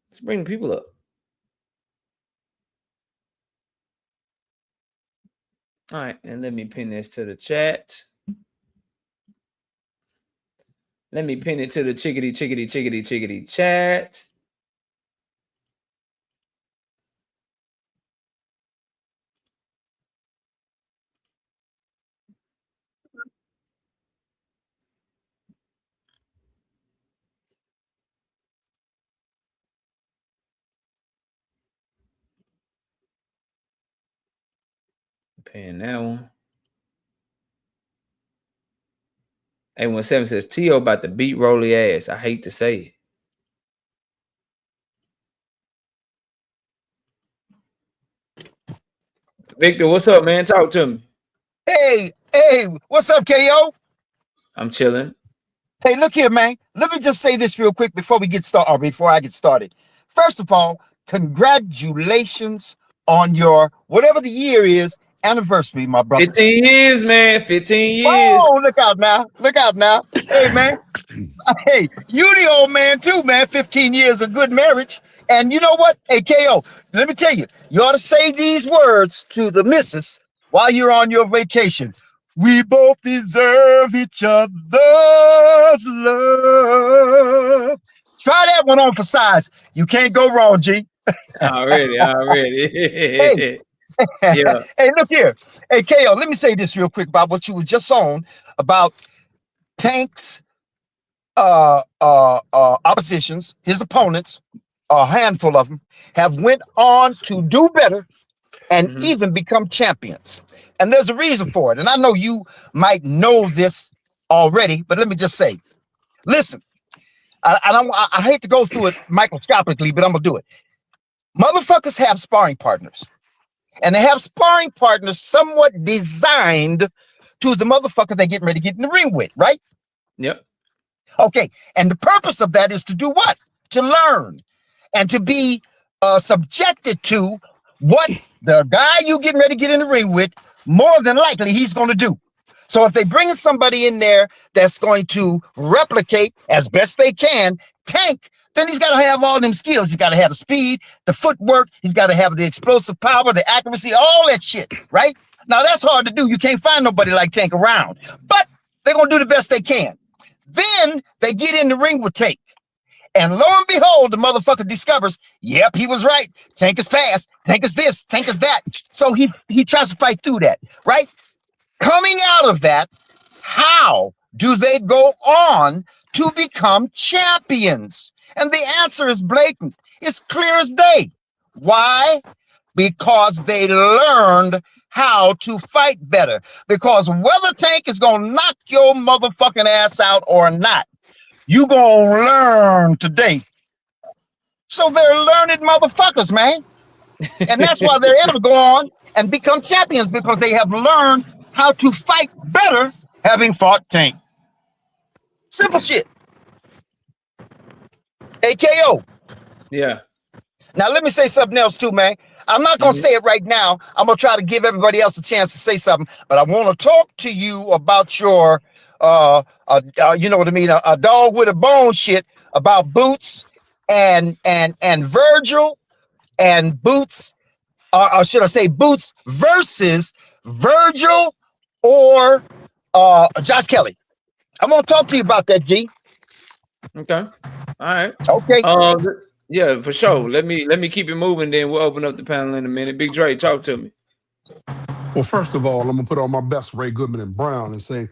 Let's bring the people up. All right, and let me pin this to the chat. Let me pin it to the chickadee chat. Pin that one. 817 says T.O. about to beat Rolly ass. I hate to say it. Victor, what's up, man? Talk to me. Hey, what's up, KO? I'm chilling. Hey, look here, man. Let me just say this real quick before we get started, or before I get started. First of all, congratulations on your whatever the year is anniversary, my brother. 15 years, man. 15 years. Oh, look out now. Look out now. Hey, man. Hey, you the old man too, man. 15 years of good marriage. And you know what? Hey, KO, let me tell you, you ought to say these words to the missus while you're on your vacation. We both deserve each other's love. Try that one on for size. You can't go wrong, G. Already. Hey. Yeah. Hey, look here. Hey, KO, let me say this real quick about what you were just on about Tank's oppositions, his opponents, a handful of them, have went on to do better and even become champions. And there's a reason for it. And I know you might know this already, but let me just say, listen, I hate to go through it microscopically, but I'm going to do it. Motherfuckers have sparring partners. And they have sparring partners somewhat designed to the motherfucker they're getting ready to get in the ring with, right? Yep. Okay. And the purpose of that is to do what? To learn and to be subjected to what the guy you getting ready to get in the ring with, more than likely he's going to do. So if they bring somebody in there that's going to replicate as best they can Tank, then he's got to have all them skills. He's got to have the speed, the footwork. He's got to have the explosive power, the accuracy, all that shit, right? Now, that's hard to do. You can't find nobody like Tank around. But they're going to do the best they can. Then they get in the ring with Tank. And lo and behold, the motherfucker discovers, yep, he was right. Tank is fast. Tank is this. Tank is that. So he tries to fight through that, right? Coming out of that, how do they go on to become champions? And the answer is blatant. It's clear as day. Why? Because they learned how to fight better. Because whether Tank is going to knock your motherfucking ass out or not, you going to learn today. So they're learned motherfuckers, man. And that's why they're able to go on and become champions, because they have learned how to fight better having fought Tank. Simple shit. AKO. Yeah. Now, let me say something else too, man. I'm not going to say it right now. I'm going to try to give everybody else a chance to say something. But I want to talk to you about your, you know what I mean, a dog with a bone shit about Boots and Virgil and Boots, or should I say Boots versus Virgil or Josh Kelly. I'm going to talk to you about that, G. Okay. All right. Okay. Yeah, for sure. Let me keep it moving. Then we'll open up the panel in a minute. Big Dre, talk to me. Well, first of all, I'm gonna put on my best Ray Goodman and Brown and say,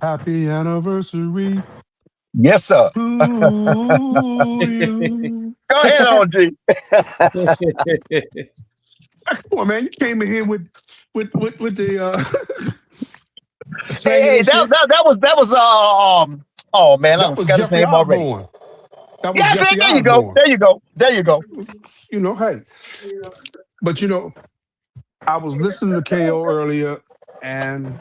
"Happy anniversary Yes, sir. to you." Go ahead, OG. Come on, man! You came in here with the singing Hey, and shit. that was oh man, I That was forgot his Jeffrey name already. Osborne. That was Yeah, Jeffrey there you go. Osborne. There you go. There you go. You know, hey, but you know, I was listening to KO earlier, and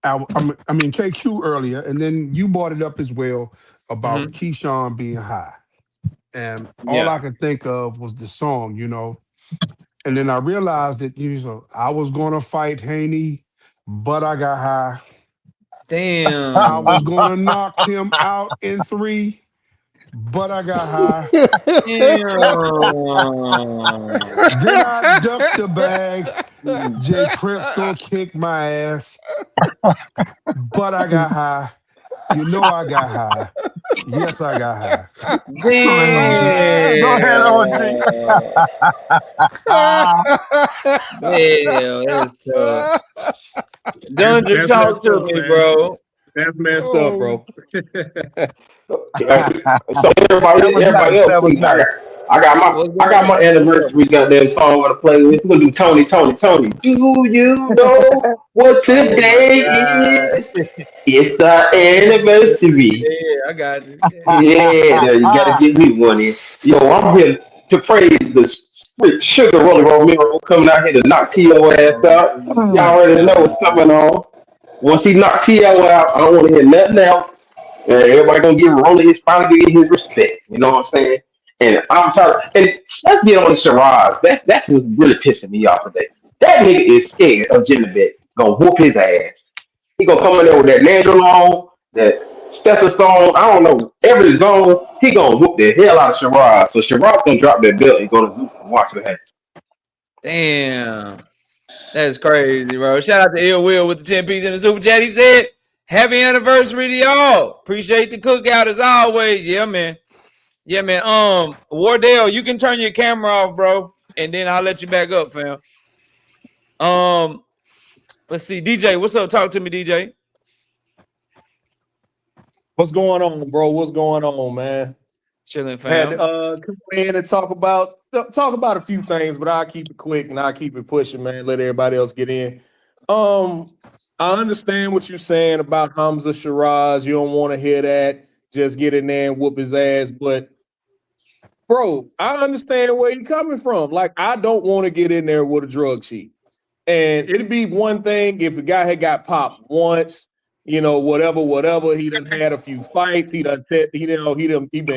I mean KQ earlier, and then you brought it up as well about Keyshawn being high, and all I could think of was the song, you know. And then I realized that I was going to fight Haney, but I got high. Damn. I was going to knock him out in 3, but I got high. Then I ducked the bag. Jay Crisco kicked my ass, but I got high. You know I got high. Yes, I got high. Damn. Go ahead, OG. Damn, that's tough. Dundry, talk to me, bro. That's messed up, bro. So everybody else see. I got my anniversary goddamn song I want to play with. We're gonna do Tony. Do you know what today is? It's our anniversary. Yeah, I got you. Yeah, you gotta give me one in. Yo, I'm here to praise the sugar roller Romero coming out here to knock T.O. ass out. Y'all already know what's coming on. Once he knocked T.O. out, I don't want to hear nothing else. Everybody gonna give Rolly finally get his respect. You know what I'm saying? And I'm tired. And let's get on the charades. That's what's really pissing me off today. That nigga is scared of Jimmy Bet. Gonna whoop his ass. He gonna come in there with that Nandro on, that Stephen song. I don't know every zone. He gonna whoop the hell out of Charades. So Charades gonna drop that belt and go to Zoom and watch what happens. Damn. That's crazy, bro. Shout out to Ill Will with the 10 piece in the super chat. He said, happy anniversary to y'all. Appreciate the cookout as always. Yeah, man. Yeah, man. Wardell, you can turn your camera off, bro, and then I'll let you back up, fam. Let's see. DJ, what's up? Talk to me, DJ. What's going on, bro? What's going on, man? Chilling, fam. Had come in and talk about a few things, but I'll keep it quick and I'll keep it pushing, man. Let everybody else get in. I understand what you're saying about Hamza Shiraz. You don't want to hear that. Just get in there and whoop his ass. But, bro, I understand where you're coming from. Like, I don't want to get in there with a drug sheet. And it'd be one thing if the guy had got popped once, you know, whatever. He done had a few fights. He been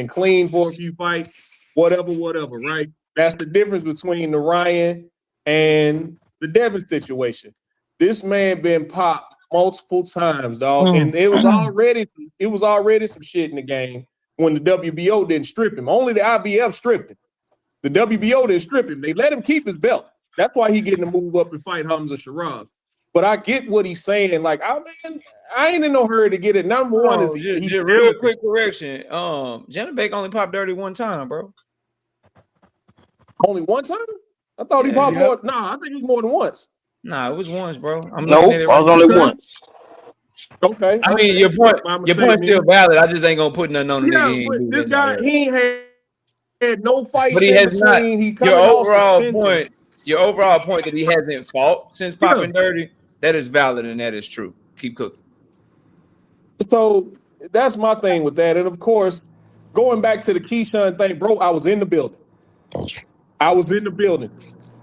clean for a few fights. Whatever, right? That's the difference between the Ryan and the Devin situation. This man been popped multiple times, dog, and it was already some shit in the game when the WBO didn't strip him. Only the IBF stripped him. The WBO didn't strip him. They let him keep his belt. That's why he getting to move up and fight Hamza Shiraz. But I get what he's saying. Like, I ain't in no hurry to get it. Number one is just real quick correction. Janabek only popped dirty one time, bro. Only one time? I thought he popped more. Nah, I think it was more than once. Nah, it was once, bro. Nope, I was only once. Okay. I mean, your point's still valid. I just ain't gonna put nothing on the nigga. But this guy, he ain't had no fights. But he has not. Your overall point that he hasn't fought since popping dirty, that is valid and that is true. Keep cooking. So that's my thing with that. And of course, going back to the Keyshawn thing, bro, I was in the building.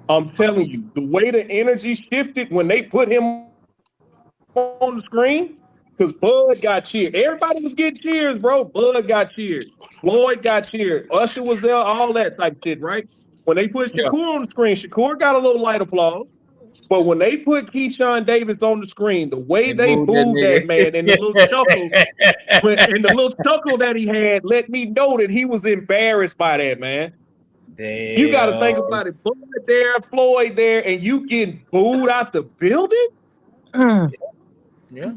I'm telling you, the way the energy shifted when they put him on the screen, because Bud got cheered. Everybody was getting cheers, bro. Bud got cheered. Floyd got cheered. Usher was there, all that type shit, right? When they put Shakur on the screen, Shakur got a little light applause. But when they put Keyshawn Davis on the screen, the way they booed that man and the little chuckle that he had let me know that he was embarrassed by that, man. Damn. You got to think about it. Bud there, Floyd there, and you getting booed out the building? Yeah.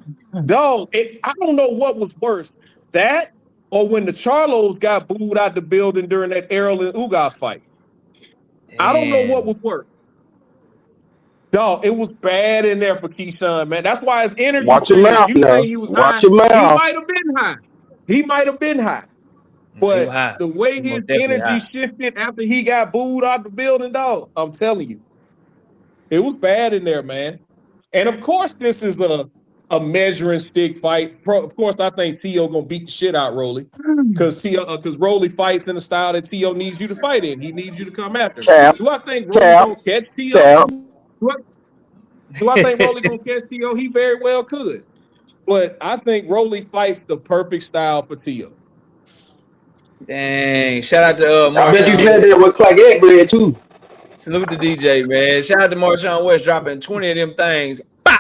Dog, I don't know what was worse, that or when the Charlos got booed out the building during that Errol and Ugas fight. I don't know what was worse. Dog, it was bad in there for Keyshawn, man. That's why his energy. Watch your mouth You now. say he was Watch high. your mouth. He might have been high. He might have been high. But high. the way He his most definitely energy high. shifted after he got booed out the building, dog, I'm telling you, it was bad in there, man. And of course, this is a measuring stick fight. Of course, I think T.O. gonna beat the shit out Rolly because Rolly fights in the style that T.O. needs you to fight in. He needs you to come after him. Cap. Do I think Rolly Cap. gonna catch T.O.? Cap. Do I think Rolly gonna catch T.O.? He very well could. But I think Rolly fights the perfect style for T.O. Dang. Shout out to I bet you Marshawn. said that with Clark Egg bread too. Salute to DJ, man. Shout out to Marshawn West dropping 20 of them things. Bow!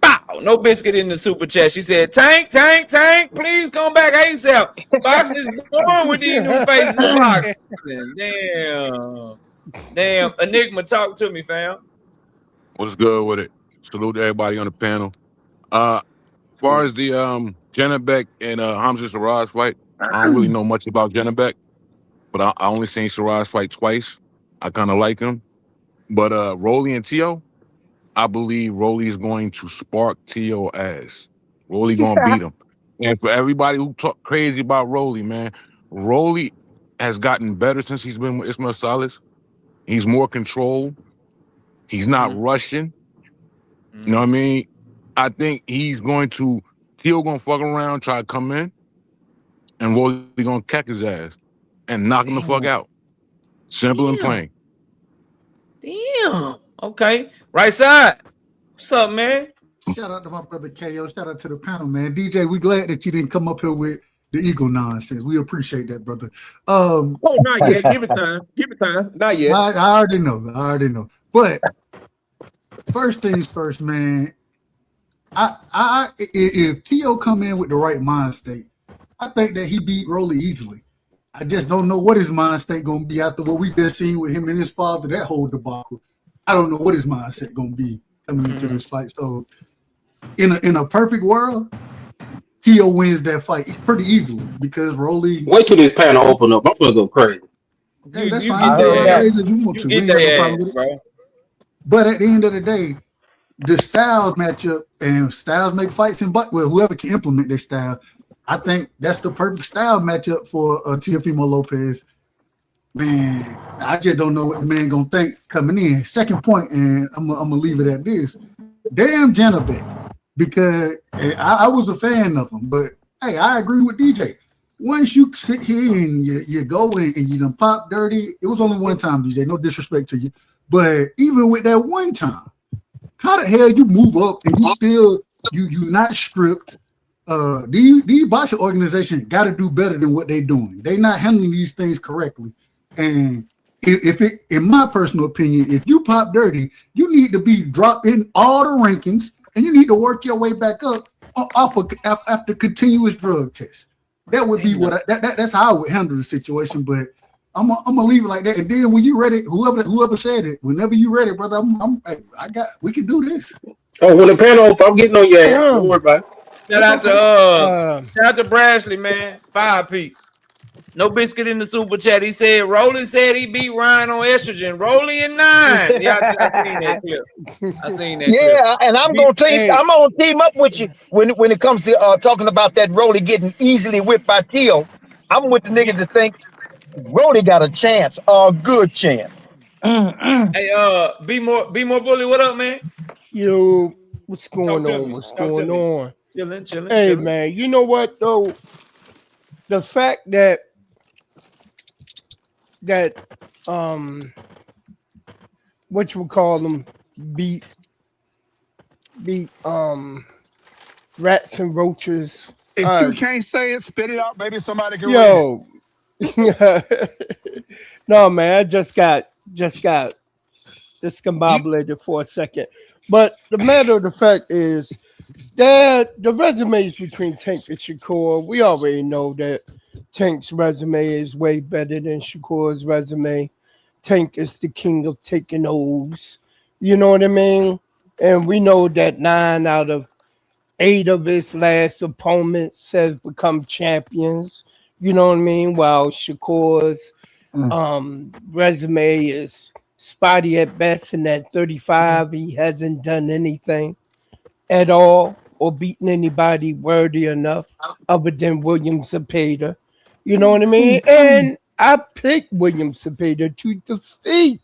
Bow! No biscuit in the super chat. She said, Tank, please come back ASAP. Boxing is born with these new faces in boxing. Damn. Enigma, talk to me, fam. What's good with it? Salute to everybody on the panel. As far as the Janabek and Hamza Siraj fight, I don't really know much about Janabek, but I only seen Siraj fight twice. I kind of like him. But Rolly and T.O., I believe Rolly is going to spark T.O. ass. Rolly going to beat him. And for everybody who talk crazy about Rolly, man, Rolly has gotten better since he's been with Ismail Salas. He's more controlled. He's not rushing. You know what I mean? I think he's going to, T.O. going to fuck around, try to come in, and Rolly going to catch his ass and knock him the fuck out. Simple and plain. Damn. Okay. Right side. What's up, man? Shout out to my brother KO. Shout out to the panel, man. DJ, we glad that you didn't come up here with the Eagle nonsense. We appreciate that, brother. Not yet. Give it time. Not yet. I already know. But first things first, man. If T.O. come in with the right mind state, I think that he beat Rolly easily. I just don't know what his mind state gonna be after what we just seen with him and his father, that whole debacle. I don't know what his mindset gonna be coming into this fight. So in a perfect world, T.O. wins that fight pretty easily because Rolly. Wait till this panel open up. I'm gonna go crazy. Hey, that's you fine. Bro. But at the end of the day, the styles match up and styles make fights and whoever can implement their style. I think that's the perfect style matchup for Teofimo Lopez. Man, I just don't know what the man gonna think coming in. Second point, and I'm gonna leave it at this. Damn Janabek, because I was a fan of him, but hey, I agree with DJ. Once you sit here and you go and you done pop dirty, it was only one time, DJ. No disrespect to you, but even with that one time, how the hell you move up and you still you not stripped? These boxing organizations got to do better than what they're doing. They're not handling these things correctly. And in my personal opinion, if you pop dirty, you need to be dropped in all the rankings, and you need to work your way back up after continuous drug tests. That would be that's how I would handle the situation. But I'm gonna leave it like that. And then when you ready, whoever said it, whenever you ready, brother, we can do this. Oh, when the panel, I'm getting on your ass. Don't worry about it. Shout out to Brashley, man. 5 piece. No biscuit in the super chat. He said Rolly said he beat Ryan on estrogen. Rolly in 9. Yeah, I seen that clip. Yeah, and I'm gonna team up with you when it comes to talking about that Rolly getting easily whipped by T.O. I'm with the niggas that think Rolly got a chance, a good chance. Hey, be more bully. What up, man? Yo, what's going on? What's going on? Chilling. Hey, man, you know what though? The fact that what you would call them beat rats and roaches. If you can't say it, spit it out. Maybe somebody can read it. No, man, I just got discombobulated for a second. But the matter of the fact is that the resumes between Tank and Shakur, we already know that Tank's resume is way better than Shakur's resume. Tank is the king of taking O's. You know what I mean? And we know that 9 out of 8 of his last opponents has become champions. You know what I mean? While Shakur's resume is spotty at best, and at 35 he hasn't done anything at all or beaten anybody worthy enough other than William Zepeda. You know what I mean? And I picked William Zepeda to defeat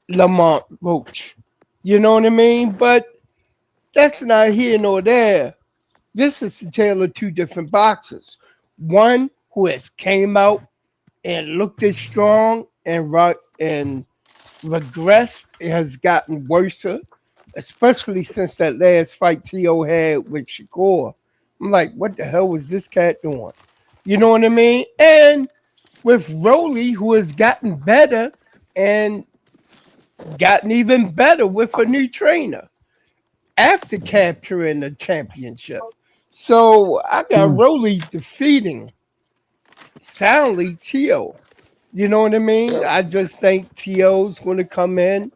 Lamont Roach. You know what I mean? But that's not here nor there. This is the tale of two different boxers. One who has came out and looked as strong and regressed. It has gotten worse, especially since that last fight T.O. had with Shakur. I'm like, what the hell was this cat doing? You know what I mean? And with Rolly, who has gotten better and gotten even better with a new trainer after capturing the championship. So I got Rolly defeating soundly T.O. You know what I mean? I just think T.O.'s going to come in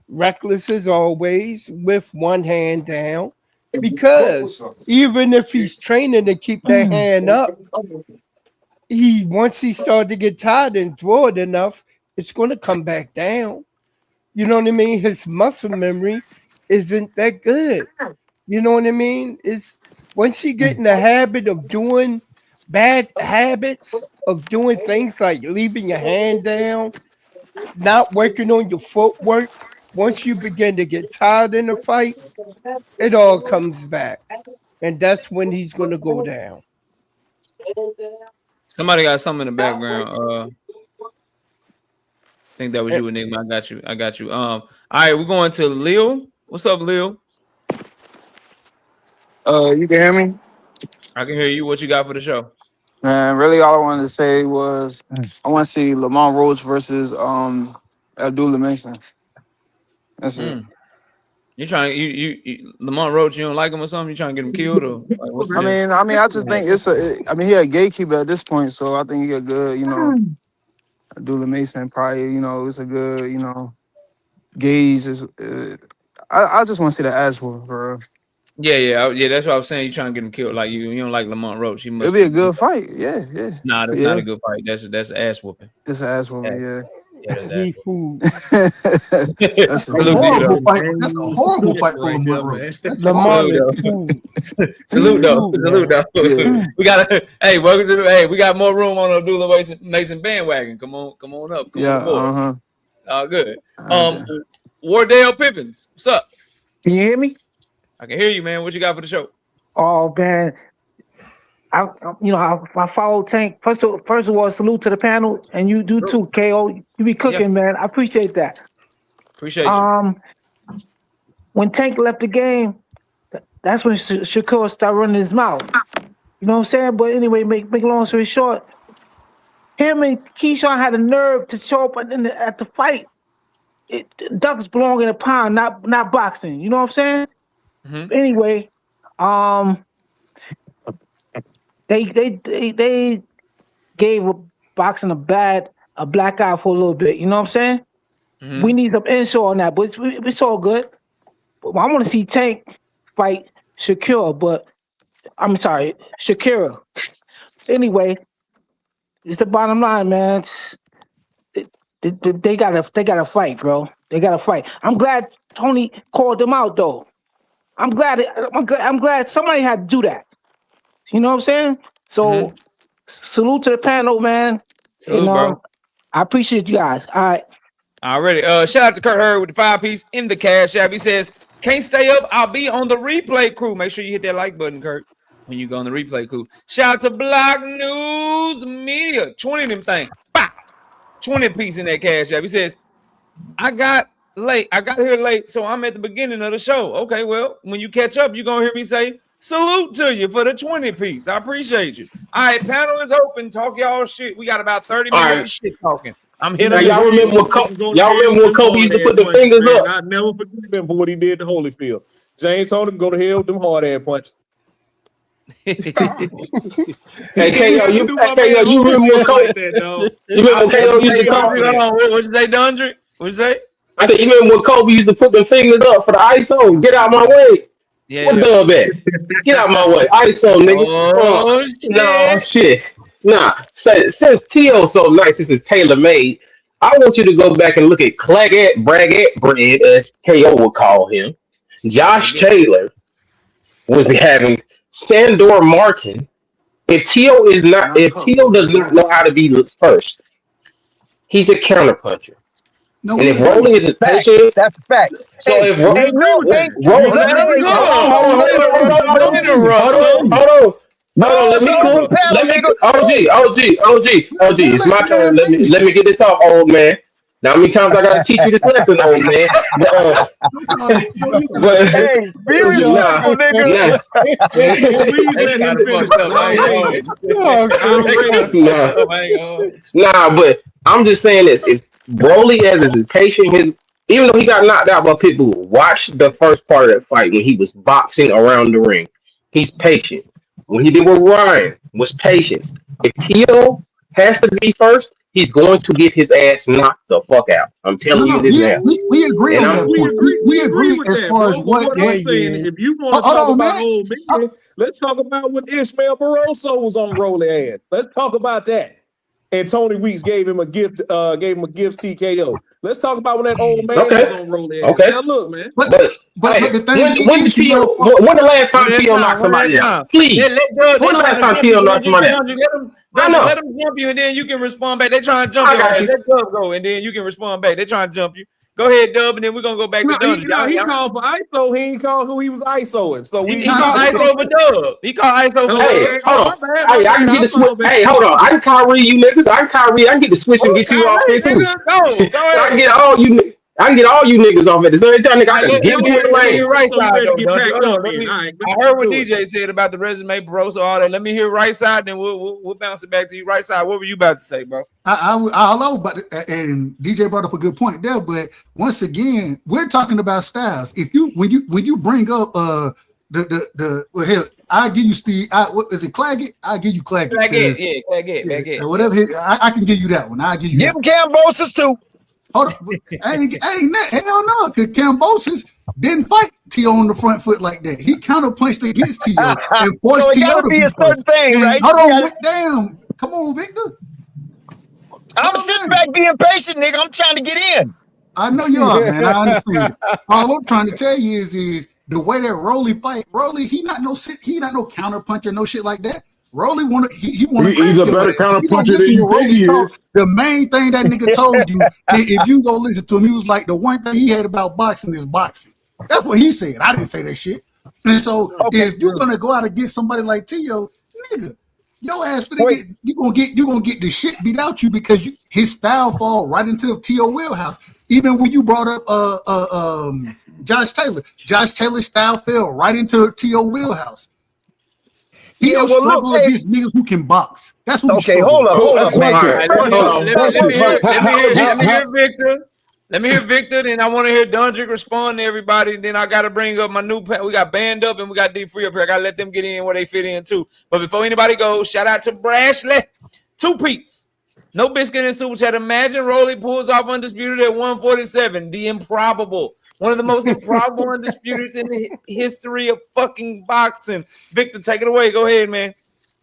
reckless as always with one hand down, because even if he's training to keep that hand up, once he started to get tired and draw it enough, it's going to come back down. You know what I mean? His muscle memory isn't that good. You know what I mean? It's once you get in the habit of doing bad habits, of doing things like leaving your hand down, not working on your footwork, once you begin to get tired in the fight, it all comes back. And that's when he's going to go down. Somebody got something in the background. I think that was you, Enigma. I got you. All right, we're going to Lil. What's up, Lil? You can hear me? I can hear you. What you got for the show? Man, really all I wanted to say was I want to see Lamont Roach versus Abdullah Mason. That's it. You trying you Lamont Roach, you don't like him or something? You trying to get him killed or like, what's the I deal? mean, I just think he a gatekeeper at this point, so I think he a good, Abdullah Mason probably, it's a good, gauge. I just want to see the ass whoop, bro. Yeah. That's what I was saying. You trying to get him killed? Like you don't like Lamont Roach? It'll be a good fight. Yeah. Nah, that's not a good fight. That's ass whooping. It's an ass whooping. Yeah. That's a horrible fight. That's a horrible fight for Lamont Roach. Salute though. Yeah. We got welcome to we got more room on Abdullah Mason bandwagon. Come on up. Come on board. Good. Wardale Pippins, what's up? Can you hear me? I can hear you, man. What you got for the show? Oh man, I follow Tank. First of all, salute to the panel, and you do too, KO. You be cooking, man. I appreciate that. Appreciate you. When Tank left the game, that's when Shakur started running his mouth. You know what I'm saying? But anyway, make long story short, him and Keyshawn had a nerve to show up at the fight. Ducks belong in a pond, not boxing. You know what I'm saying? Mm-hmm. Anyway, they gave boxing a black eye for a little bit. You know what I'm saying? Mm-hmm. We need some insight on that, but it's all good. But I want to see Tank fight Shakira. Anyway, it's the bottom line, man. They gotta fight, bro. They gotta fight. I'm glad Tony called them out, though. I'm glad somebody had to do that. You know what I'm saying? So, salute to the panel, man. Salute, bro. I appreciate you guys. All right. Already. Shout out to Kurt Hurd with the 5-piece in the cash app. He says, can't stay up. I'll be on the replay crew. Make sure you hit that like button, Kurt, when you go on the replay crew. Shout out to Block News Media. 20 of them things. Bah! 20 piece in that cash app. He says, I got here late, so I'm at the beginning of the show. Okay, well, when you catch up, you're going to hear me say, salute to you for the 20 piece. I appreciate you. All right, panel is open. Talk y'all shit. We got about 30 minutes of shit talking. I'm here. Y'all remember when Kobe used to put the fingers up? I never forget him for what he did to Holyfield. James told him go to hell with them hard ass punches. Hey, KO, you remember when Kobe? You remember when KO used to come? What'd you say, Dundry? What'd you say? I said, you remember when Kobe used to put the fingers up for the ISO? Get out my way. Yeah, What yeah. dub at? Get out my way. ISO, nigga. Oh shit. No shit. Nah. Since T.O. so nice, this is tailor made. I want you to go back and look at Claggett, Braggett, Bread, as KO would call him. Josh Taylor was having Sandor Martin. If T.O. is not, if T.O. does not know how to be first, he's a counterpuncher. No, And we if agree. Rolling is his Fact. patient, That's a fact. so Hey, if ain't Rolling, no, ain't, Roll, Let him wait, go. hold on, no, let it's me on the cool. panel, Let me nigga. OG. It's my turn. Let me get this off, old man. Now, how many times I gotta teach you this lesson, old man? But Hey, be respectful, nigga. nah, Please They let him kind of finish. fucked up. I ain't Already. going. Oh, Already. nah, I ain't going. but I'm just saying this: if Broly as his patient, even though he got knocked out by Pitbull, watch the first part of that fight when he was boxing around the ring. He's patient. When he did with Ryan, was patience. If Keo has to be first, he's going to get his ass knocked the fuck out. I'm No, telling you no, this now. we agree And on I'm that point. We We agree agree with as that, far as bro. But what yeah, I'm what saying, yeah. if you want to hold talk on, about man. old man, let's talk about what Ismael Barroso was on Rolly ass. Let's talk about that. And Tony Weeks gave him a gift TKO. Let's talk about when that old man was okay. on Rolly ass. Okay. Now look, man. But But but hey, the thing when did is, you know, Tio? When the last One time at a Tio time. knocked One at a somebody out? time. Please. Let Doug. When They the last trying to time jump you, Tio knocked Dungeon. somebody out? Let I them, know. jump you, and then you can respond back. They trying to jump I your got ass. you. Let Dub go, and then you can respond back. They trying to jump you. Go ahead, Dub, and then we're gonna go back to No, Dungeon. he called for ISO. He ain't called who he was ISOing. So He no, called no. ISO So for Dub. He called ISO for Oh, Hey, Dub. okay. Oh, hold on. my Hey, I bad. can get I'll the switch. fall back. Hey, hold on. I can Kyrie you niggas. I can Kyrie. I can get the switch and Oh, get you God, off here too. nigga, go I can ahead. get all you. I can get all you niggas off at the same time, nigga. All I right, can let get me you hear in the let me lane. hear right So we side ready to though, get Dungeon. packed Hold up on, then. All right, I let's heard what do it. DJ said about the resume, bro. So all that. Let me hear right side, then we'll bounce it back to you. Right side. What were you about to say, bro? I know, but and DJ brought up a good point there. But once again, we're talking about styles. If you when you bring up the well, hell, I give you Steve. What is it, Claggett? I give you Claggett because Back it. whatever. I can give you that one. I give you Give that him one. Cambosis too. Hold on, hell no, because Cambosis didn't fight T.O. on the front foot like that. He counter punched against T.O. and So forced it T.O. gotta to be be a first. certain thing, And right? hold on, damn, come on, Victor, I'm calm sitting down. back being patient, nigga. I'm trying to get in. I know you are, man. I understand it. All I'm trying to tell you is the way that Rolly fight. Rolly, he not no counter puncher, no shit like that. Rolly he wanna He's crack a your better ass. counter You go puncher than listen to you think Rolly he talk. is. The main thing that nigga told you, if you go listen to him, he was like, the one thing he had about boxing is boxing. That's what he said. I didn't say that shit. And so Okay. if you're gonna go out against somebody like Tio, nigga, your ass finna Wait. you gonna get the shit beat out you because his style fall right into T.O. wheelhouse. Even when you brought up Josh Taylor's style fell right into T.O. wheelhouse. Yeah, T.O. well, look, struggle hey, against niggas who can box. That's who he okay, struggle hold with. up, So hold a up, All man. question. All right, right. First Hold off, on. let me hear How, let me hear Victor. Let me hear Victor, then I want to hear Dundrick respond to everybody. Then I got to bring up my new we got Band Up and we got Deep Free up here. I got to let them get in where they fit in too. But before anybody goes, shout out to Brashley. 2 Pete's. No biscuit and super chat. Imagine Rolly pulls off undisputed at 147. The improbable. One of the most improbable undisputeds in the history of fucking boxing. Victor, take it away. Go ahead, man.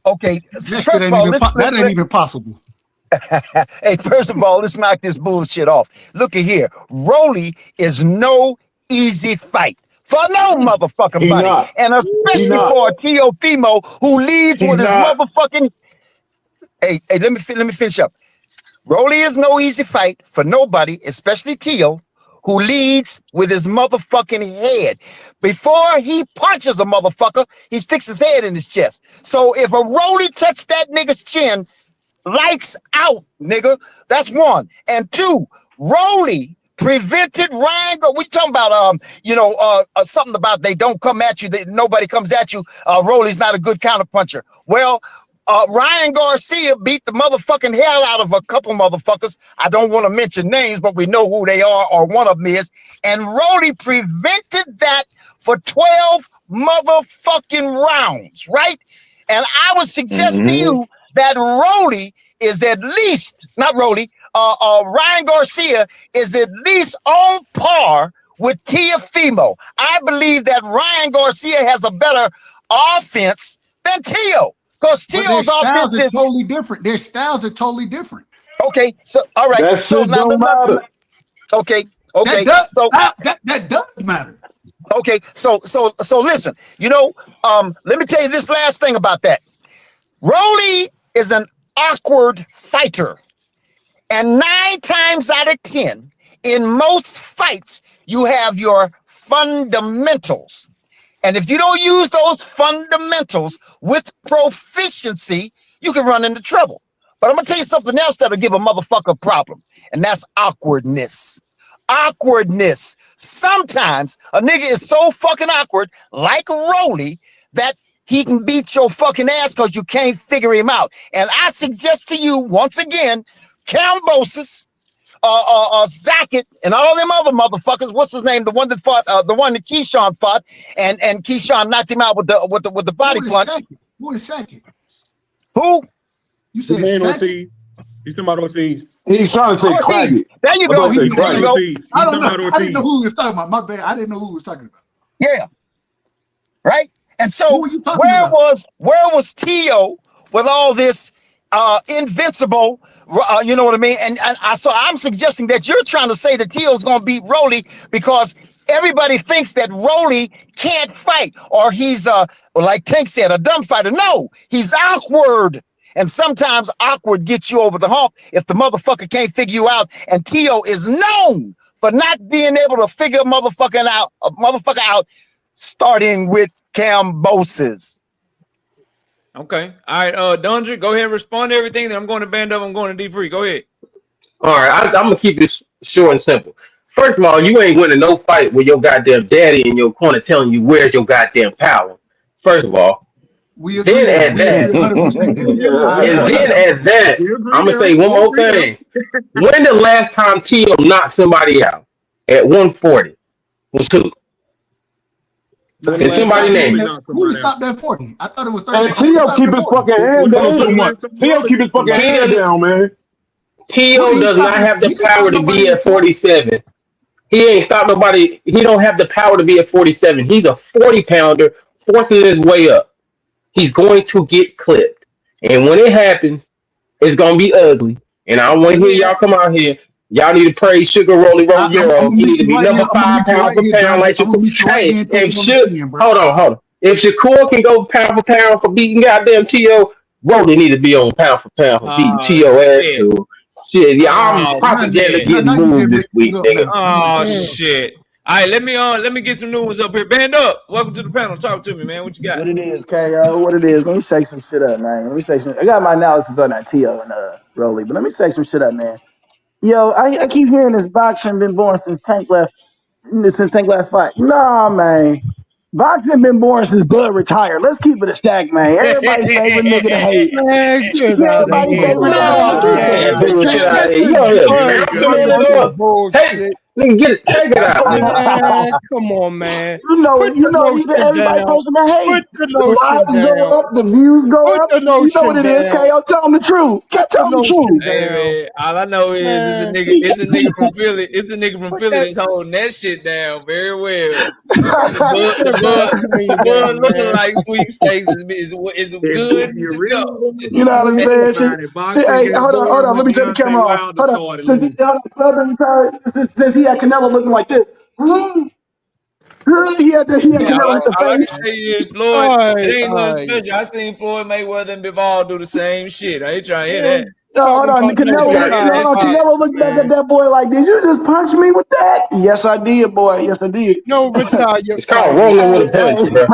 okay, That shit first of all, that ain't even possible. hey, first of all, let's knock this bullshit off. Look at here. Rolly is no easy fight for no motherfucking he body. not. And He especially not. for a Teofimo who leads He's with his not. motherfucking. Hey, let me finish up. Rolly is no easy fight for nobody, especially Tio, who leads with his motherfucking head. Before he punches a motherfucker, he sticks his head in his chest. So if a Rolly touched that nigga's chin, lights out, nigga. That's one. And two, Rolly prevented Ryan. We talking about something about they don't come at you. Nobody comes at you. Rolly's not a good counterpuncher. Well, Ryan Garcia beat the motherfucking hell out of a couple motherfuckers. I don't want to mention names, but we know who they are, or one of them is. And Rolly prevented that for 12 motherfucking rounds, right? And I would suggest to you that Rolly is at least, not Rolly, Ryan Garcia is at least on par with Teofimo. I believe that Ryan Garcia has a better offense than Tio. Because But their Tio's styles offense are is totally different. Their styles are totally different. okay. So all right. That So shit now don't matter. okay. That does matter. Okay. So listen, let me tell you this last thing about that. Rolly is an awkward fighter. And 9 times out of 10, in most fights, you have your fundamentals. And if you don't use those fundamentals with proficiency, you can run into trouble. But I'm going to tell you something else that'll give a motherfucker a problem, and that's awkwardness. Awkwardness. Sometimes a nigga is so fucking awkward, like Rolly, that he can beat your fucking ass because you can't figure him out. And I suggest to you, once again, Cambosis, Zacket, and all them other motherfuckers. What's his name? The one that fought, the one that Keyshawn fought, and Keyshawn knocked him out with the body punch. Who is second? Who? You said second? He's talking about Ortiz. He's trying to say Craggy. There you go. There you go. I don't know. I didn't know who he was talking about. My bad. I didn't know who he was talking about. Yeah. Right. And so where was Tio with all this invincible? You know what I mean? And so I'm suggesting that you're trying to say that Tio's going to beat Rolly because everybody thinks that Rolly can't fight or he's like Tank said, a dumb fighter. No, he's awkward. And sometimes awkward gets you over the hump if the motherfucker can't figure you out. And Tio is known for not being able to figure a motherfucker out, starting with Cambosis. Okay. All right, Dundry, go ahead and respond to everything. Then I'm going to band up. I'm going to D3. Go ahead. All right, I'm gonna keep this short and simple. First of all, you ain't winning no fight with your goddamn daddy in your corner telling you where's your goddamn power. First of all. Then at that, I'm gonna say one more thing. When the last time Tio knocked somebody out at 140 was who? Can somebody name it? Who stopped at 40? I thought it was 30. And Tio keep his fucking hand down. Tio keep his fucking hand down, man. Tio does not have the power to be at 47. He ain't stopped nobody. He don't have the power to be at 47. He's a 40-pounder forcing his way up. He's going to get clipped. And when it happens, it's going to be ugly. And I don't want to hear y'all come out here. Y'all need to praise Sugar Romero. He need to be number 5 pound for pound like Shakur. Hey, hold on. If Shakur can go pound for pound for beating goddamn Tio, Rolly need to be on pound for pound for beating Tio ass too. Shit, yeah, I'm propaganda getting moved this week, nigga. Oh shit. All right, let me get some new ones up here. Band up. Welcome to the panel. Talk to me, man. What you got? What it is, KO? What it is? Let me shake some shit up, man. I got my analysis on that Tio and Rolly, but let me shake some shit up, man. Yo, I keep hearing this boxing been born since Tank last fight. Nah, man. Boxing been born since Bud retired. Let's keep it a stack, man. Everybody's favorite nigga to hate. Everybody's favorite Take it out, man. Come on, man. You know, everybody posting that hate. The lives go up, the views go up. You know what it is, KO. Tell them the truth. Tell them the truth. Hey, man, all I know is it's a nigga from Philly. It's a nigga from Philly that's holding that shit down very well. Bud looking like sweepstakes is good. You know what I'm saying? Hey, hold on. Let me turn the camera off. Hold on. Since he had Canelo looking like this. He had Canelo in the face. Floyd, it ain't no special. I seen Floyd Mayweather and Bivol do the same shit. I ain't trying to hear that. Hold on. Canelo looked back at that boy like, did you just punch me with that? Yes, I did, boy. Yes, I did. No, retire. It's called rolling with a punch, bro.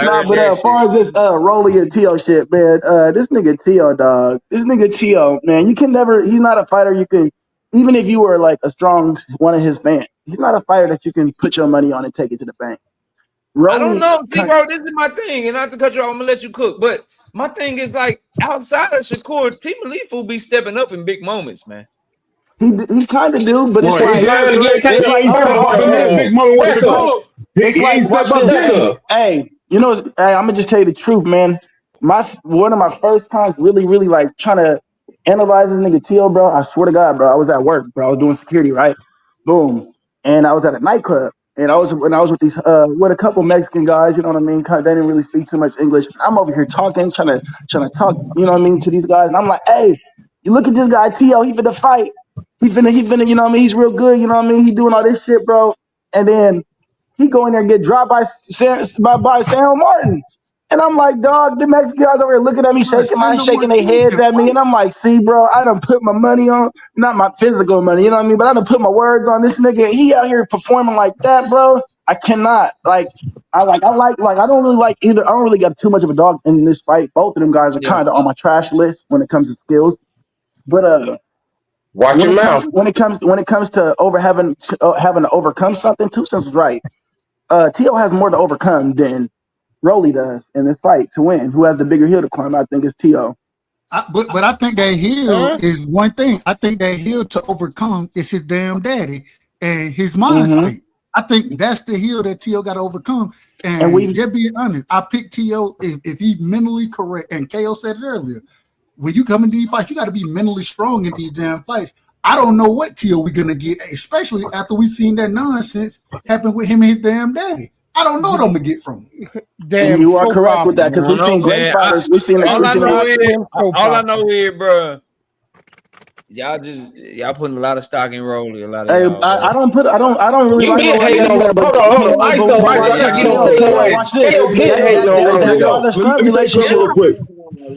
Nah, but as far as this Rolly and Tio shit, man, this nigga Tio, dog. This nigga Tio, man, you can never, he's not a fighter you can, even if you were like a strong one of his fans, he's not a fighter that you can put your money on and take it to the bank. I don't know. See, bro, this is my thing, and not to cut you off, I'm gonna let you cook. But my thing is like outside of Shakur, Team Alifu be stepping up in big moments, man. He kind of do, but it's like hey, you know, I'm gonna just tell you the truth, man. One of my first times really like trying to analyze this nigga Tio, bro. I swear to God, bro. I was at work, bro. I was doing security, right? Boom. and I was at a nightclub. And I was with these with a couple Mexican guys, you know what I mean? They didn't really speak too much English. I'm over here talking, trying to talk, you know what I mean, to these guys. And I'm like, hey, you look at this guy, T.O., he finna fight. He finna, you know what I mean? He's real good, you know what I mean? He doing all this shit, bro. And then he go in there and get dropped by Sam Martin. And I'm like, dog, the Mexican guys over here looking at me, shaking their heads at me. And I'm like, see, bro, I done put my money on, not my physical money, you know what I mean? But I done put my words on this nigga. He out here performing like that, bro. I cannot. I don't really like either. I don't really got too much of a dog in this fight. Both of them guys are kind of on my trash list when it comes to skills. But watch your mouth. When it comes to having to overcome something, Two Cents was right. T.O. has more to overcome than Rolly does in this fight to win. Who has the bigger hill to climb? I think it's T.O. But I think that hill is one thing. I think that hill to overcome is his damn daddy and his mind state. I think that's the hill that T.O. got to overcome. And we just being honest, I picked T.O. if he's mentally correct. And KO said it earlier. When you come in these fights, you got to be mentally strong in these damn fights. I don't know what T.O. we're gonna get, especially after we seen that nonsense happen with him and his damn daddy. I don't know what I'm gonna get from him. Damn, and you are correct with that because we've seen great fighters. All I know is, bro, y'all putting a lot of stock in Rolly. I don't really like Rolly. Watch this. That father-son relationship.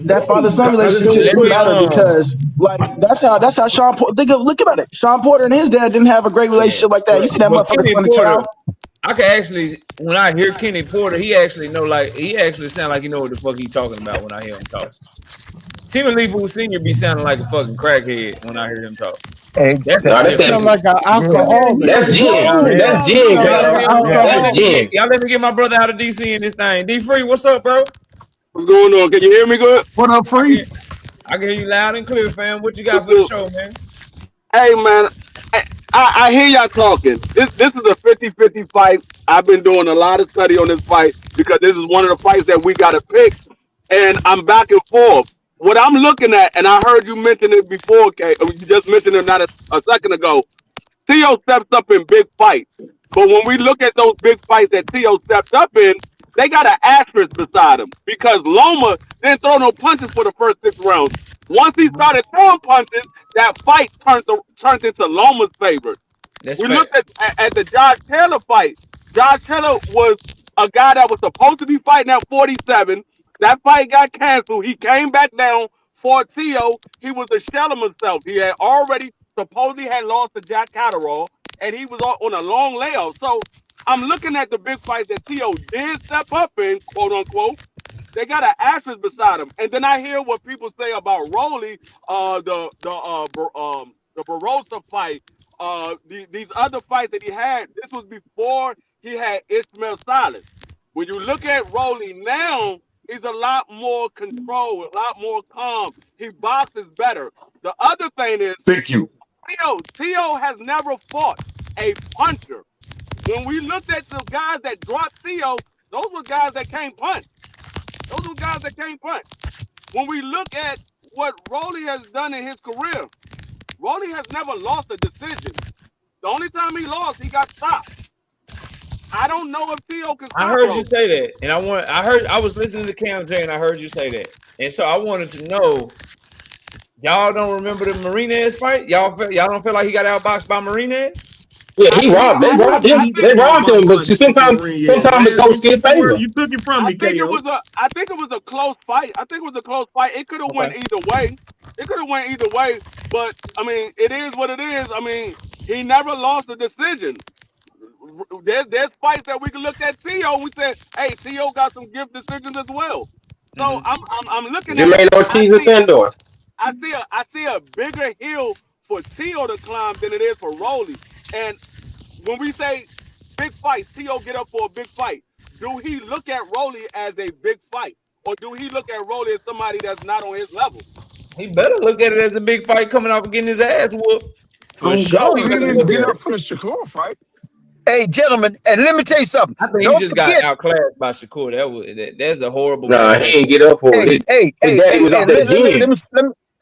That father-son relationship didn't matter because, that's how Sean Porter. Look about it. Sean Porter and his dad didn't have a great relationship like that. You see that motherfucker funny town. I can actually, when I hear Kenny Porter, he actually sound like he know what the fuck he talking about when I hear him talk. Timothy Lee Senior be sounding like a fucking crackhead when I hear him talk. Hey, that's like an alcoholic. That's gin. That's gin. That's gin. Y'all let me get my brother out of DC in this thing. D Free, what's up, bro? What's going on? Can you hear me good? What up, Free? I can hear you loud and clear, fam. What you got for the show, man? Hey, man, I hear y'all talking. This is a 50-50 fight. I've been doing a lot of study on this fight because this is one of the fights that we got to pick, and I'm back and forth. What I'm looking at, and I heard you mention it before, okay? You just mentioned it not a second ago. T.O. steps up in big fights, but when we look at those big fights that T.O. stepped up in, they got an asterisk beside him because Loma didn't throw no punches for the first 6 rounds. Once he started throwing punches, that fight turned into Loma's favor. We looked at the Josh Taylor fight. Josh Taylor was a guy that was supposed to be fighting at 47. That fight got canceled. He came back down for T.O. He was a shell of himself. He had already supposedly had lost to Jack Catterall, and he was on a long layoff. So I'm looking at the big fight that T.O. did step up in, quote unquote. They got an asterisk beside him, and then I hear what people say about Rolly, the Barossa fight, these other fights that he had. This was before he had Ismail Salas. When you look at Rolly now, he's a lot more controlled, a lot more calm. He boxes better. The other thing is, thank you. T.O. has never fought a puncher. When we looked at the guys that dropped T.O., those were guys that can't punch. When we look at what Rolly has done in his career, Rolly has never lost a decision. The only time he lost, he got stopped. I don't know if T.O. can stop I heard Rolly. you say that, and I was listening to Cam J, and I heard you say that, and so I wanted to know. Y'all don't remember the Marinez fight? Y'all don't feel like he got outboxed by Marinez? Yeah, they robbed him, but sometimes the coach get favor. You took it from me, KO. I think it was a close fight. It could have went either way. But I mean, it is what it is. I mean, he never lost a decision. There's fights that we can look at T.O. We said, hey, T.O. got some gift decisions as well. So I'm looking at Jermaine Ortiz and Sandor. I see a bigger hill for T.O. to climb than it is for Rolly. And when we say big fight, T.O. get up for a big fight, do he look at Rolly as a big fight? Or do he look at Rolly as somebody that's not on his level? He better look at it as a big fight coming off and getting his ass whooped. For sure. He didn't get up for the Shakur fight. Hey, gentlemen, and let me tell you something. I think he just got outclassed by Shakur. That's a horrible. Nah, he ain't get up for it.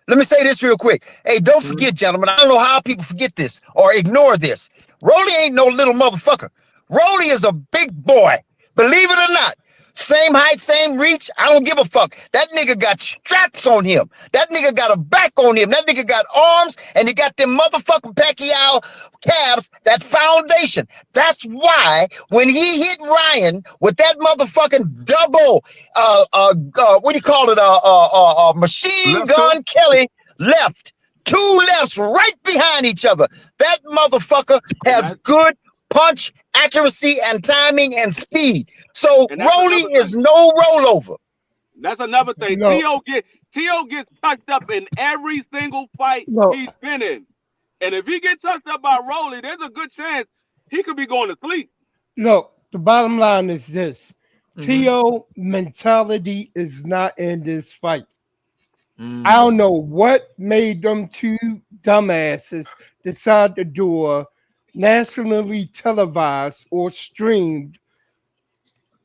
Let me say this real quick. Hey, don't forget, gentlemen. I don't know how people forget this or ignore this. Rolly ain't no little motherfucker. Rolly is a big boy. Believe it or not. Same height, same reach. I don't give a fuck. That nigga got straps on him. That nigga got a back on him. That nigga got arms, and he got them motherfucking Pacquiao calves, that foundation. That's why when he hit Ryan with that motherfucking double, what do you call it? Machine Left gun hook. Kelly left. Two lefts right behind each other. That motherfucker has good punch, accuracy, and timing and speed. So And that's Rolly another is thing. no rollover. That's another thing. No. T.O. gets touched up in every single fight No. he's been in. And if he gets touched up by Rolly, there's a good chance he could be going to sleep. Look, the bottom line is this. Mhm. T.O. mentality is not in this fight. Mm. I don't know what made them two dumbasses decide to do a nationally televised or streamed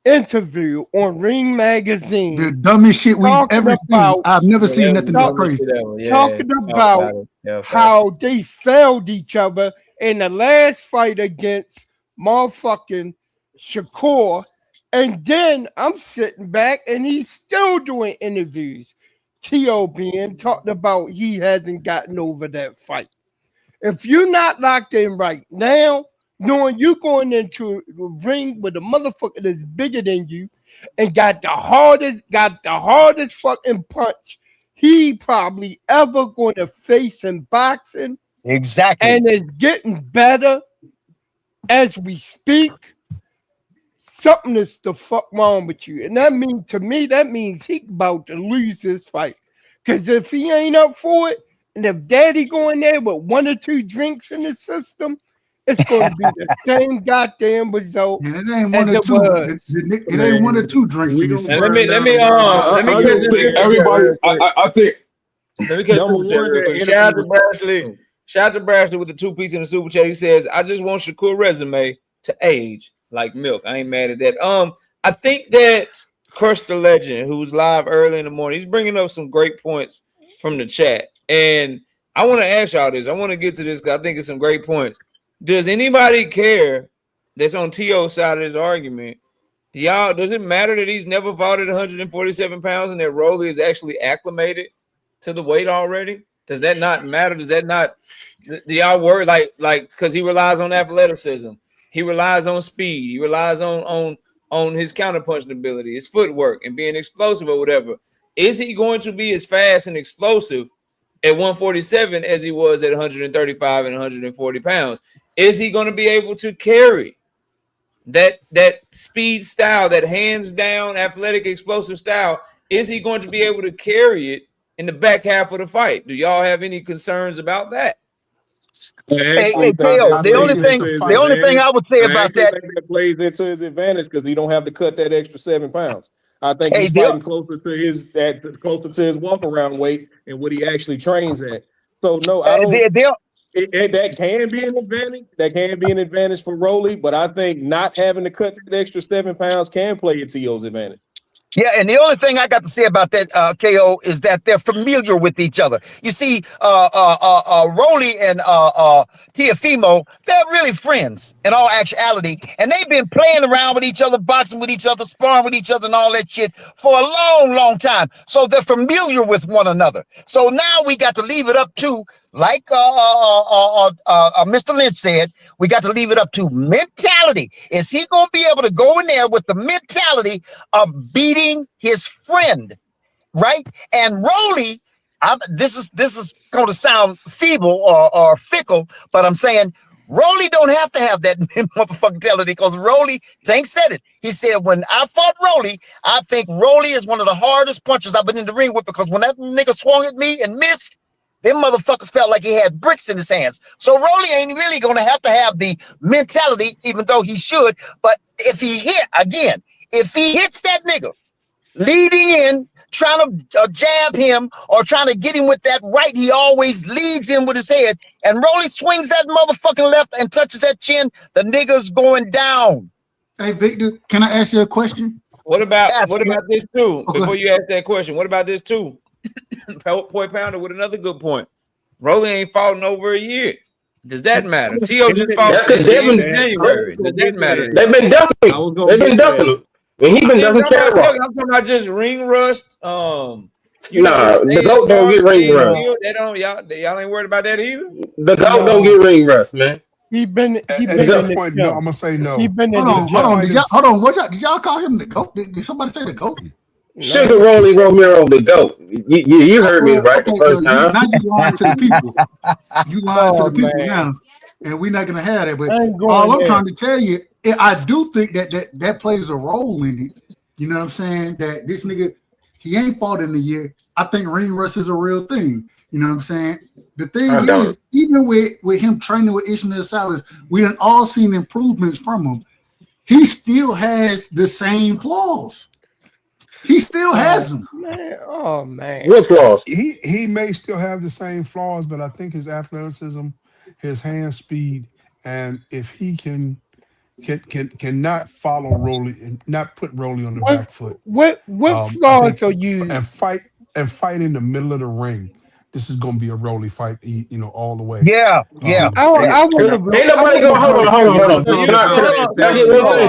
interview on Ring The Magazine dumbest shit we've talking ever seen. about I've never Yeah, seen that nothing was this dumb as crazy. shit ever. Yeah, talking talk about about it. Yeah, fact. how they failed each other in the last fight against motherfucking Shakur. And then I'm sitting back and he's still doing interviews. T.O. being talking about he hasn't gotten over that fight. If you're not locked in right now, knowing you going into a ring with a motherfucker that's bigger than you and got the hardest fucking punch he probably ever going to face in boxing, Exactly. and is getting better as we speak, something is the fuck wrong with you. And that means, to me, that means he about to lose this fight. Because if he ain't up for it, and if daddy going there with one or two drinks in the system, it's going to be the same goddamn result And it ain't as one or it two. was. It ain't one or two drinks We in gonna this. And burn let me down. catch I this just super think chat. everybody. I think Let me catch Number super chat one, real that quick. Shout out interview to was Brashley. Shout out to Brashley with the 2-piece in the super chat. He says, I just want Shakur resume to age like milk. I ain't mad at that. I think that Crush the Legend, who's live early in the morning, he's bringing up some great points from the chat. And I want to ask y'all this. I want to get to this because I think it's some great points. Does anybody care that's on T.O. side of this argument? Does it matter that he's never fought at 147 pounds and that Rolly is actually acclimated to the weight already? Does that not matter? Does that not, do y'all worry like because he relies on athleticism, he relies on speed, he relies on his counterpunching ability, his footwork, and being explosive or whatever? Is he going to be as fast and explosive at 147 as he was at 135 and 140 pounds? Is he going to be able to carry that speed style, that hands down athletic explosive style? Is he going to be able to carry it in the back half of the fight? Do y'all have any concerns about that? I Hey, actually think Teo, that I the plays think only it's thing, into the his the fight. only thing advantage. I would say I about actually that, think that plays into his advantage because he don't have to cut that extra 7 pounds. I think hey, he's the, fighting closer to his walk around weight and what he actually trains at. So no, I don't. That can be an advantage. That can be an advantage for Rolly, but I think not having to cut that extra 7 pounds can play at T.O.'s advantage. Yeah, and the only thing I got to say about that, KO, is that they're familiar with each other. You see, Rolly and Teofimo, they're really friends in all actuality, and they've been playing around with each other, boxing with each other, sparring with each other, and all that shit for a long, long time. So they're familiar with one another. So now we got to leave it up to, like Mr. Lynch said, we got to leave it up to mentality. Is he going to be able to go in there with the mentality of beating his friend, right? And Rolly, this is going to sound feeble or fickle, but I'm saying Rolly don't have to have that motherfucking mentality because Rolly, Tank said it. He said, when I fought Rolly, I think Rolly is one of the hardest punchers I've been in the ring with because when that nigga swung at me and missed, them motherfuckers felt like he had bricks in his hands. So Rolly ain't really going to have the mentality, even though he should. But if he hits that nigga, leading in, trying to jab him or trying to get him with that right, he always leads in with his head. And Rolly swings that motherfucking left and touches that chin, the nigga's going down. Hey, Victor, can I ask you a question? What about this too? Okay. Before you ask that question, what about this too? Point Pounder with another good point. Rolly ain't fought in over a year. Does that matter? T.O. just fought That's in because Devin. January. Does that matter? They've been ducking him. They've been ducking him. And he been ducking Cat Rock. I'm talking about just ring rust. You Nah, know, the GOAT don't get ring rust. They don't. Y'all ain't worried about that either. The GOAT don't get ring rust, man. He been At in this the point, gym. no, I'm gonna say no. He been in Hold the on, gym. hold on. Did y'all call him the GOAT? Did somebody say the GOAT? Sugar Rolling Romero, the GOAT. You heard me right the first time. Now you lying to the people. You lying to the people man. now, and we're not gonna have that. But I ain't going all I'm there. trying to tell you, I do think that plays a role in it. You know what I'm saying? That this nigga, he ain't fought in a year. I think ring rust is a real thing. You know what I'm saying? The thing is, even with him training with Ishmael Salas, we done all seen improvements from him. He still has the same flaws. He still has them. Man, oh man. What flaws? He may still have the same flaws, but I think his athleticism, his hand speed, and if he cannot follow Rolly and not put Rolly on the back foot. What flaws are you and fight in the middle of the ring. This is gonna be a Rolly fight, all the way. Yeah. Um, I Ain't nobody going. Hold on. Can I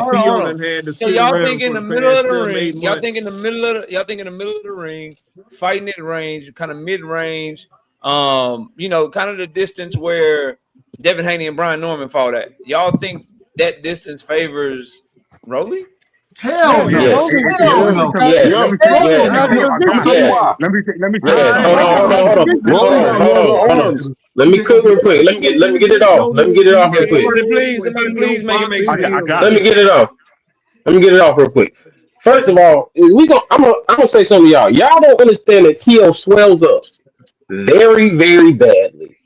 Hold on. So y'all think in the middle of the ring? Y'all think in the middle of the ring, fighting at range, kind of mid range. Kind of the distance where Devin Haney and Brian Norman fought at. Y'all think that distance favors Rolly? Hell no. Yes. Hell no. Let me Hold on. Let me cook real quick. Let me get it off. Let me get it off real quick. Somebody please make it make sense. Let me get it off. Real quick. First of all, I'm gonna say something to y'all. Y'all don't understand that T.O. swells up very, very badly.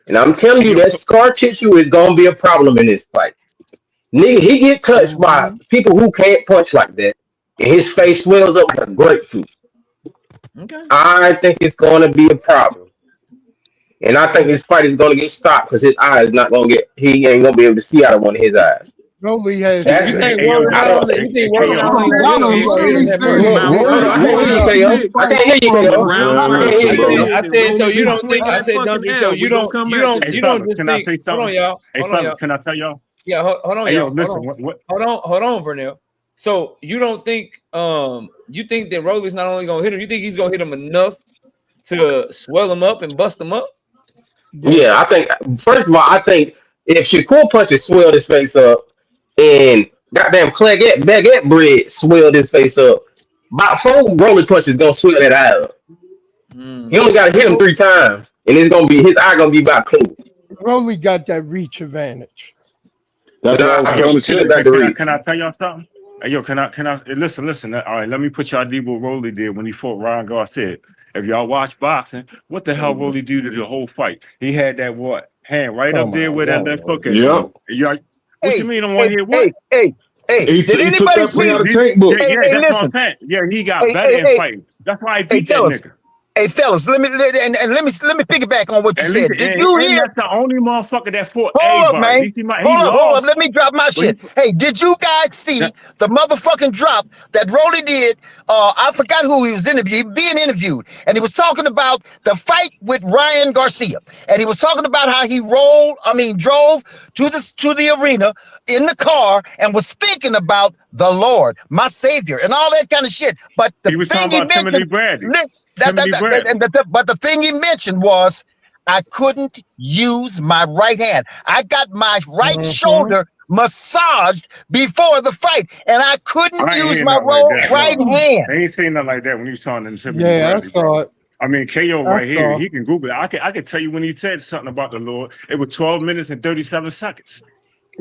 And I'm telling you that scar tissue is gonna be a problem in this fight. Nigga, he get touched by people who can't punch like that, and his face swells up like a grapefruit. Okay. I think it's going to be a problem, and I think this fight is going to get stopped because his eye is not going to get. He ain't going to be able to see out of one of his eyes. Rolly has. You think Rolly not only? You think Rolly not only? I can't hear you, KO. I said so. You don't think? I said Dundee. So you don't just think. Hold on, y'all. Hold on, y'all. Can I tell y'all? Yeah, hold on, Hey, y'all. yo, listen. Hold on, Vernell. So you don't think you think that Rolly's not only gonna hit him, you think he's gonna hit him enough to swell him up and bust him up? Yeah, I think first of all, I think if Shakur punches swelled his face up and goddamn baguette bread swelled his face up, about 4 Rolly punches gonna swell that eye up. He only gotta hit him 3 times, and it's gonna be his eye gonna be about clean. Rolly got that reach advantage. That's what I was Can can I tell y'all something? Hey, yo, can I listen? All right, let me put y'all deep what Rolly did when he fought Ryan Garcia. If y'all watch boxing, what the hell Rolly do to the whole fight? He had that hand right up there where that left hook is. Y'all, what you mean? I want to hear what? Hey, did anybody see? Yeah, that's what I'm saying. Yeah, he got better in fighting. That's why he beat that nigga. Hey fellas, let me piggyback on what you said. Did you hear? That's the only motherfucker that fought Hold up, man. Hold up. Let me drop my shit. Hey, did you guys see the motherfucking drop that Rolly did? I forgot who he was interviewing. Being interviewed, and he was talking about the fight with Ryan Garcia, and he was talking about how he drove to the arena in the car and was thinking about the Lord, my Savior, and all that kind of shit. But the he was thing talking about Timothy Bradley. But the thing he mentioned was, I couldn't use my right hand. I got my right shoulder massaged before the fight, and I couldn't use my right hand. I ain't saying nothing like that when he was talking to Timothy Yeah, Bradley. I saw it. I mean, KO right here, he can Google it. I can tell you when he said something about the Lord. It was 12 minutes and 37 seconds.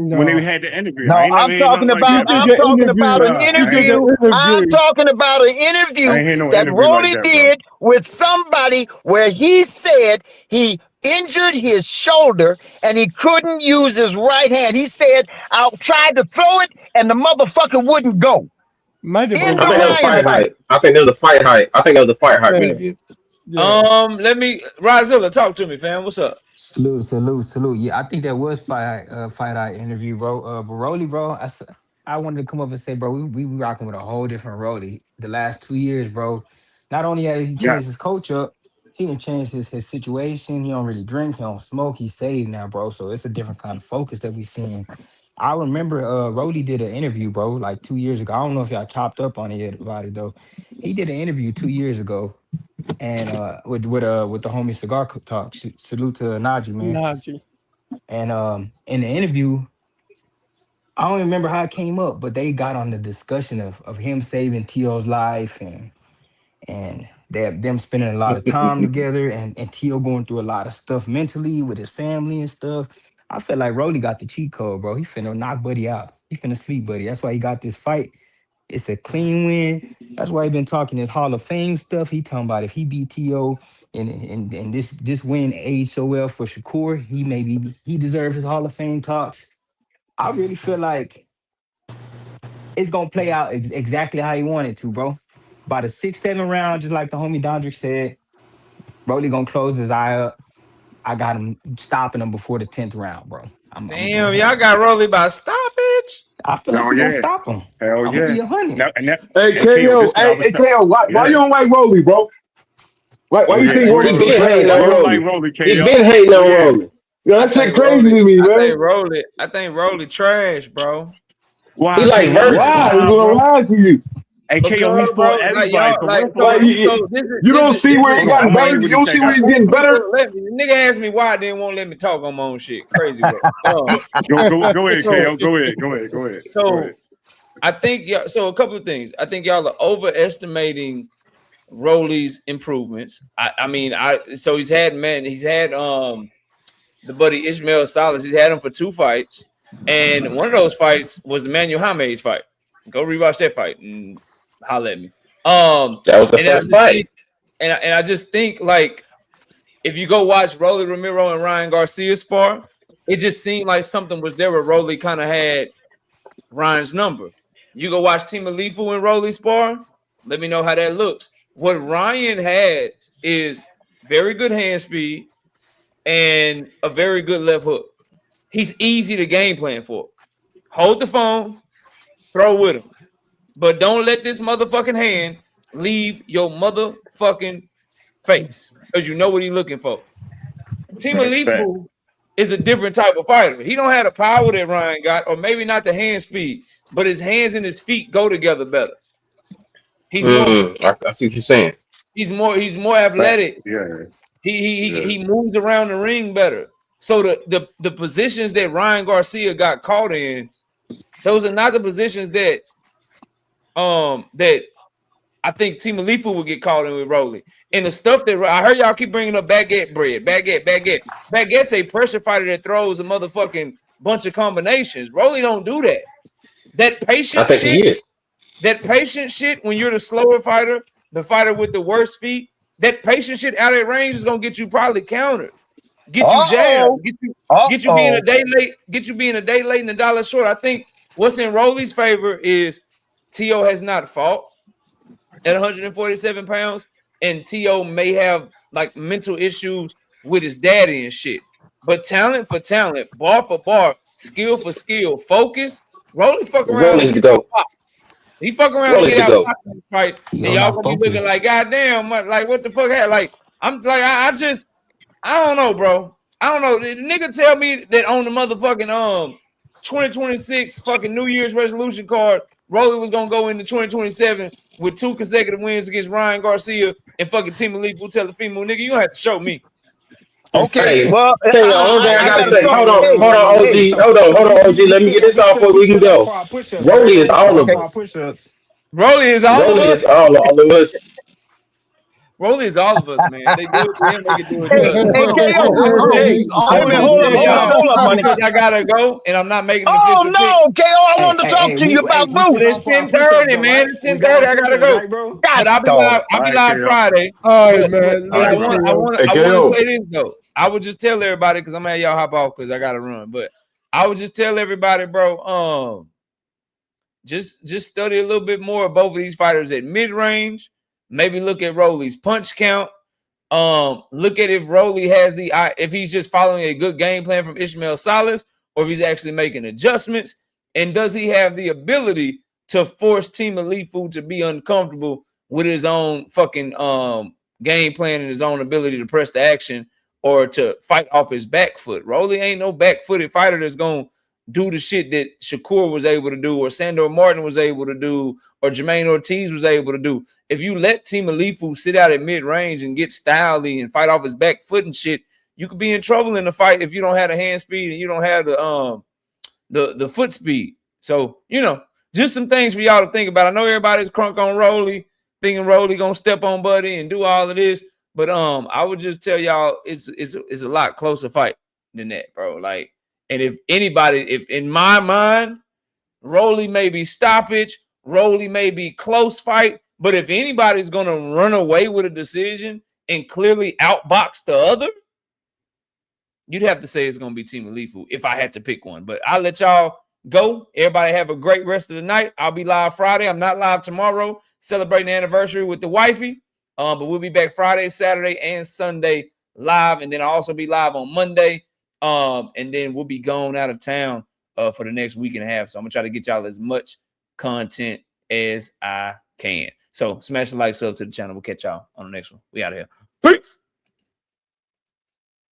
No. When they had the interview. No, I'm talking about an interview. I'm talking about an interview that Rolly did with somebody where he said he injured his shoulder and he couldn't use his right hand. He said, I tried to throw it and the motherfucker wouldn't go. I think that was fight hype. I think that was a fight hype interview. Let me Rozilla, talk to me, fam. What's up? Salute. Yeah, I think that was fight eye interview, bro. But Rolly, bro, I wanted to come up and say, bro, we rocking with a whole different Rolly. The last 2 years, bro. Not only has he changed his coach up, he done changed his situation. He don't really drink, he don't smoke, he's saved now, bro. So it's a different kind of focus that we seeing. I remember Rody did an interview, bro, like 2 years ago. I don't know if y'all chopped up on it yet about it though. He did an interview 2 years ago, and with the homie Cigar Talk. Salute to Najee, man. Najee. And in the interview, I don't remember how it came up, but they got on the discussion of him saving T.O.'s life, and them spending a lot of time together, and T.O. going through a lot of stuff mentally with his family and stuff. I feel like Rolly got the cheat code, bro. He finna knock Buddy out. He finna sleep Buddy. That's why he got this fight. It's a clean win. That's why he been talking his Hall of Fame stuff. He talking about if he beat T.O. and this win aged so well for Shakur, he deserves his Hall of Fame talks. I really feel like it's gonna play out exactly how he wanted to, bro. By the 6th, 7th round, just like the homie Dondrick said, Rolly gonna close his eye up. I got him stopping him before the 10th round, bro. Damn, y'all got Rolly by stoppage. I feel like Hell we gonna yeah. stop him. Hell I'm yeah. gonna be 100. Hey, KO, hey, KO, why you don't like Rolly, bro? Why you think Rolly's He been hating on Rolly? He been hating on Rolly. Yo, that shit crazy to me, man. I think Rolly trash, bro. Why? He like Virgil. Why? He's gonna lie to you. Hey, KO, he fought everybody. You don't see where he got better. You don't see where he's getting better. Nigga asked me why I didn't want to let me talk on my own shit. Crazy, bro. Go ahead, KO. Go ahead. So I think so a couple of things. I think y'all are overestimating Rolly's improvements. So he's had the buddy Ishmael Salas. He's had him for 2 fights, and one of those fights was the Manuel James fight. Go rewatch that fight and holler at me. That was the first fight. And I just think, like, if you go watch Rolly Romero and Ryan Garcia spar, it just seemed like something was there where Rolly kind of had Ryan's number. You go watch Team Alifu and Rolly spar. Let me know how that looks. What Ryan had is very good hand speed and a very good left hook. He's easy to game plan for. Hold the phone, throw with him. But don't let this motherfucking hand leave your motherfucking face, because you know what he's looking for. Team Alifu is a different type of fighter. He don't have the power that Ryan got, or maybe not the hand speed, but his hands and his feet go together better. He's more, I see what you're saying. He's more athletic. Yeah. He moves around the ring better. So the positions that Ryan Garcia got caught in, those are not the positions that I think Team Alifu would get caught in with Rolly. And the stuff that I heard y'all keep bringing up baguette bread. Baguette's a pressure fighter that throws a motherfucking bunch of combinations. Rolly don't do that. That patient shit. That patient shit when you're the slower fighter, the fighter with the worst feet, that patient shit out of range is gonna get you probably countered. Get you jabbed, get you being a day late and $1 short. I think what's in Rolly's favor is T.O. has not fought at 147 pounds, and T.O. may have like mental issues with his daddy and shit. But talent for talent, bar for bar, skill for skill, focus. Rolly fuck around and get pop. He fuck around and get out in the fight, and y'all gonna be looking like, goddamn, like what the fuck? Like I'm like I don't know, bro. I don't know. The nigga tell me that on the motherfucking 2026 fucking New Year's resolution card, Rolly was gonna go into 2027 with 2 consecutive wins against Ryan Garcia and fucking Team Alifu Telefimo. Nigga, you don't have to show me. Okay, well, I gotta say, hold on, OG, hold on, OG. Let me get this off before we can go. Rolly is all of us. Rolly is all of us. All of us. Rolly is all of us, man. They do it to him, they can do it to us. Hold up, money. Because I gotta go, and I'm not making an Oh official no, KO, I wanted to talk to you about Boots. It's 10:30, man. It's 10:30. I gotta go. But I'll be live Friday. All right, man. I want to say this though. I would just tell everybody, because I'm gonna have y'all hop off because I gotta run. But I would just tell everybody, bro. Just study a little bit more of both of these fighters at mid-range. Maybe look at Rolly's punch count. Look at if Rolly has if he's just following a good game plan from Ishmael Salas, or if he's actually making adjustments. And does he have the ability to force Team Alifu to be uncomfortable with his own fucking game plan and his own ability to press the action or to fight off his back foot. Rolly ain't no back-footed fighter that's going to do the shit that Shakur was able to do or Sandor Martin was able to do or Jermaine Ortiz was able to do. If you let Timalifu sit out at mid-range and get styly and fight off his back foot and shit, you could be in trouble in the fight if you don't have the hand speed and you don't have the foot speed. So, you know, just some things for y'all to think about. I know everybody's crunk on Rolly, thinking Rolly gonna step on Buddy and do all of this, but I would just tell y'all it's a lot closer fight than that, bro. Like, and if in my mind, Rolly may be stoppage, Rolly may be close fight, but if anybody's gonna run away with a decision and clearly outbox the other, you'd have to say it's gonna be Timalifu if I had to pick one. But I'll let y'all go. Everybody have a great rest of the night. I'll be live Friday. I'm not live tomorrow, celebrating the anniversary with the wifey. But we'll be back Friday, Saturday, and Sunday live. And then I'll also be live on Monday. And then we'll be going out of town for the next week and a half. So I'm gonna try to get y'all as much content as I can. So smash the like, sub to the channel. We'll catch y'all on the next one. We out of here. Peace.